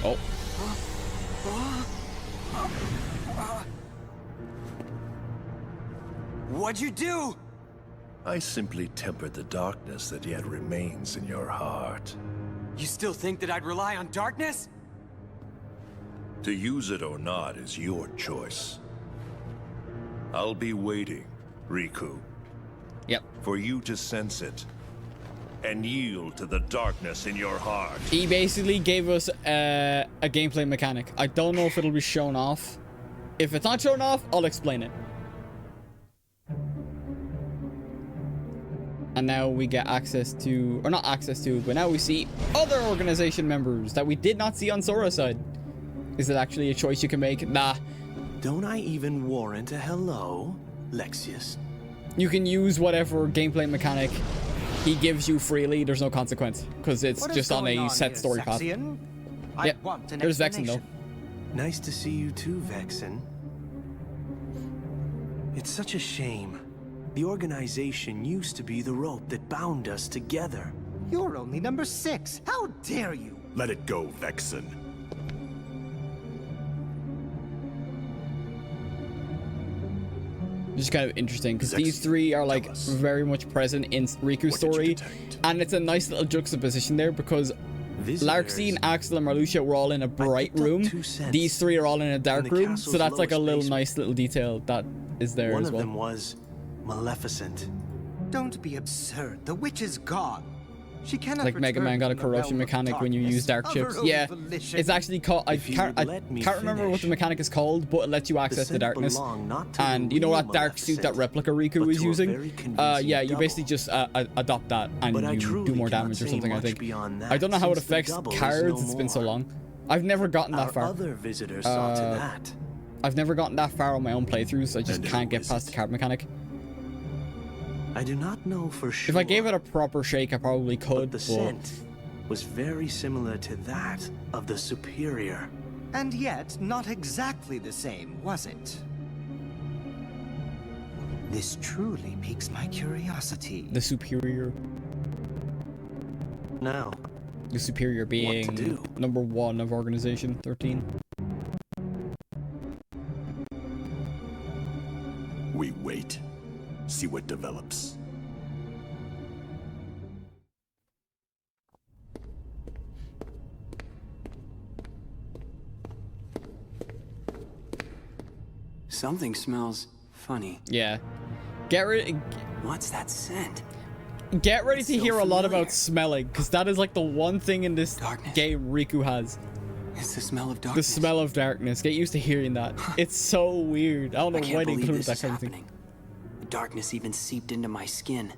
Oh. What'd you do? I simply tempered the darkness that yet remains in your heart. You still think that I'd rely on darkness? To use it or not is your choice. I'll be waiting, Riku. Yep. For you to sense it and yield to the darkness in your heart. He basically gave us a gameplay mechanic. I don't know if it'll be shown off. If it's not shown off, I'll explain it. And now we get access to, or not access to, but now we see other organization members that we did not see on Sora's side. Is it actually a choice you can make? Nah. Don't I even warrant a hello, Lexius? You can use whatever gameplay mechanic he gives you freely. There's no consequence because it's What is just on going a set here, story path. Zexion? I Yeah, want an there's Vexen though. explanation. Nice to see you too, Vexen. It's such a shame. The organization used to be the rope that bound us together. You're only number 6. How dare you? Let it go, Vexen. Which is kind of interesting because these three are like very much present in Riku's story, and it's a nice little juxtaposition there because Larxene, Axel, and Marluxia were all in a bright room. These three are all in a dark room, so that's like a little nice little detail that is there One as of well. them was Maleficent. Don't be absurd. The witch is gone. She cannot Like Mega Man return got a from the corruption realm of mechanic when you darkness use dark of chips. her own Yeah, volition. it's actually called. I If you can't would let me remember what the finish. mechanic is called, but it lets you access the scent darkness. belonged not to And the you know real that dark suit that Replica Riku but is to a using? very convincing Yeah, you double. basically just adopt that and But I you truly do more can't damage or say something. I much think. beyond I that, don't know how it since the affects double is cards. no It's been so more. long. I've never gotten that Our far. other visitors saw to that. I've never gotten that far on my own playthroughs. I just And who can't get is past the card mechanic. I do not know for sure. If I gave it a proper shake, I probably could. But the scent was very similar to that of the Superior. And yet, not exactly the same, was it? This truly piques my curiosity. The Superior. Now, The Superior being do? number 1 of Organization 13. We wait. See what develops. Something smells funny. Yeah. Get ready. What's that scent? Get ready to so hear a lot familiar. about smelling, because that is like the one thing in this game Riku has. It's the smell of The darkness. smell of darkness. Get used to hearing that. It's so weird. I don't know I can't why they believe included this that is kind of thing. happening. The darkness even seeped into my skin.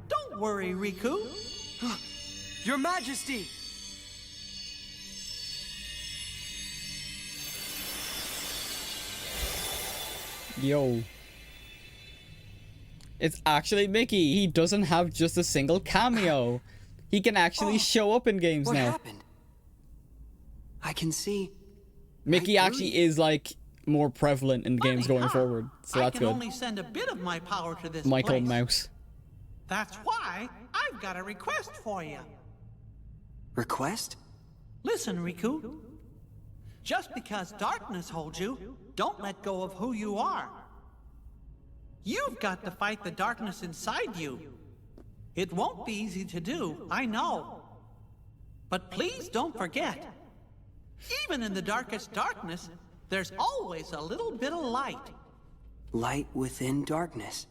Don't worry, Riku. Your Majesty! Yo. It's actually Mickey. He doesn't have just a single cameo. He can actually show up in games What now. happened? I can see. Mickey actually is like more prevalent in games going forward, so I that's can good. only send a bit of my power to this Michael place. Mouse. That's why I've got a request for you. Request? Listen, Riku. Just because darkness holds you, don't let go of who you are. You've got to fight the darkness inside you. It won't be easy to do, I know. But please don't forget, even in the darkest darkness, there's always a little bit of light. Light within darkness.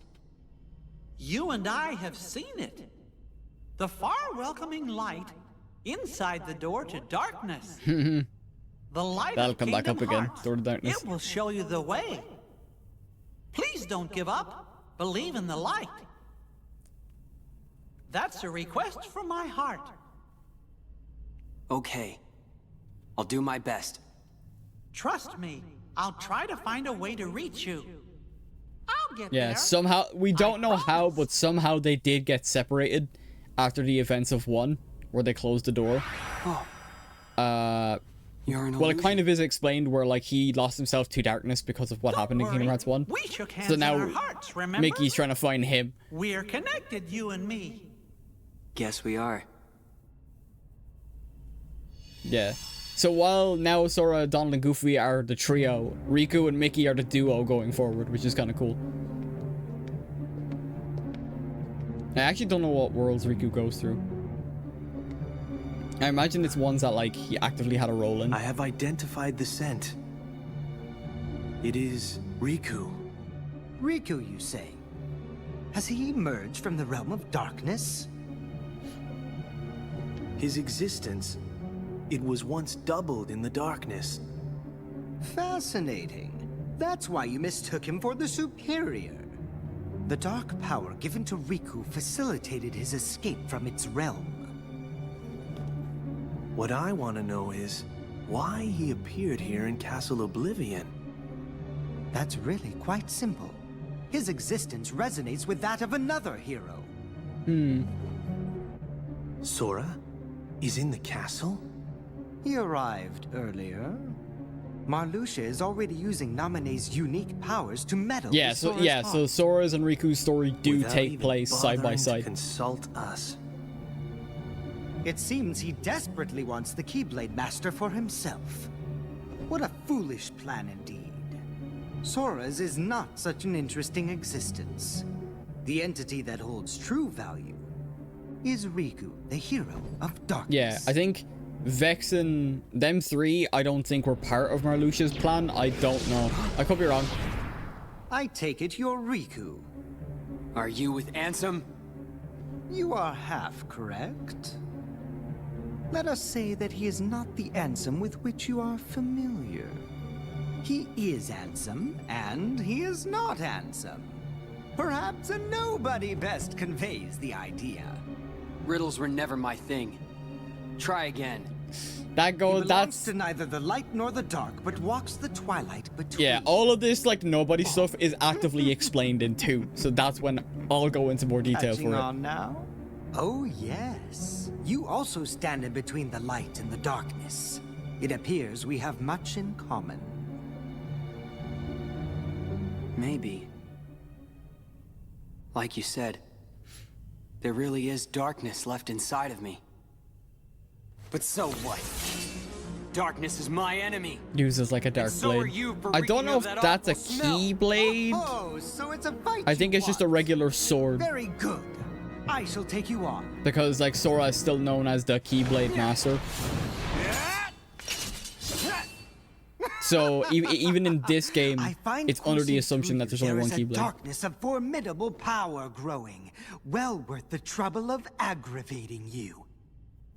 You and I have seen it. The far welcoming light inside the door to darkness. The light That'll of come back Kingdom up again. Hearts. Door to darkness. It will show you the way. Please don't give up. Believe in the light. That's a request from my heart. Okay. I'll do my best. Trust me, I'll try to find a way to reach you. I'll get Yeah, there. somehow we don't know how, but somehow they did get separated after the events of 1, where they closed the door. You're an Well, it kind of is explained where like he lost himself to darkness because of what happened in Kingdom Hearts 1. We shook hands So in now our hearts, remember? Mickey's trying to find him. We're connected, you and me. Guess we are. Yeah. So while now Sora, Donald, and Goofy are the trio, Riku and Mickey are the duo going forward, which is kind of cool. I actually don't know what worlds Riku goes through. I imagine it's ones that like he actively had a role in. I have identified the scent. It is Riku. Riku, you say? Has he emerged from the realm of darkness? His existence, it was once doubled in the darkness. Fascinating. That's why you mistook him for the Superior. The dark power given to Riku facilitated his escape from its realm. What I want to know is why he appeared here in Castle Oblivion. That's really quite simple. His existence resonates with that of another hero. Sora is in the castle? He arrived earlier. Marluxia is already using Naminé's unique powers to meddle Yeah, with so Sora's yeah, heart. so Sora's and Riku's story do Without take even place side by bothering to side. consult us. It seems he desperately wants the Keyblade Master for himself. What a foolish plan indeed. Sora's is not such an interesting existence. The entity that holds true value is Riku, the hero of darkness. Yeah, I think Vexen, them three, I don't think were part of Marluxia's plan. I don't know. I could be wrong. I take it you're Riku. Are you with Ansem? You are half correct. Let us say that he is not the Ansem with which you are familiar. He is Ansem, and he is not Ansem. Perhaps a nobody best conveys the idea. Riddles were never my thing. Try again. That He goes, belongs that's... to neither the light nor the dark, but walks the twilight between. Yeah, all of this, like, nobody stuff is actively explained in 2. So that's when I'll go into more detail Catching for it. on now? Oh, yes. You also stand in between the light and the darkness. It appears we have much in common. Maybe. Like you said, there really is darkness left inside of me. But so what? Darkness is my enemy. Uses like a dark so are blade. you for I don't reeking know of if that that's a awful smell. keyblade. Oh, so it's a fight I think you it's just a want. regular sword. Very good. I shall take you on. Because, like, Sora is still known as the Keyblade Master. So, even in this game, I find it's under the coursing assumption through that there's you, only one there is a Keyblade. darkness of formidable power growing, well worth the trouble of aggravating you.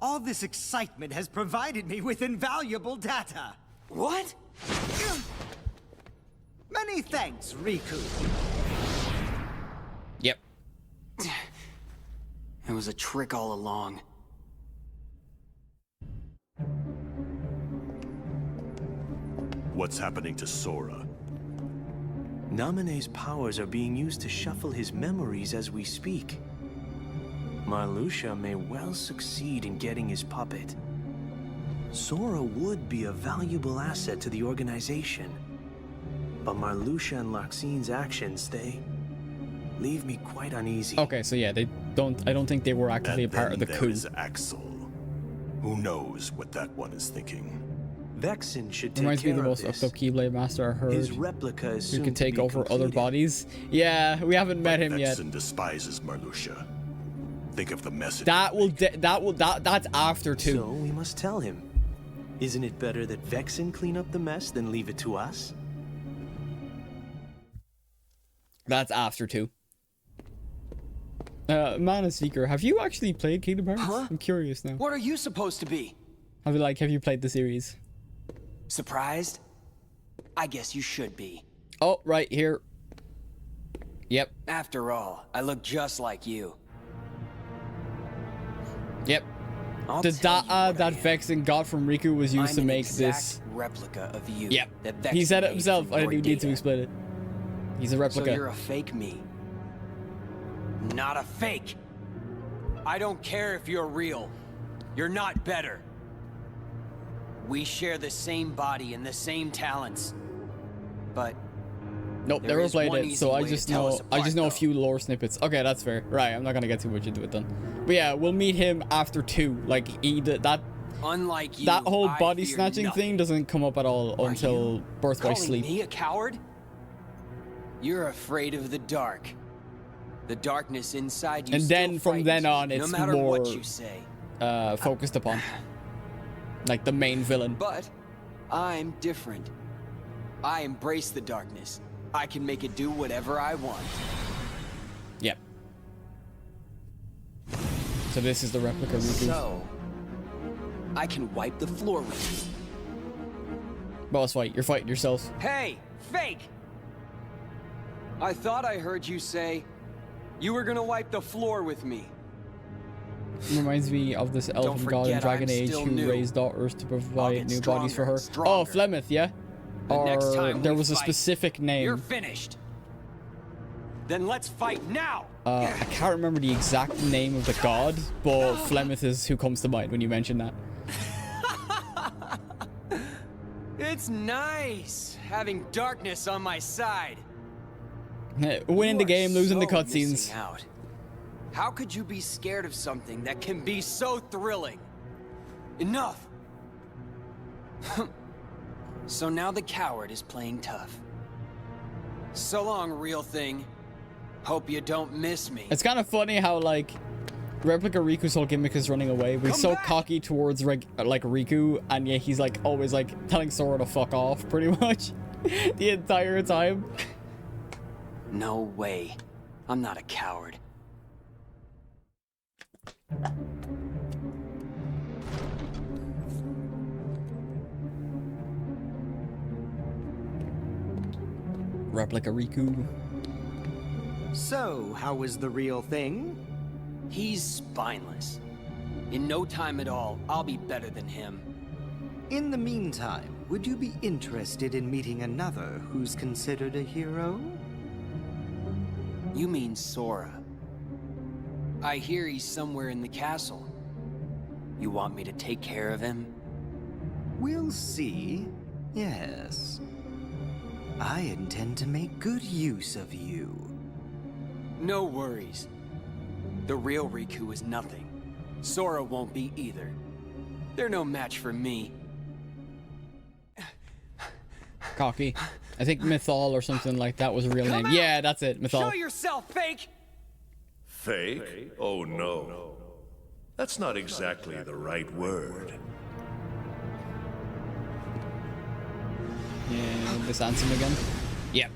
All this excitement has provided me with invaluable data. What? Many thanks, Riku. Yep. It was a trick all along. What's happening to Sora? Naminé's powers are being used to shuffle his memories as we speak. Marluxia may well succeed in getting his puppet. Sora would be a valuable asset to the organization. But Marluxia and Loxine's actions, they leave me quite uneasy. Okay, so yeah, I don't think they were actively a part of the There coup. is Axel. Who knows what that one is thinking? Vexen should take Reminds me of care the of most this. up Keyblade Master I heard. His replica is Who soon could to take be over other completed. bodies. Yeah, we haven't met him yet. Vexen despises Marluxia. Think of the message. That's after 2. So we must tell him. Isn't it better that Vexen clean up the mess than leave it to us? That's after 2. Mana Seeker, have you actually played Kingdom Hearts? Huh? I'm curious now. What are you supposed to be? Have you played the series? Surprised? I guess you should be. Oh, right here. Yep. After all, I look just like you. Yep. I'll The tell you data what that I am. Vexen got from Riku was used I'm to an make exact this. replica of you. Yep. that He Vexen said it made himself. from I your didn't need to data. explain it. He's a replica. So you're a fake me. Not a fake. I don't care if you're real. You're not better. We share the same body and the same talents. But Nope, there never is played one it, easy so I way to just tell know us apart, a though. few lore snippets. Okay, that's fair. Right, I'm not gonna get too much into it then. But yeah, we'll meet him after 2. Like that unlike you, that whole I body fear snatching nothing. thing doesn't come up at all until Birth by Calling Sleep. me a coward? You're afraid of the dark. The darkness inside you And still then from then frightens on, you, it's no matter more what you say. focused upon like the main villain. But I'm different. I embrace the darkness. I can make it do whatever I want. Yep. So this is the replica Riku. So I can wipe the floor with you. Boss fight. You're fighting yourself. Hey, fake! I thought I heard you say you were gonna wipe the floor with me. Reminds me of this elven god in forget Dragon I'm Age still who new. raised daughters to I'll provide get new bodies for her. stronger Oh, and Flemeth, yeah? The next Or time there we was a fight, specific name. You're finished. Then let's fight now! I can't remember the exact name of the god, but Flemeth is who comes to mind when you mention that. It's nice having darkness on my side. Winning the game, losing the so cutscenes. missing out. How could you be scared of something that can be so thrilling? Enough! So now the coward is playing tough. So long, real thing. Hope you don't miss me. It's kind of funny how, like, Replica Riku's whole gimmick is running away, but he's so cocky towards, like, Riku, and yet he's, like, always, like, telling Sora to fuck off, pretty much, the entire time. No way. I'm not a coward. Replica Riku. So, how was the real thing? He's spineless. In no time at all, I'll be better than him. In the meantime, would you be interested in meeting another who's considered a hero? You mean Sora. I hear he's somewhere in the castle. You want me to take care of him? We'll see. Yes. I intend to make good use of you. No worries. The real Riku is nothing. Sora won't be either. They're no match for me. Cocky. I think Mythal or something like that was a real name. Yeah, that's it. Mythal. Show yourself, fake! Fake? Oh no. That's not exactly the right word. Yeah, this Ansem again. Yeah.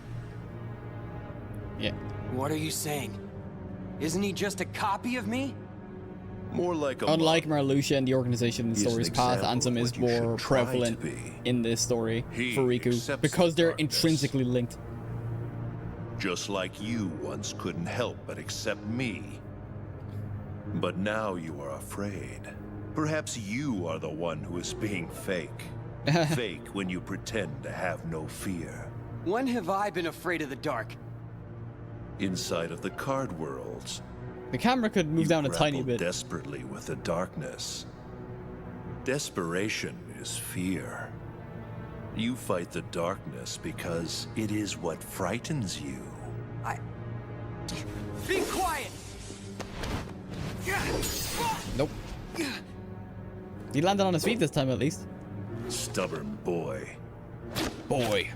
Yeah. What are you saying? Isn't he just a copy of me? More like a Unlike Marluxia and the organization in He is an Story's Path, example Ansem of is what you should more try to prevalent be. in this story He for Riku accepts because the they're darkness. intrinsically linked. Just like you once couldn't help but accept me. But now you are afraid. Perhaps you are the one who is being fake. Fake when you pretend to have no fear. When have I been afraid of the dark? Inside of the card worlds, The camera could move down a tiny grapple bit. desperately with the darkness. Desperation is fear. You fight the darkness because it is what frightens you. Be quiet! Nope. He landed on his feet this time at least. Stubborn boy. Boy.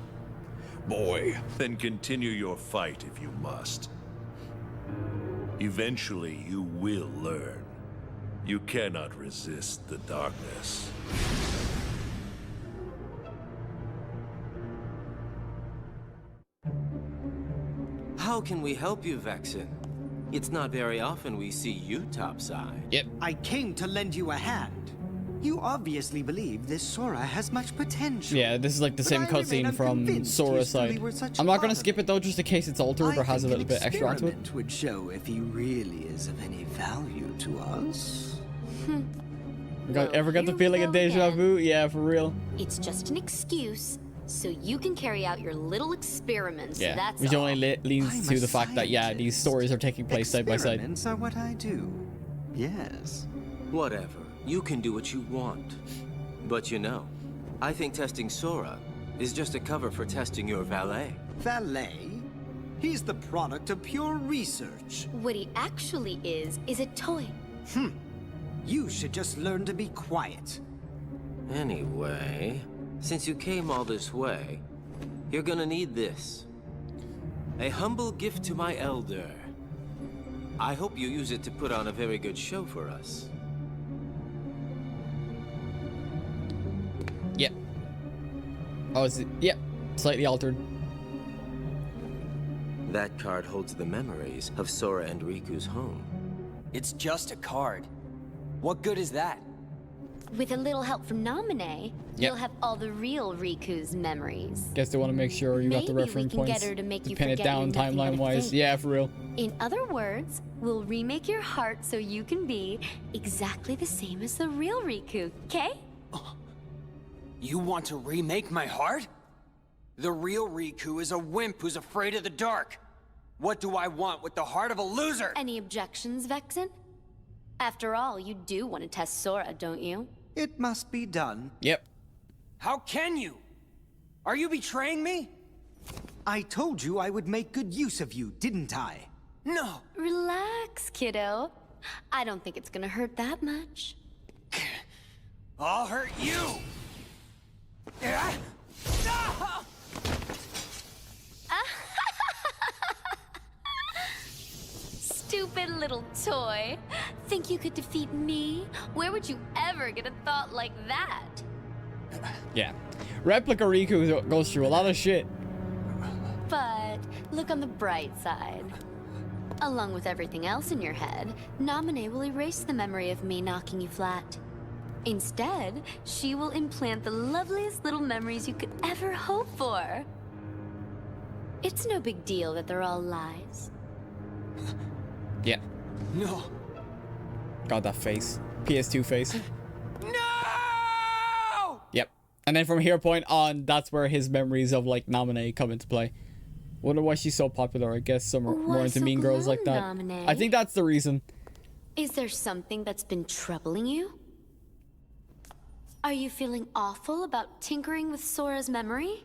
Then continue your fight if you must. Eventually you will learn. You cannot resist the darkness. How can we help you, Vexen? It's not very often we see you topside. Yep. I came to lend you a hand. You obviously believe this Sora has much potential. Yeah, this is like the But same I remain cutscene from unconvinced Sora's he truly side. were such I'm not gonna father. skip it though, just in case it's altered or has a little bit extra onto it. Experiment would show if he really is of any value to us. Ever got the here we feeling go of deja again. vu? Yeah, for real. It's just an excuse so you can carry out your little experiments. Yeah, That's which all. only leads I'm to a the fact that, yeah, these stories are taking place side by side. Experiments are what I do. Yes. Whatever. You can do what you want. But you know, I think testing Sora is just a cover for testing your valet. Valet? He's the product of pure research. What he actually is a toy. You should just learn to be quiet. Anyway, since you came all this way, you're gonna need this. A humble gift to my elder. I hope you use it to put on a very good show for us. Yep. Oh, is it? Yep. Slightly altered. That card holds the memories of Sora and Riku's home. It's just a card. What good is that? With a little help from Naminé, you'll have all the real Riku's memories. Guess they want to make sure you got the Maybe we reference can get points her to make you pin it forget down you're nothing but a timeline-wise. fake. Yeah, for real. In other words, we'll remake your heart so you can be exactly the same as the real Riku, okay? You want to remake my heart? The real Riku is a wimp who's afraid of the dark. What do I want with the heart of a loser? Any objections, Vexen? After all, you do want to test Sora, don't you? It must be done. Yep. How can you? Are you betraying me? I told you I would make good use of you, didn't I? No. Relax, kiddo. I don't think it's gonna hurt that much. I'll hurt you! Stupid little toy. Think you could defeat me? Where would you ever get a thought like that? Yeah. Replica Riku goes through a lot of shit. But look on the bright side. Along with everything else in your head, Naminé will erase the memory of me knocking you flat. Instead, she will implant the loveliest little memories you could ever hope for. It's no big deal that they're all lies. Yeah. No. God, that face. PS2 face. No! Yep. And then from here point on, that's where his memories of like Naminé come into play. Wonder why she's so popular. I guess some are more into mean girls like that. Naminé? I think that's the reason. Is there something that's been troubling you? Are you feeling awful about tinkering with Sora's memory?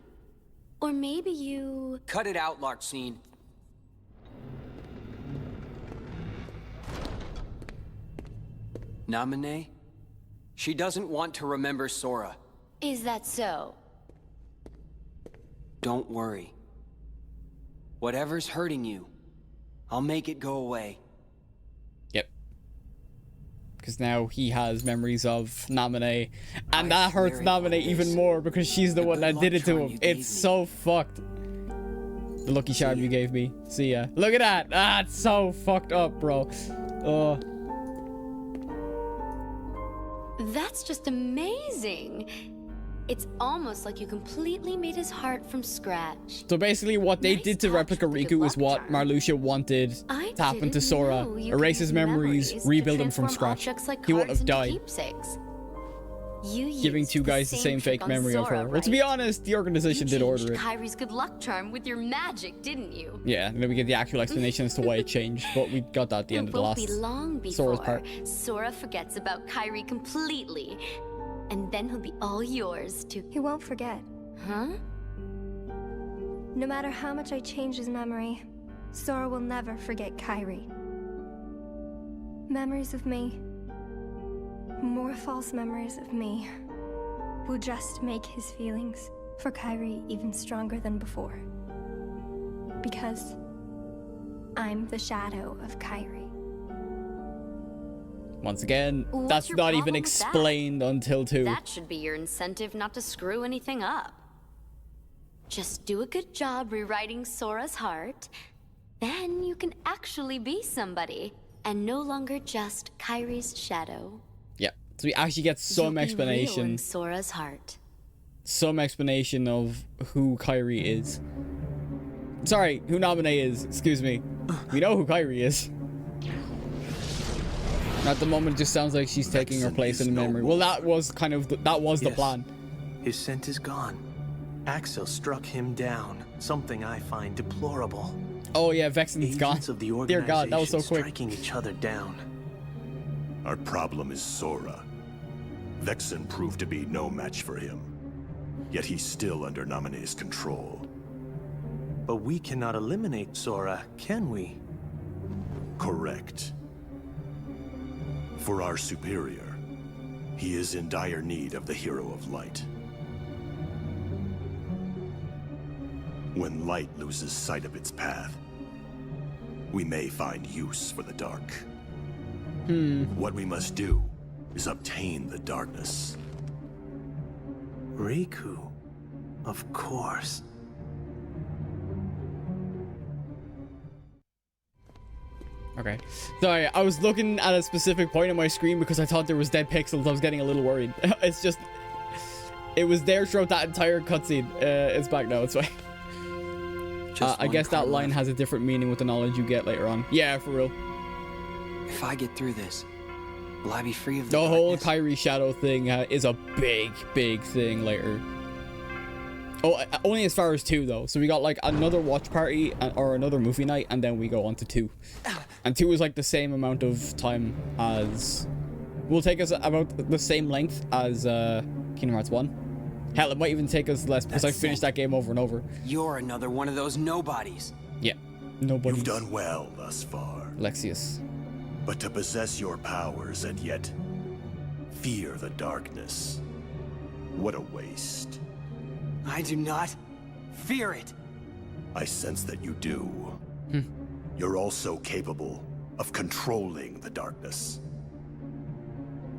Or maybe you... Cut it out, Larxene. Naminé? She doesn't want to remember Sora. Is that so? Don't worry. Whatever's hurting you, I'll make it go away. Yep. Because now he has memories of Naminé. And that hurts Naminé even more because she's the one that did it to him. It's so fucked. The lucky charm you gave me. See ya. Look at that. That's so fucked up, bro. That's just amazing. It's almost like you completely made his heart from scratch. So basically what they did to Replica Riku is what Marluxia wanted to happen to Sora. Erase his memories, rebuild him from scratch. Like he wouldn't have died. Keepsakes. You Giving two guys the same fake memory of her. Well, to be honest, the organization did order it. Kyrie's good luck charm with your magic, didn't you? Yeah, and then we get the actual explanation as to why it changed, but we got that at the end of the last It won't be long Sora's before part. Sora forgets about Kyrie completely, and then he'll be all yours to... He won't forget. Huh? No matter how much I change his memory, Sora will never forget Kyrie. Memories of me, more false memories of me, will just make his feelings for Kyrie even stronger than before. Because I'm the shadow of Kyrie. Once again, What's that's your not problem even with explained until 2. That should be your incentive not to screw anything up. Just do a good job rewriting Sora's heart, then you can actually be somebody, and no longer just Kyrie's shadow. Yeah, so we actually get some You'll be real explanation. in Sora's heart. Some explanation of who Kyrie is. Sorry, who Naminé is, excuse me. We know who Kyrie is. At the moment, it just sounds like she's taking her place in the memory. Well, that was kind of the plan. His scent is gone. Axel struck him down, something I find deplorable. Oh yeah, Vexen's gone. Agents of the Dear God, that was so quick. Striking each other down. Our problem is Sora. Vexen proved to be no match for him. Yet he's still under Naminé's control. But we cannot eliminate Sora, can we? Correct. For our superior, he is in dire need of the Hero of Light. When light loses sight of its path, we may find use for the dark. What we must do is obtain the darkness. Riku, of course. Okay. Sorry, I was looking at a specific point on my screen because I thought there was dead pixels. I was getting a little worried. It's just... It was there throughout that entire cutscene. It's back now, it's fine. I guess that line has a different meaning with the knowledge you get later on. Yeah, for real. If I get through this, will I be free of The the whole darkness? Kyrie Shadow thing is a big, big thing later. Oh, only as far as 2 though. So we got like another watch party or another movie night, and then we go on to 2. And 2 is like the same amount of time as... Will take us about the same length as Kingdom Hearts 1. Hell, it might even take us less because I finished that game over and over. You're another one of those nobodies. Yeah, nobody. You've done well thus far. Lexaeus. But to possess your powers and yet fear the darkness, what a waste. I do not fear it. I sense that you do. You're also capable of controlling the darkness.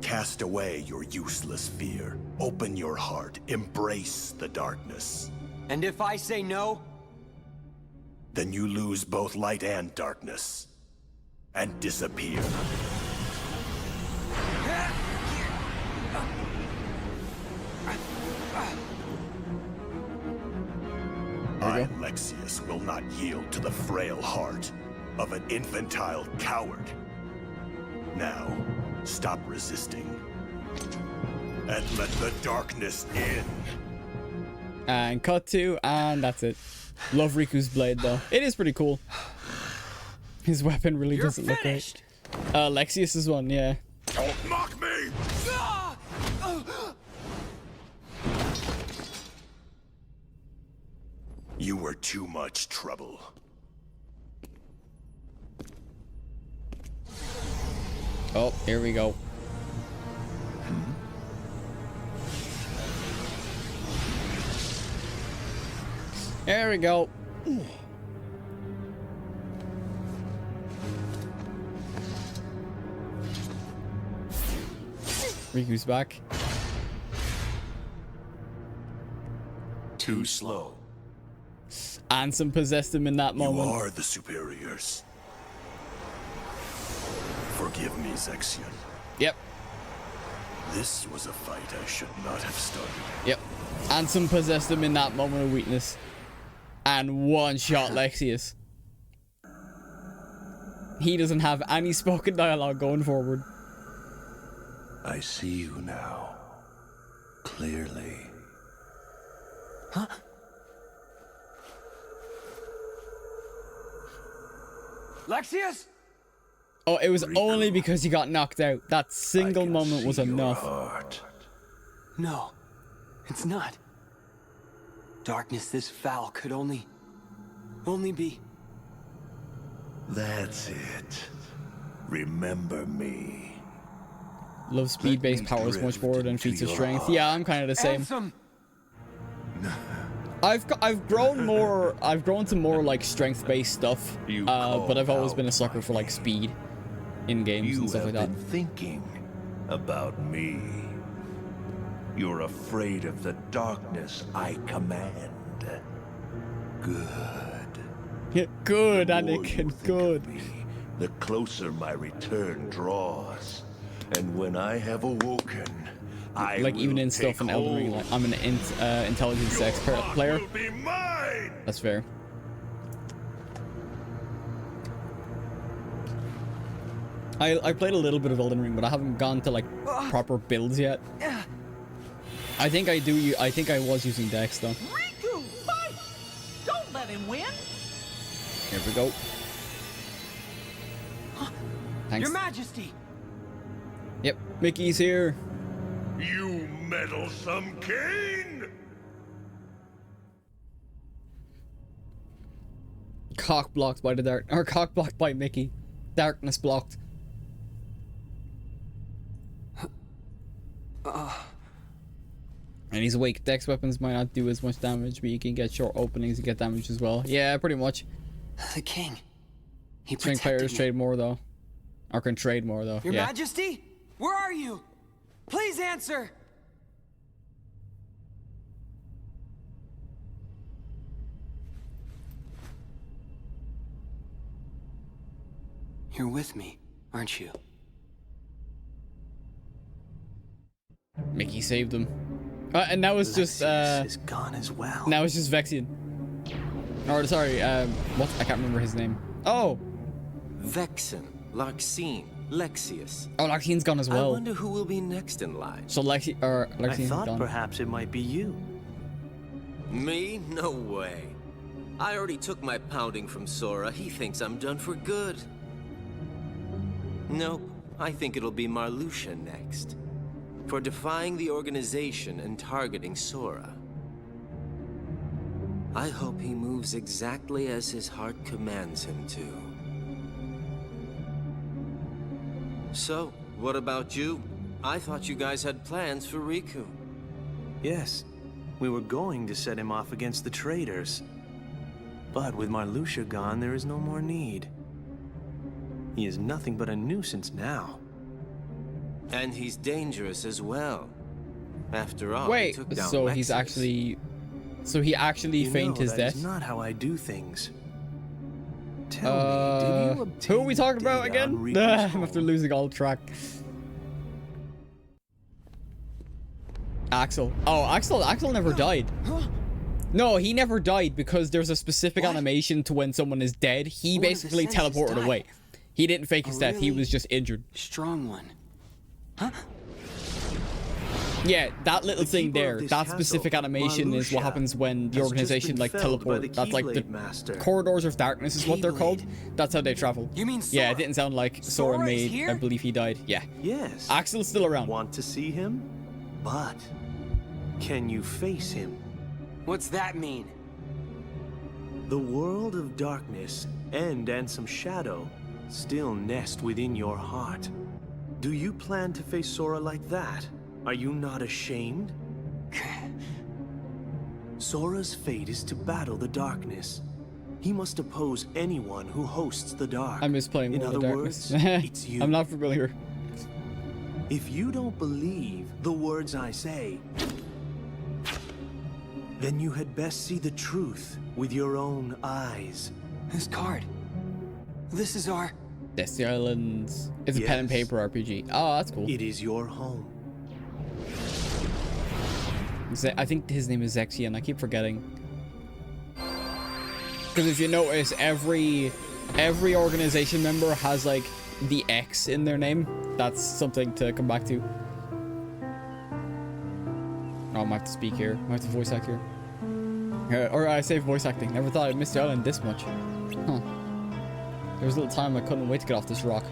Cast away your useless fear. Open your heart. Embrace the darkness. And if I say no? Then you lose both light and darkness. And disappear. I, Lexaeus, will not yield to the frail heart of an infantile coward. Now, stop resisting. And let the darkness in. And cut to, and that's it. Love Riku's blade though. It is pretty cool. His weapon really doesn't look great. Lexaeus' one, yeah. Don't mock me! You were too much trouble. Oh, here we go. There we go. Riku's back. Too slow. Ansem possessed him in that moment. You are the superiors. Forgive me, Zexion. Yep. This was a fight I should not have started. Yep. Ansem possessed him in that moment of weakness. And one-shot Lexaeus. He doesn't have any spoken dialogue going forward. I see you now. Clearly. Huh? Lexaeus? Oh, it was only because he got knocked out. That single moment was enough. No, it's not. Darkness this foul could only be... That's it. Remember me. Love speed-based powers much more than feats of strength. Yeah, I'm kind of the same. Ansem! I've grown more. I've grown to more like strength-based stuff. But I've always been a sucker for like speed in games and stuff like that. You have been thinking about me. You're afraid of the darkness I command. Good. Good, The more Anakin. you think Good. of me, the closer my return draws. And when I have awoken, I Like will even in take stuff in Elden Ring, hold. like I'm an intelligence expert player. Will be mine. That's fair. I played a little bit of Elden Ring, but I haven't gone to like proper builds yet. I think I do. I think I was using Dex though. Riku, fight! Don't let him win! Here we go. Thanks. Your Majesty! Yep, Mickey's here. You meddlesome king! Cock blocked by the dark, or cock blocked by Mickey. Darkness blocked. And he's awake. Dex weapons might not do as much damage, but you can get short openings and get damage as well. Yeah, pretty much. The king. He Strength protected players me. trade more though. Or can trade more though. Your yeah. Majesty? Where are you? Please answer! You're with me, aren't you? Mickey saved him. And now it's just is gone as well. now it's just Vexian. Or sorry, what? I can't remember his name. Oh! Vexen, Larxene, Lexaeus. Oh, Larxene's gone as I well. wonder who will be next in line. So I Larxene's thought gone. perhaps it might be you. Me? No way. I already took my pounding from Sora. He thinks I'm done for good. Nope. I think it'll be Marluxia next. For defying the organization and targeting Sora. I hope he moves exactly as his heart commands him to. So, what about you? I thought you guys had plans for Riku. Yes, we were going to set him off against the traitors. But with Marluxia gone, there is no more need. He is nothing but a nuisance now. And he's dangerous as well. After all, Wait, he took down so Lexus. he's actually... So he actually feigned his death? That is not how I do things. Tell me, did you obtain who are we talking about data on again? Riku's I'm after losing all track. Axel. Oh, Axel never died. No, he never died because there's a specific animation to when someone is dead. He basically teleported away. He didn't fake his death. He was just injured. Strong one. Huh? Yeah, that little thing there, that specific animation is what happens when the organization like teleport. That's like the corridors of darkness is what they're called. That's how they travel. You mean Yeah, Sora? it didn't sound like Sora made. here? I believe he died. Yeah. Yes. Axel's still around. Want to see him? But can you face him? What's that mean? The world of darkness and Ansem Shadow still nest within your heart. Do you plan to face Sora like that? Are you not ashamed? Sora's fate is to battle the darkness. He must oppose anyone who hosts the dark. I miss playing In World other of words, Darkness. it's you. I'm not familiar. If you don't believe the words I say, then you had best see the truth with your own eyes. This card. This is our... Destiny Islands. It's a pen and paper RPG. Oh, that's cool. It is your home. I think his name is Zexion. I keep forgetting. Because if you notice, every organization member has like the X in their name. That's something to come back to. Oh, I might have to speak here. I might have to voice act here. Or I say voice acting. Never thought I'd miss the island this much. Huh. There was a little time I couldn't wait to get off this rock.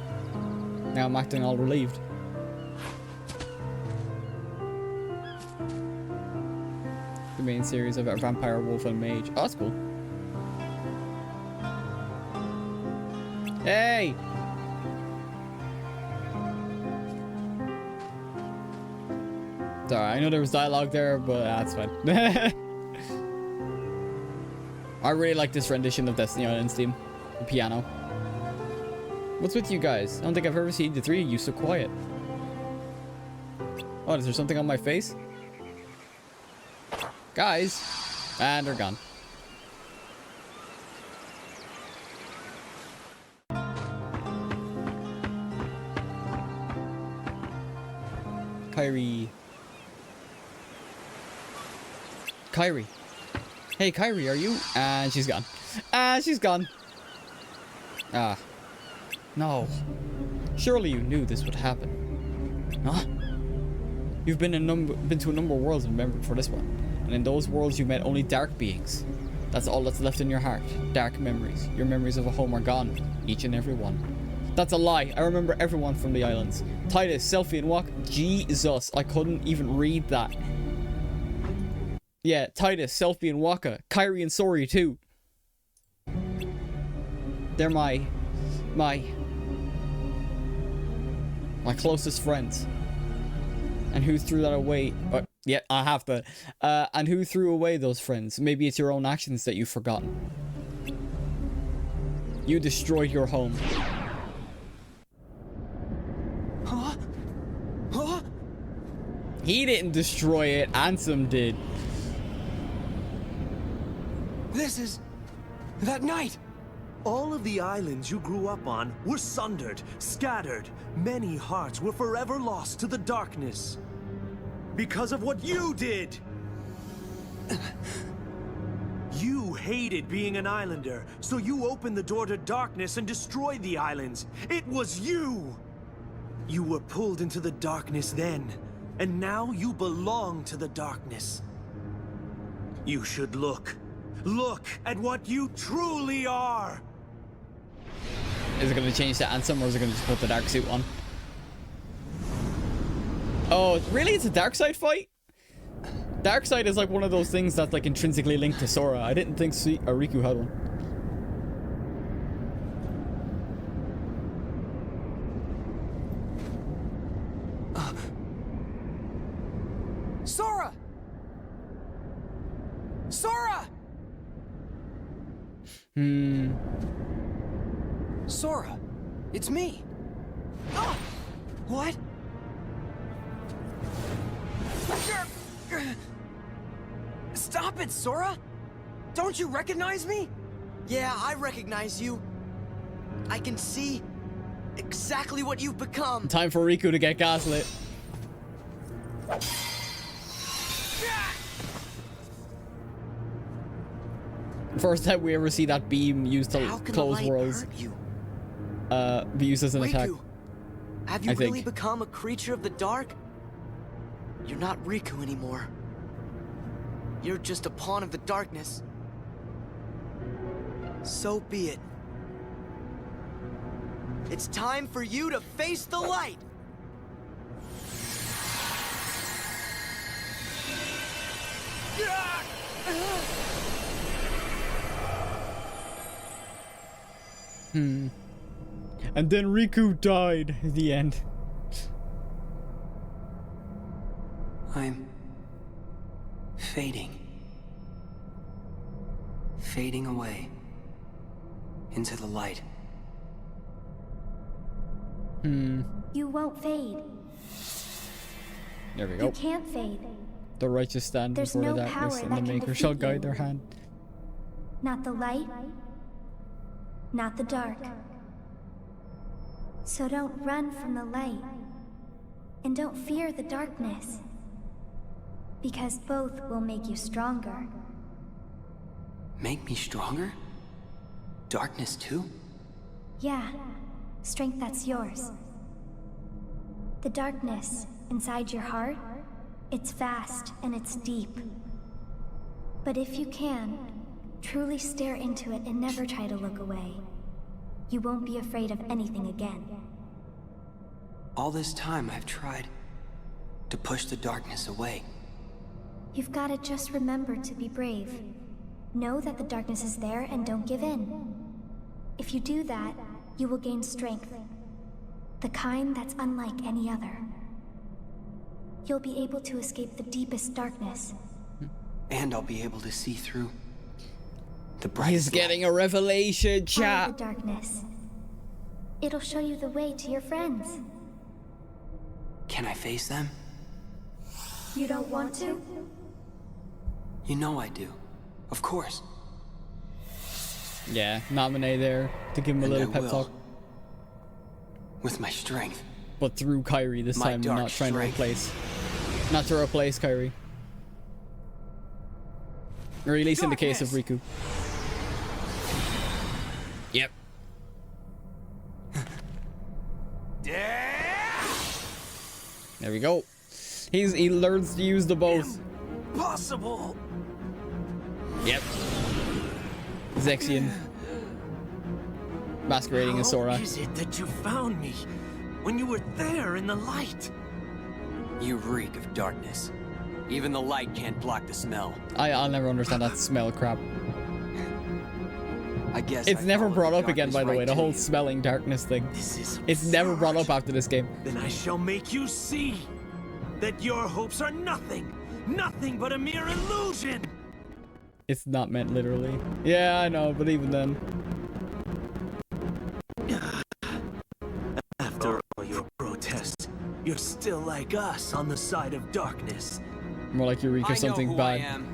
Now I'm acting all relieved. The main series of Vampire, Wolf, and Mage. Oh, that's cool. Hey! Sorry, I know there was dialogue there, but that's fine. I really like this rendition of Destiny Islands theme. The piano. What's with you guys? I don't think I've ever seen the three of you so quiet. Oh, is there something on my face? Guys. And they're gone. Kairi. Kairi. Hey, Kairi, are you? And she's gone. And she's gone. Ah. No. Surely you knew this would happen. Huh? You've been to a number of worlds and remembered for this one. And in those worlds you met only dark beings. That's all that's left in your heart. Dark memories. Your memories of a home are gone. Each and every one. That's a lie. I remember everyone from the islands. Titus, Selphie, and Walk. Jesus, I couldn't even read that. Yeah, Titus, Selphie, and Waka. Kairi and Sori too. They're my closest friends. And who threw that away? Yeah, I have to. And who threw away those friends? Maybe it's your own actions that you've forgotten. You destroyed your home. Huh? Huh? He didn't destroy it. Ansem did. This is... that night! All of the islands you grew up on were sundered, scattered. Many hearts were forever lost to the darkness. Because of what you did! You hated being an islander, so you opened the door to darkness and destroyed the islands. It was you! You were pulled into the darkness then, and now you belong to the darkness. You should look. Look at what you truly are! Is it going to change the anthem, or is it going to just put the dark suit on? Oh, really? It's a Darkseid fight? Darkseid is like one of those things that's like intrinsically linked to Sora. I didn't think Riku had one. Sora! Sora! Sora, it's me. Oh! What? Stop it, Sora! Don't you recognize me? Yeah, I recognize you. I can see exactly what you've become. Time for Riku to get gaslit. First time we ever see that beam used to close worlds. Be used as an attack. Have you really become a creature of the dark? You're not Riku anymore. You're just a pawn of the darkness. So be it. It's time for you to face the light! And then Riku died at the end. I'm fading. Fading away. Into the light. You won't fade. There we go. You can't fade. The righteous stand There's before no the darkness, power and the that can Maker shall defeat guide you. their hand. Not the light, not the dark. So don't run from the light, and don't fear the darkness, because both will make you stronger. Make me stronger? Darkness too? Yeah, strength that's yours. The darkness inside your heart, it's vast and it's deep. But if you can, truly stare into it and never try to look away, you won't be afraid of anything again. All this time I've tried to push the darkness away. You've got to just remember to be brave. Know that the darkness is there and don't give in. If you do that, you will gain strength. The kind that's unlike any other. You'll be able to escape the deepest darkness. And I'll be able to see through the He's brightest getting a revelation, Follow chat. the darkness. It'll show you the way to your friends. light. Can I face them? You don't want to? You know I do. Of course. Yeah, Naminé there to give him a And little I pep will. talk. With my strength. But through Kyrie this My time, dark not trying strength. to replace. Not to replace Kyrie. Or at least in the case of Riku. Yep. There we go. He learns to use the both. Possible. Yep. Zexion. Masquerading as Sora. How is it that you found me when you were there in the light? You reek of darkness. Even the light can't block the smell. I'll never understand that smell crap. I guess It's I never followed brought the up again, by darkness the way, right the to whole you. smelling darkness thing. This is It's never brought up after this game. Then I shall make you see that your hopes are nothing. Nothing but a mere illusion. It's not meant literally. Yeah, I know, but even then. After all your protests, you're still like us on the side of darkness. More like Eureka I know something who bad. I am.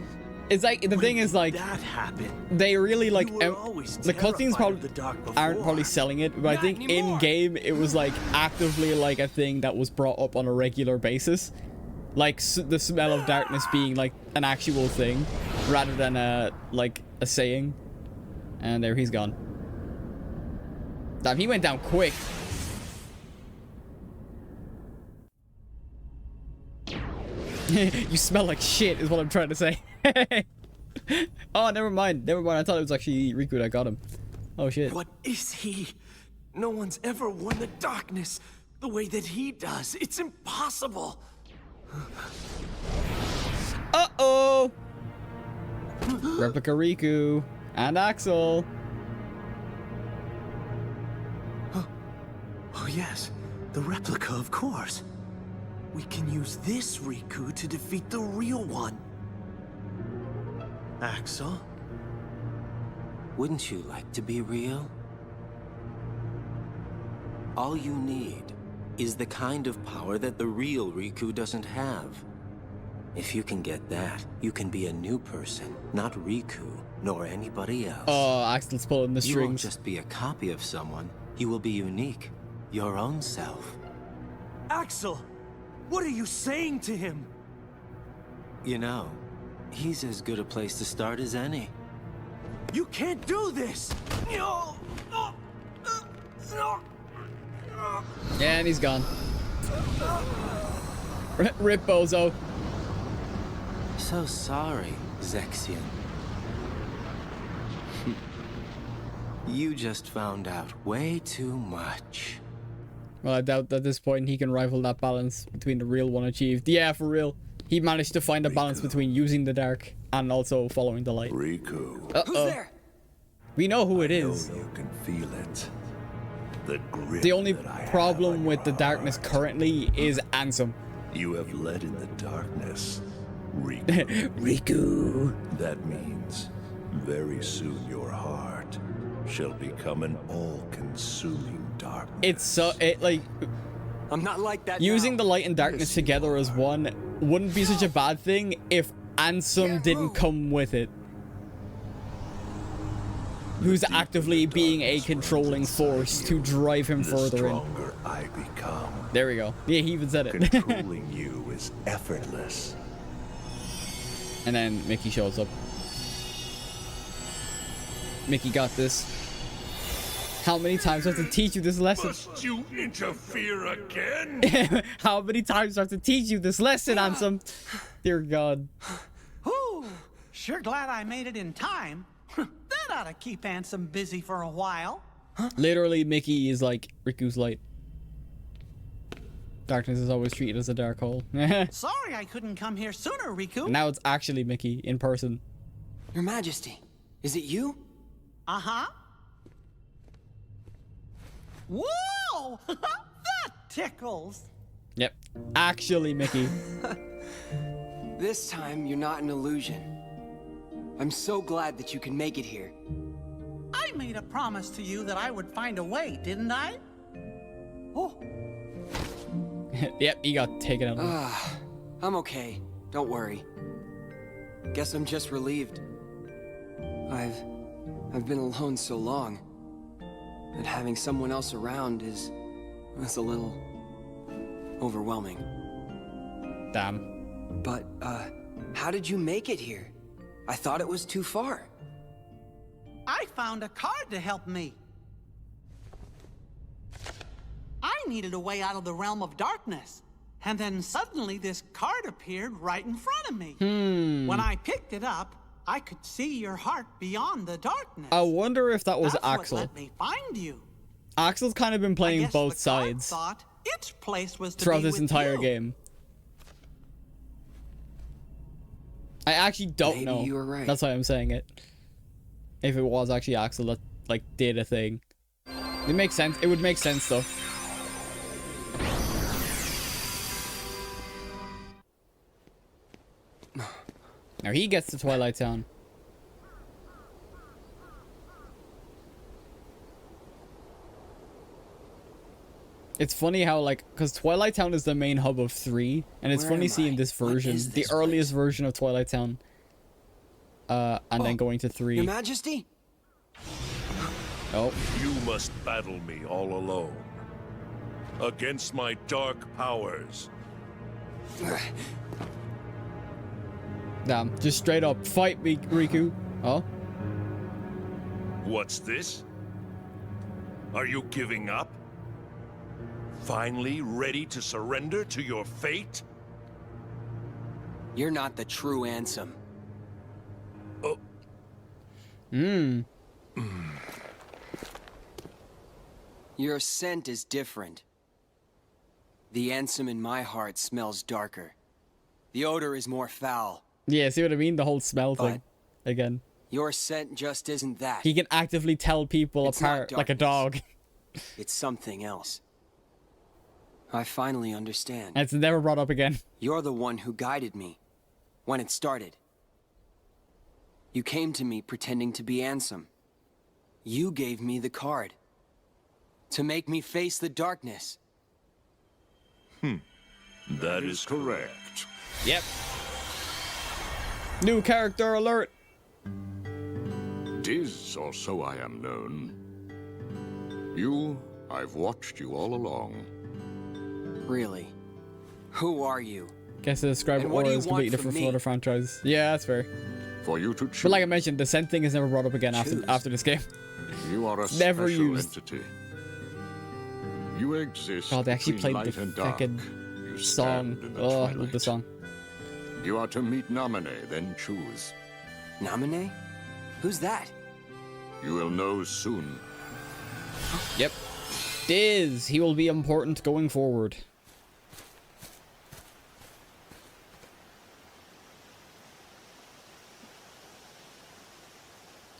It's like, the thing is like, That happened. they really like, You were always the cutscenes terrified probably of the dark aren't before. probably selling it, but I Not think anymore. in game it was like actively like a thing that was brought up on a regular basis. Like the smell of darkness being like an actual thing rather than a saying. And there he's gone. Damn, he went down quick. You smell like shit is what I'm trying to say. Oh, never mind. Never mind. I thought it was actually Riku that got him. Oh, shit. What is he? No one's ever won the darkness the way that he does. It's impossible. Uh-oh! Replica Riku and Axel. Oh, yes. The replica, of course. We can use this Riku to defeat the real one. Axel? Wouldn't you like to be real? All you need is the kind of power that the real Riku doesn't have. If you can get that, you can be a new person, not Riku, nor anybody else. Oh, Axel's pulling the You won't strings. just be a copy of someone. You will be unique, your own self. Axel! What are you saying to him? You know, he's as good a place to start as any. You can't do this! No! And he's gone. Rip Bozo. So sorry, Zexion. You just found out way too much. Well, I doubt at this point he can rival that balance between the real one achieved. Yeah, for real. He managed to find a balance between using the dark and also following the light. Riku. Uh-oh. Who's there? We know who it is. You can feel it. The grip The only that I problem have on with your the darkness heart. currently is Ansem. You have led in the darkness, Riku. Riku. That means very soon your heart shall become an all-consuming darkness. It's so like I'm not like that using now. the light and darkness together as one wouldn't be such a bad thing if Ansem didn't come with it. Who's actively being a controlling force to drive him The further in. stronger I become. There we go. Yeah, he even said it. Controlling you is effortless. And then Mickey shows up. Mickey got this. How many times do I have to teach you this lesson? Must you interfere again? How many times do I have to teach you this lesson, Ansem? Dear God. Whew, sure glad I made it in time. That ought to keep Ansem busy for a while. Literally, Mickey is like Riku's light. Darkness is always treated as a dark hole. Sorry I couldn't come here sooner, Riku. Now it's actually Mickey in person. Your Majesty, is it you? Uh-huh. Whoa! That tickles. Yep. Actually Mickey. This time, you're not an illusion. I'm so glad that you can make it here. I made a promise to you that I would find a way, didn't I? Oh. Yep, he got taken out. I'm okay. Don't worry. Guess I'm just relieved. I've been alone so long. And having someone else around is a little overwhelming. Damn. But, how did you make it here? I thought it was too far. I found a card to help me. I needed a way out of the realm of darkness. And then suddenly this card appeared right in front of me. When I picked it up, I could see your heart beyond the darkness. I wonder if that was That's Axel. what let me find you. Axel's kind of been I playing guess both the card sides thought its place was to throughout be this with entire you. game. I actually don't Maybe know. you were right. That's why I'm saying it. If it was actually Axel that like did a thing. It makes sense. It would make sense though. Now he gets to Twilight Town. It's funny how, like, because Twilight Town is the main hub of 3, and it's Where funny am seeing I? this What version, is the this earliest version of Twilight Town, and then going to 3. Your Majesty? Oh. You must battle me all alone. Against my dark powers. Damn, just straight up, fight me, Riku. Oh? What's this? Are you giving up? Finally ready to surrender to your fate? You're not the true Ansem. Your scent is different. The Ansem in my heart smells darker. The odor is more foul. Yeah, see what I mean? The whole smell thing. Again. Your scent just isn't that. He can actively tell people It's not apart like a dog. It's something else. I finally understand. And it's never brought up again. You're the one who guided me when it started. You came to me pretending to be Ansem. You gave me the card to make me face the darkness. That is correct. Yep. New character alert. 'Tis, or so I am known. I've watched you all along. Really? Who are you? Guess to describe And what Aura do you is completely want from different from other franchises. Yeah, that's fair. For you to choose. But like I mentioned, the scent thing is never brought up again after this game. You are a Never special used. entity. You exist. God, they actually between played the light and dark. fucking You song. stand in the Oh, I love twilight. the song. You are to meet Namine, then choose. Namine? Who's that? You will know soon. Yep. Diz, he will be important going forward.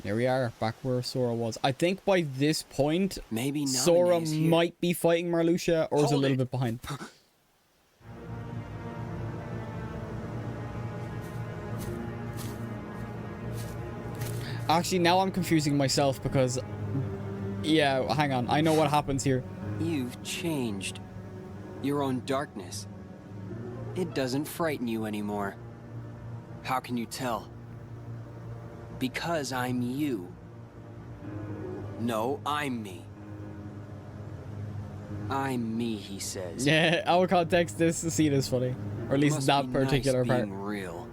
There we are, back where Sora was. I think by this point, maybe Sora Namine's here. might be fighting Marluxia, or is a Hold little it. bit behind. Actually, now I'm confusing myself because... Yeah, hang on. I know what happens here. You've changed. Your own darkness. It doesn't frighten you anymore. How can you tell? Because I'm you. No, I'm me. I'm me, he says. Yeah, our context, this scene is funny. Or at least Must that be particular nice part. being real.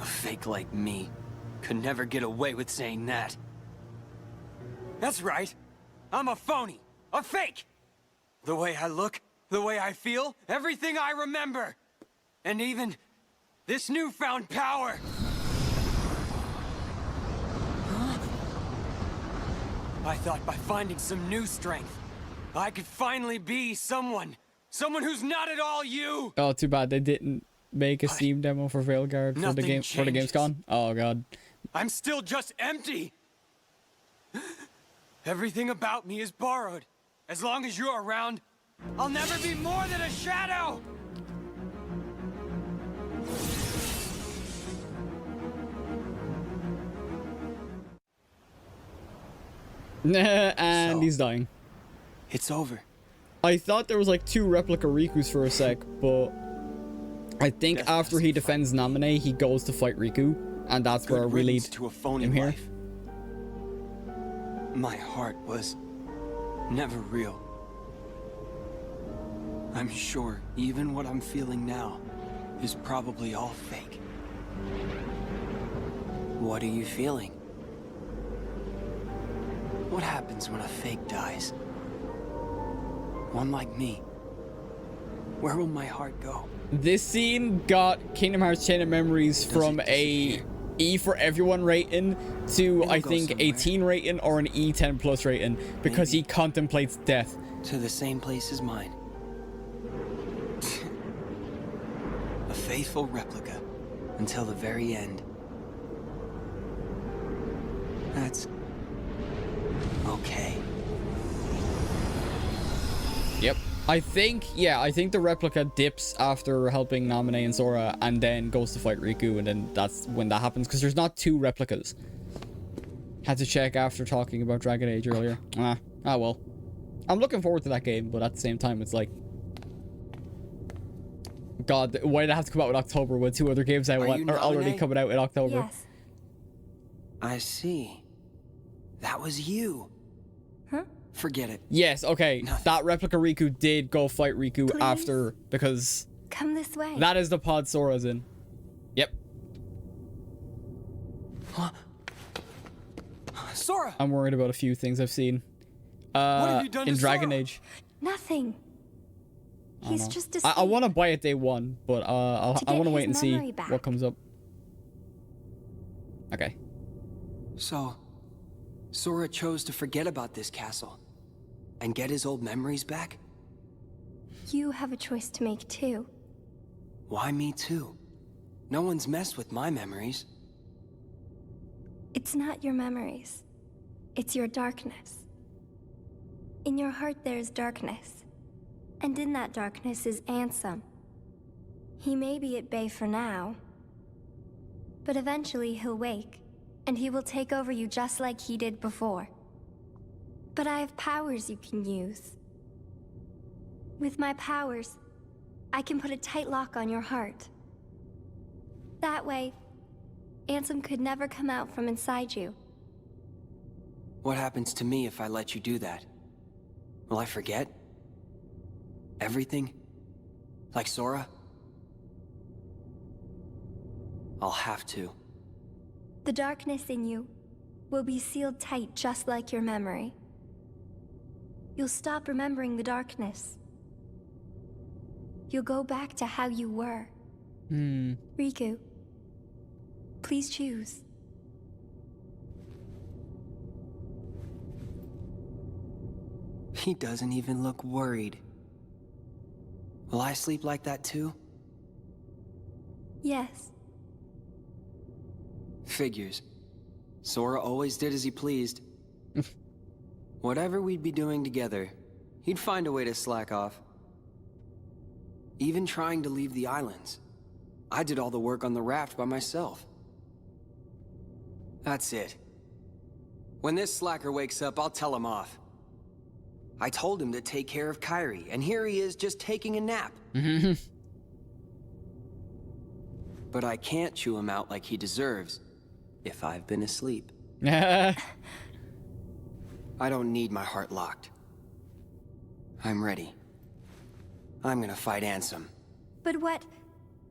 A fake like me could never get away with saying that. That's right. I'm a phony. A fake. The way I look, the way I feel, everything I remember. And even this newfound power. I thought by finding some new strength, I could finally be someone. Someone who's not at all you. Oh, too bad they didn't make a Steam demo for Veilguard for the Nothing game for the changes. Gamescom. Oh god. I'm still just empty. Everything about me is borrowed. As long as you're around, I'll never be more than a shadow. And he's dying. It's over. I thought there was like 2 replica Rikus for a sec, but I think after he defends Namine, he goes to fight Riku, and that's where we lead riddance to a phony him here. life. My heart was never real. I'm sure even what I'm feeling now is probably all fake. What are you feeling? What happens when a fake dies? One like me. Where will my heart go? This scene got Kingdom Hearts Chain of Memories from a E for everyone rating to I think a teen rating or an E10 plus rating because he contemplates death. To the same place as mine. A faithful replica until the very end. That's okay. Yep. I think the replica dips after helping Namine and Sora and then goes to fight Riku, and then that's when that happens because there's not 2 replicas. Had to check after talking about Dragon Age earlier. Well. I'm looking forward to that game, but at the same time it's like, God, why did I have to come out in October when 2 other games I want are already Namine? coming out in October? Yes. I see. That was you. Huh? Forget it. Yes, okay. That replica Riku did go fight Riku Please? after, because Come this way. that is the pod Sora's in. Yep. Sora! I'm worried about a few things I've seen. have you done in to Dragon Sora? Age. Nothing. I don't He's know. just I asleep. want to buy it day 1, but I To want to get wait and his see memory back. what comes up. Okay. So, Sora chose to forget about this castle and get his old memories back? You have a choice to make too. Why me too? No one's messed with my memories. It's not your memories. It's your darkness. In your heart there is darkness. And in that darkness is Ansem. He may be at bay for now, but eventually he'll wake, and he will take over you just like he did before. But I have powers you can use. With my powers, I can put a tight lock on your heart. That way, Ansem could never come out from inside you. What happens to me if I let you do that? Will I forget? Everything? Like Sora? I'll have to. The darkness in you will be sealed tight just like your memory. You'll stop remembering the darkness. You'll go back to how you were. Riku, please choose. He doesn't even look worried. Will I sleep like that too? Yes. Figures. Sora always did as he pleased. Whatever we'd be doing together, he'd find a way to slack off. Even trying to leave the islands. I did all the work on the raft by myself. That's it. When this slacker wakes up, I'll tell him off. I told him to take care of Kairi, and here he is just taking a nap. But I can't chew him out like he deserves, if I've been asleep. I don't need my heart locked. I'm ready. I'm gonna fight Ansem. But what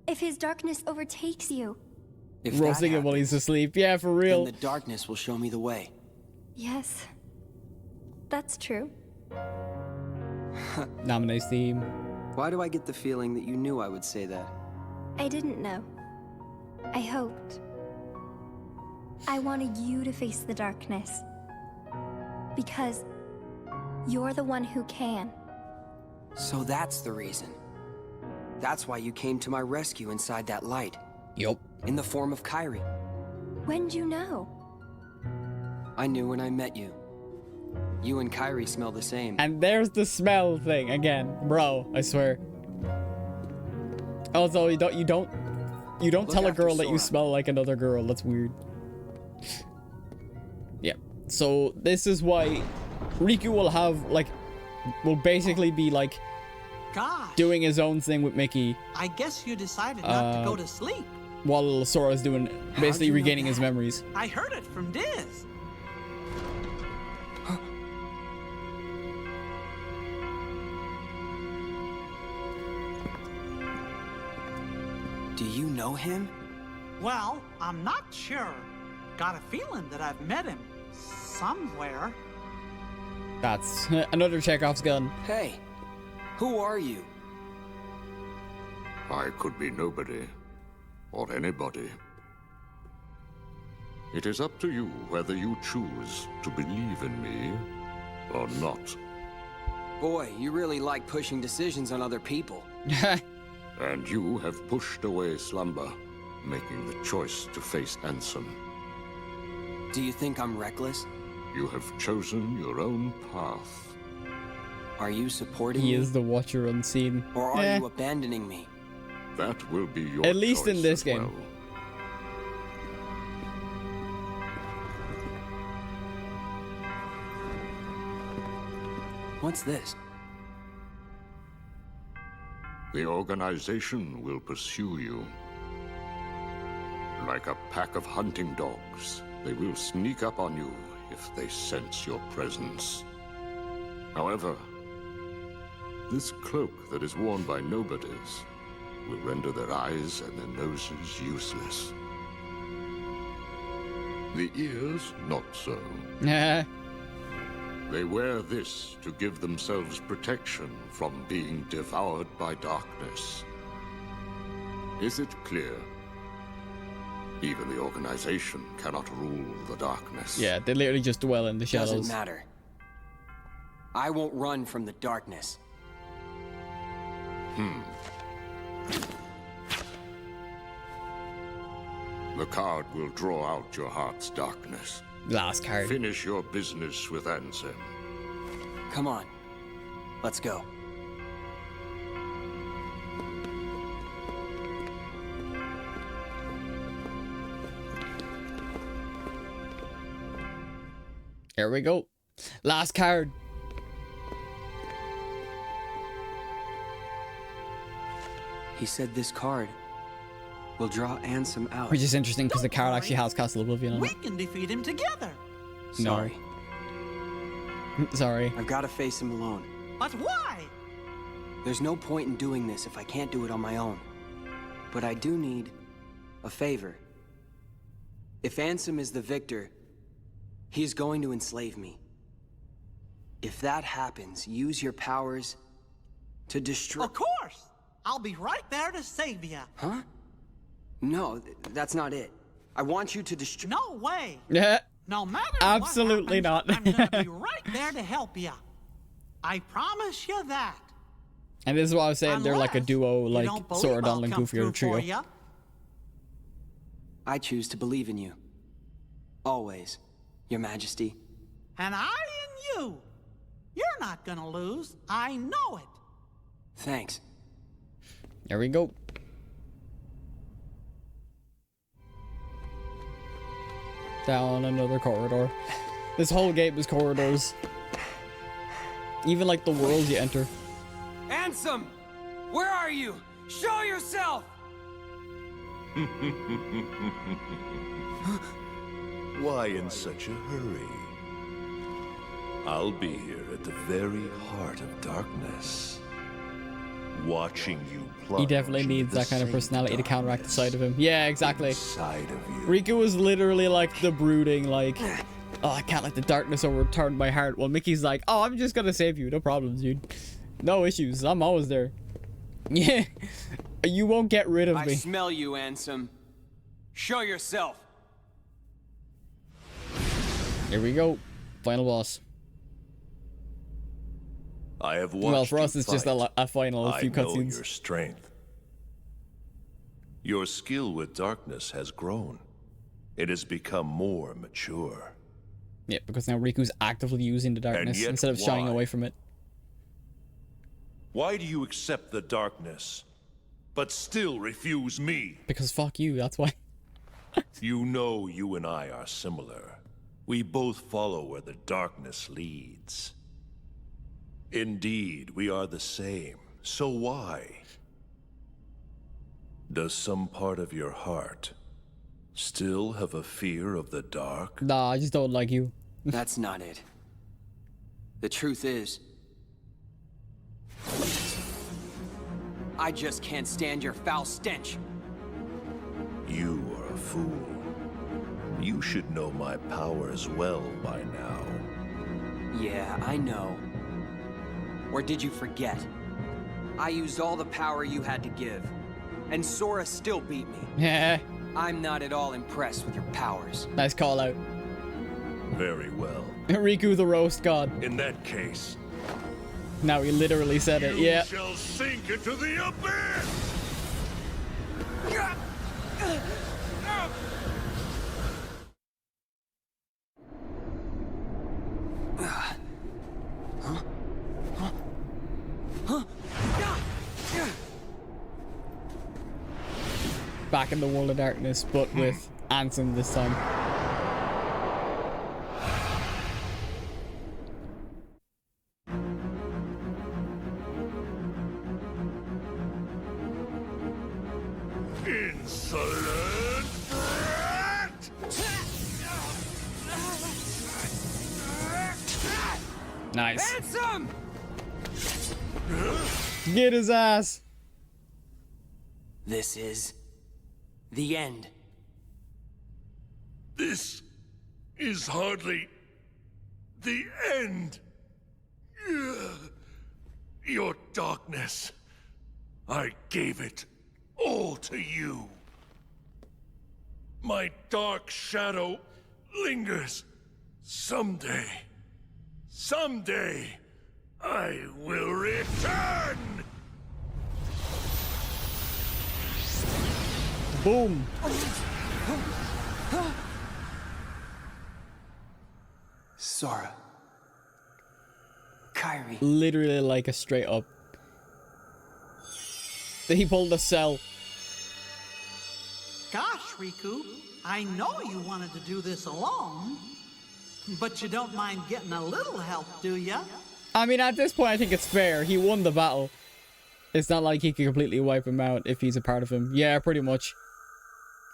if his darkness overtakes you? If Roasting him while he's asleep. Yeah, for real. Then the darkness will show me the way. Yes. That's true. Namine's theme. Why do I get the feeling that you knew I would say that? I didn't know. I hoped. I wanted you to face the darkness. Because you're the one who can. So that's the reason. That's why you came to my rescue inside that light. Yup. In the form of Kairi. When'd you know? I knew when I met you. You and Kairi smell the same. And there's the smell thing again, bro. I swear. Also, you don't tell a girl that you smell like another girl. That's weird. Yeah. So this is why Riku will basically be like Gosh, doing his own thing with Mickey. I guess you decided not to go to sleep. While Sora's doing basically regaining his memories. I heard it from Diz. Do you know him? Well, I'm not sure. Got a feeling that I've met him somewhere. That's another Chekhov's gun. Hey, who are you? I could be nobody, or anybody. It is up to you whether you choose to believe in me or not. Boy, you really like pushing decisions on other people. And you have pushed away slumber, making the choice to face Ansem. Do you think I'm reckless? You have chosen your own path. Are you supporting He me? is the Watcher Unseen. Or are you abandoning me? That will be your At least in choice this as game. well. What's this? The organization will pursue you. Like a pack of hunting dogs, they will sneak up on you if they sense your presence. However, this cloak that is worn by nobodies will render their eyes and their noses useless. The ears, not so. They wear this to give themselves protection from being devoured by darkness. Is it clear? Even the organization cannot rule the darkness. Yeah, they literally just dwell in the shadows. Doesn't matter. I won't run from the darkness. The card will draw out your heart's darkness. Last card. Finish your business with Ansem. Come on. Let's go. Here we go. Last card. He said this card will draw Ansem out. Which is interesting because the card actually has Castle Oblivion on We it. can defeat him together. Sorry. Sorry. I've got to face him alone. But why? There's no point in doing this if I can't do it on my own. But I do need a favor. If Ansem is the victor, he's going to enslave me. If that happens, use your powers to destroy... Of course! I'll be right there to save you. Huh? No, that's not it. I want you to destroy... No way! Yeah. No matter Absolutely what happens, not. I'm gonna be right there to help you. I promise you that. And this is what I was saying. They're like a duo, You like don't believe Sora, I'll Donald, and come Goofy are a through for trio. ya? I choose to believe in you. Always, Your Majesty. And I in you. You're not gonna lose. I know it. Thanks. There we go. Down another corridor. This whole game is corridors. Even like the worlds you enter. Ansem! Where are you? Show yourself! Why in such a hurry? I'll be here at the very heart of darkness, watching you plunge. He definitely needs that kind of personality to counteract the side of him. Yeah, exactly. Side of you. Riku was literally like the brooding, like, oh, I can't let the darkness overturn my heart. Well, Mickey's like, oh, I'm just gonna save you. No problems, dude. No issues. I'm always there. Yeah. You won't get rid of I me. smell you, Ansem. Show yourself. Here we go. Final boss. I have watched Well, for us, you it's just fight. a final, a few I know cutscenes. your strength. Your skill with darkness has grown. It has become more mature. Yeah, because now Riku's actively using the darkness yet instead of shying why? away from it. Why do you accept the darkness, but still refuse me? Because fuck you, that's why. You know you and I are similar. We both follow where the darkness leads. Indeed, we are the same. So why? Does some part of your heart still have a fear of the dark? Nah, I just don't like you. That's not it. The truth is, I just can't stand your foul stench. You are a fool. You should know my powers well by now. Yeah, I know. Or did you forget? I used all the power you had to give, and Sora still beat me. Yeah. I'm not at all impressed with your powers. Nice call out. Very well. Riku the roast god. In that case, Now he literally said it, yeah. shall sink into the abyss! Back in the World of Darkness, but with Ansem this time. Insolent brat! Nice. Ansem! Get his ass. This is the end. This is hardly the end. Your darkness, I gave it all to you. My dark shadow lingers. Someday, I will return! Boom. Sora. Kairi. Literally like a straight up. He pulled a cell. Gosh, Riku, I know you wanted to do this alone, but you don't mind getting a little help, do ya? I mean, at this point, I think it's fair. He won the battle. It's not like he can completely wipe him out if he's a part of him. Yeah, pretty much.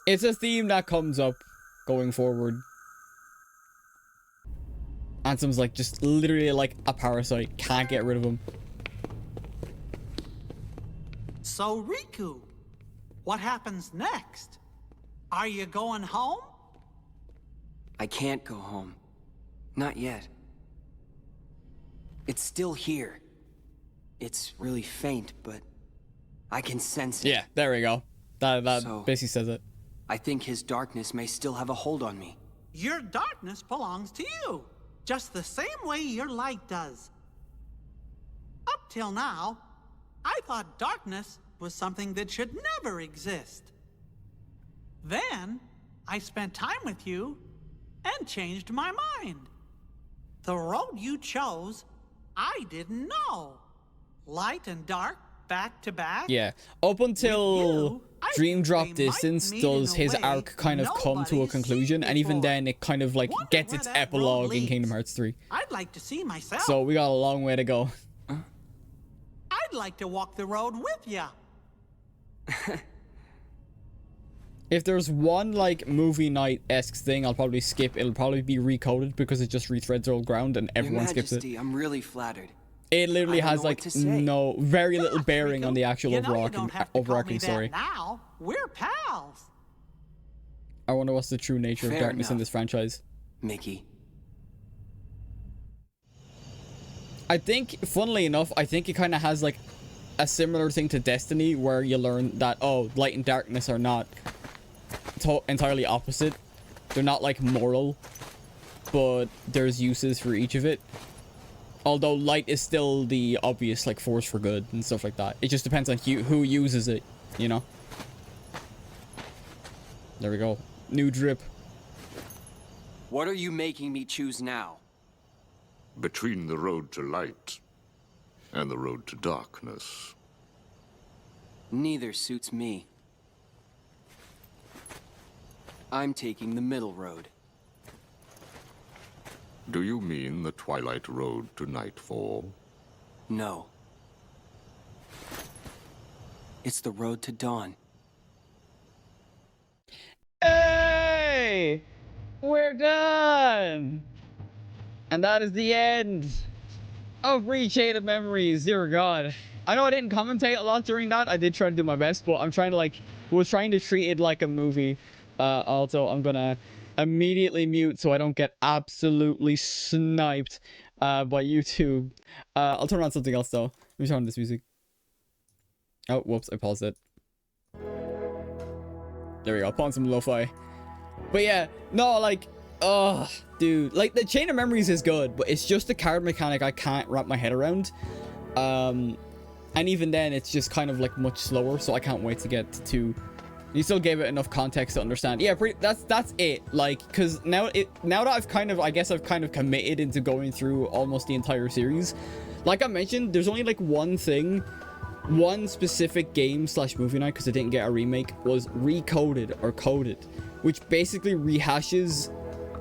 It's a theme that comes up going forward. Ansem's like just literally like a parasite. Can't get rid of him. So, Riku, what happens next? Are you going home? I can't go home. Not yet. It's still here. It's really faint, but I can sense it. Yeah, there we go. That So, basically says it. I think his darkness may still have a hold on me. Your darkness belongs to you, just the same way your light does. Up till now, I thought darkness was something that should never exist. Then, I spent time with you and changed my mind. The road you chose, I didn't know. Light and dark, back to back. Yeah. Up until Dream Drop Distance does his arc kind of come to a conclusion, and even then it kind of like gets its epilogue in Kingdom Hearts 3. I'd like to see myself. So we got a long way to go. I'd like to walk the road with ya. If there's one like movie night-esque thing I'll probably skip, it'll probably be Recoded because it just rethreads old ground and everyone skips it. Your Majesty, I'm really flattered. It literally I don't has know what like to say. very little bearing on the actual You know you overarching, don't have to call me overarching that story. now. We're pals. I wonder what's the true nature Fair of darkness in enough. this franchise. Mickey. I think, funnily enough, I think it kind of has like a similar thing to Destiny, where you learn that, oh, light and darkness are not entirely opposite. They're not like moral, but there's uses for each of it. Although light is still the obvious like force for good and stuff like that. It just depends on who uses it, you know? There we go. New drip. What are you making me choose now? Between the road to light and the road to darkness. Neither suits me. I'm taking the middle road. Do you mean the twilight road to nightfall? No. It's the road to dawn. Hey! We're done! And that is the end of Rechain of Memories. Dear God. I know I didn't commentate a lot during that. I did try to do my best, but I'm trying to was trying to treat it like a movie. Also, I'm gonna immediately mute so I don't get absolutely sniped by YouTube. I'll turn on something else though. Let me turn on this music. Oh, whoops, I paused it. There we go, put on some lo-fi. But yeah, no, like, dude, like the Chain of Memories is good, but it's just the card mechanic I can't wrap my head around. And even then, it's just kind of like much slower, so I can't wait to get to. You still gave it enough context to understand. Yeah, that's it. Like, cause now that I've kind of committed into going through almost the entire series. Like I mentioned, there's only like one specific game / movie night, because I didn't get a remake, was Recoded or Coded, which basically rehashes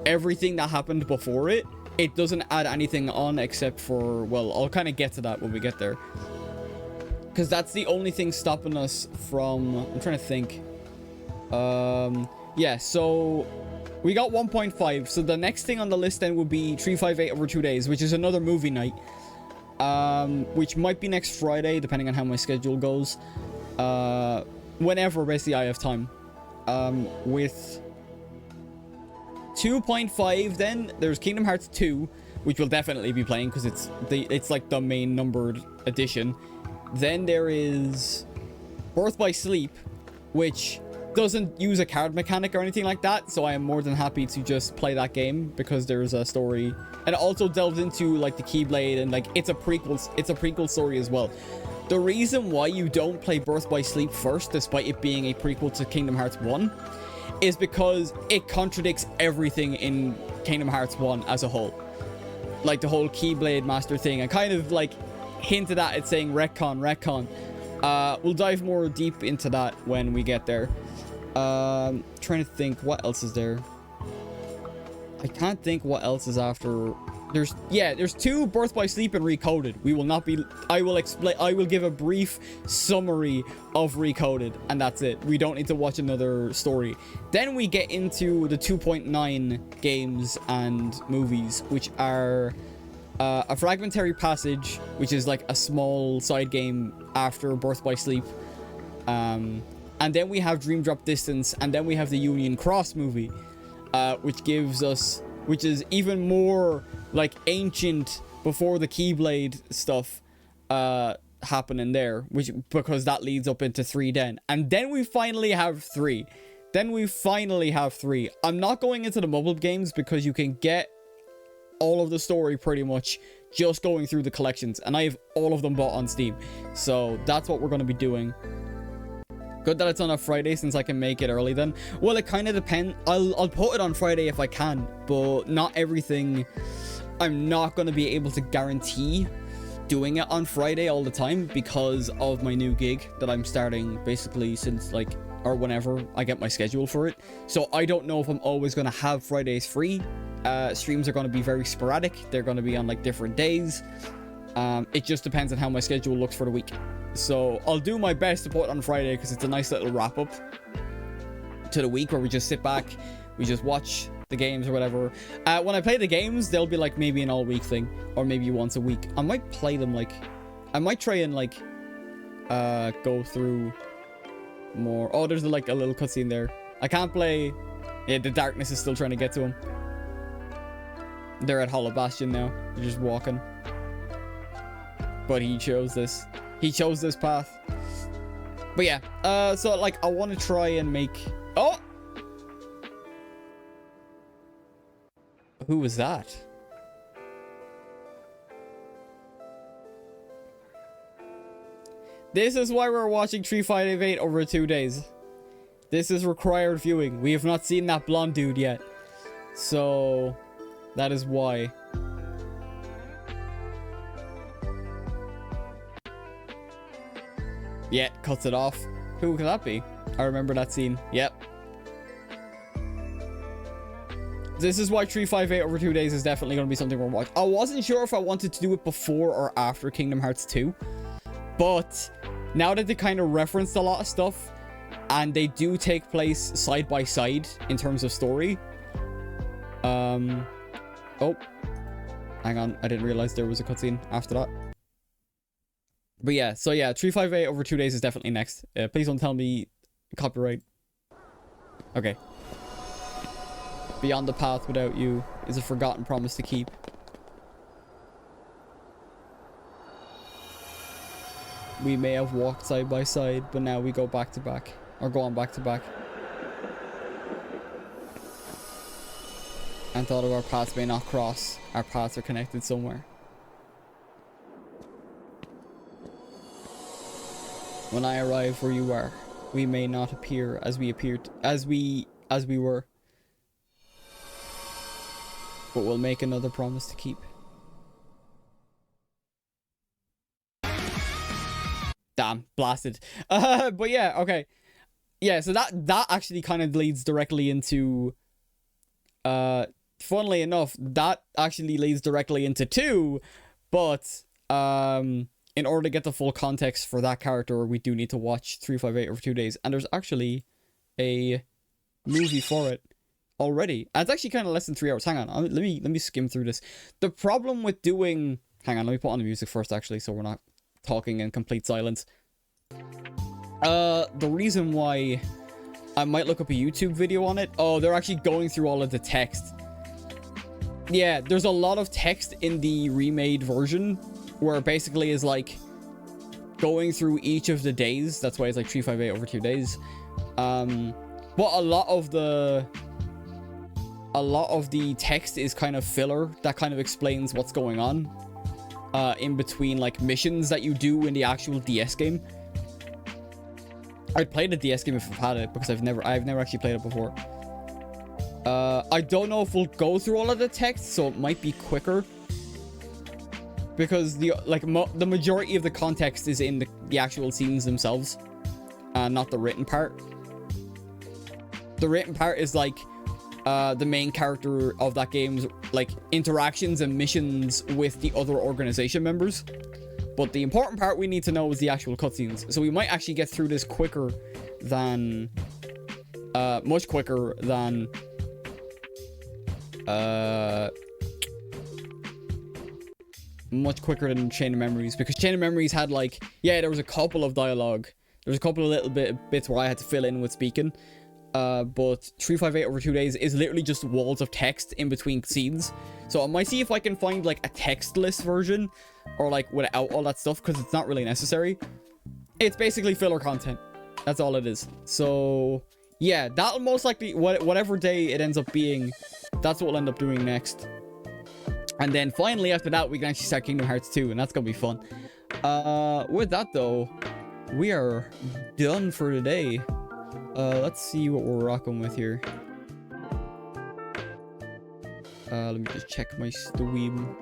everything that happened before it. It doesn't add anything on except for, well, I'll kind of get to that when we get there. Because that's the only thing stopping us from, I'm trying to think. Yeah, so we got 1.5. So the next thing on the list then would be 358 over 2 days, which is another movie night. Which might be next Friday, depending on how my schedule goes. Whenever basically I have time. With 2.5 then, there's Kingdom Hearts 2, which we'll definitely be playing because it's like the main numbered edition. Then there is Birth by Sleep, which doesn't use a card mechanic or anything like that, so I am more than happy to just play that game because there's a story, and it also delves into like the Keyblade, and like it's a prequel story as well. The reason why you don't play Birth by Sleep first, despite it being a prequel to Kingdom Hearts 1, is because it contradicts everything in Kingdom Hearts 1 as a whole. Like the whole Keyblade Master thing, and kind of like hinted at it saying retcon. We'll dive more deep into that when we get there. Trying to think what else is there. I can't think what else is after. There's 2 Birth by Sleep and Recoded. I will give a brief summary of Recoded, and that's it. We don't need to watch another story. Then we get into the 2.9 games and movies, which are a Fragmentary Passage, which is like a small side game after Birth by Sleep. And then we have Dream Drop Distance, and then we have the Union Cross movie, which is even more like ancient before the Keyblade stuff happening there, because that leads up into 3 then. And then we finally have 3. I'm not going into the mobile games because you can get all of the story pretty much just going through the collections, and I have all of them bought on Steam. So that's what we're going to be doing. Good that it's on a Friday, since I can make it early then. Well, it kind of depends. I'll put it on Friday if I can, but not everything. I'm not going to be able to guarantee doing it on Friday all the time because of my new gig that I'm starting basically since like, or whenever I get my schedule for it. So I don't know if I'm always going to have Fridays free. Streams are going to be very sporadic. They're going to be on like different days. It just depends on how my schedule looks for the week. So I'll do my best to put it on Friday because it's a nice little wrap up to the week where we just sit back, we just watch the games or whatever. When I play the games, they'll be like maybe an all week thing, or maybe once a week. I might play them like, I might try and like go through more. Oh, there's like a little cutscene there. I can't play. Yeah, the darkness is still trying to get to him. They're at Hollow Bastion now. They're just walking. But he chose this. He chose this path. But yeah, so like I want to try and make... Oh! Who was that? This is why we're watching 3588 over 2 days. This is required viewing. We have not seen that blonde dude yet. So, that is why. Yeah, cuts it off. Who could that be? I remember that scene. Yep. This is why 358 over 2 days is definitely going to be something we're watching. I wasn't sure if I wanted to do it before or after Kingdom Hearts 2. But now that they kind of referenced a lot of stuff, and they do take place side by side in terms of story. Oh. Hang on. I didn't realize there was a cutscene after that. But yeah, so yeah, 358 over 2 days is definitely next. Please don't tell me copyright. Okay. Beyond the Path Without You is a forgotten promise to keep. We may have walked side by side, but now we go back to back. Or go on back to back. And thought of our paths may not cross. Our paths are connected somewhere. When I arrive where you are, we may not appear as we appeared, as we were. But we'll make another promise to keep. Damn, blasted. But yeah, okay. Yeah, so that actually kind of leads directly into, funnily enough, that actually leads directly into 2, but, in order to get the full context for that character, we do need to watch 358 over 2 days. And there's actually a movie for it already. And it's actually kind of less than 3 hours. Hang on, let me skim through this. The problem with doing... Hang on, let me put on the music first, actually, so we're not talking in complete silence. The reason why I might look up a YouTube video on it... Oh, they're actually going through all of the text. Yeah, there's a lot of text in the remade version, where it basically is like going through each of the days. That's why it's like 358 over 2 days. But a lot of the text is kind of filler that kind of explains what's going on in between like missions that you do in the actual DS game. I'd play the DS game if I've had it, because I've never actually played it before. I don't know if we'll go through all of the text, so it might be quicker, because the majority of the context is in the actual scenes themselves, not the written part. The written part is like the main character of that game's like interactions and missions with the other organization members. But the important part we need to know is the actual cutscenes. So we might actually get through this quicker than much quicker than Chain of Memories, because Chain of Memories had like, yeah, there was a couple of dialogue, there was a couple of little bits where I had to fill in with speaking, but 358 over 2 days is literally just walls of text in between scenes. So I might see if I can find like a textless version, or like without all that stuff, because it's not really necessary. It's basically filler content, that's all it is. So yeah, that'll most likely, whatever day it ends up being, that's what we'll end up doing next. And then finally after that, we can actually start Kingdom Hearts 2, and that's gonna be fun. With that though, we are done for today. Let's see what we're rocking with here. Let me just check my stream.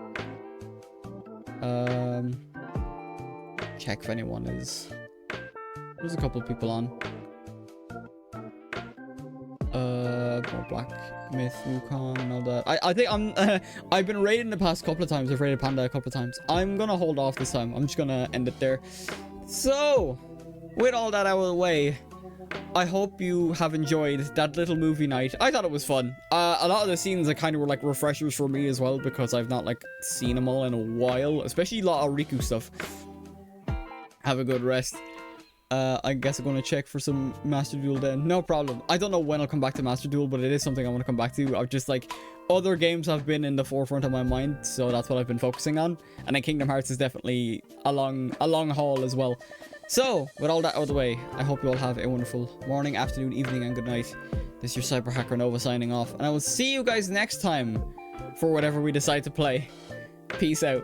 Check if anyone is... There's a couple of people on. More Black Myth, Wukong, and all that. I think I've been raiding the past couple of times. I've raided Panda a couple of times. I'm gonna hold off this time. I'm just gonna end it there. So, with all that out of the way, I hope you have enjoyed that little movie night. I thought it was fun. A lot of the scenes that kind of were like refreshers for me as well, because I've not like seen them all in a while, especially a lot of Riku stuff. Have a good rest. I guess I'm gonna check for some Master Duel then. No problem. I don't know when I'll come back to Master Duel, but it is something I want to come back to. I've just like, other games have been in the forefront of my mind, so that's what I've been focusing on. And then Kingdom Hearts is definitely a long haul as well. So, with all that out of the way, I hope you all have a wonderful morning, afternoon, evening, and good night. This is your Cyber Hacker Nova signing off, and I will see you guys next time for whatever we decide to play. Peace out.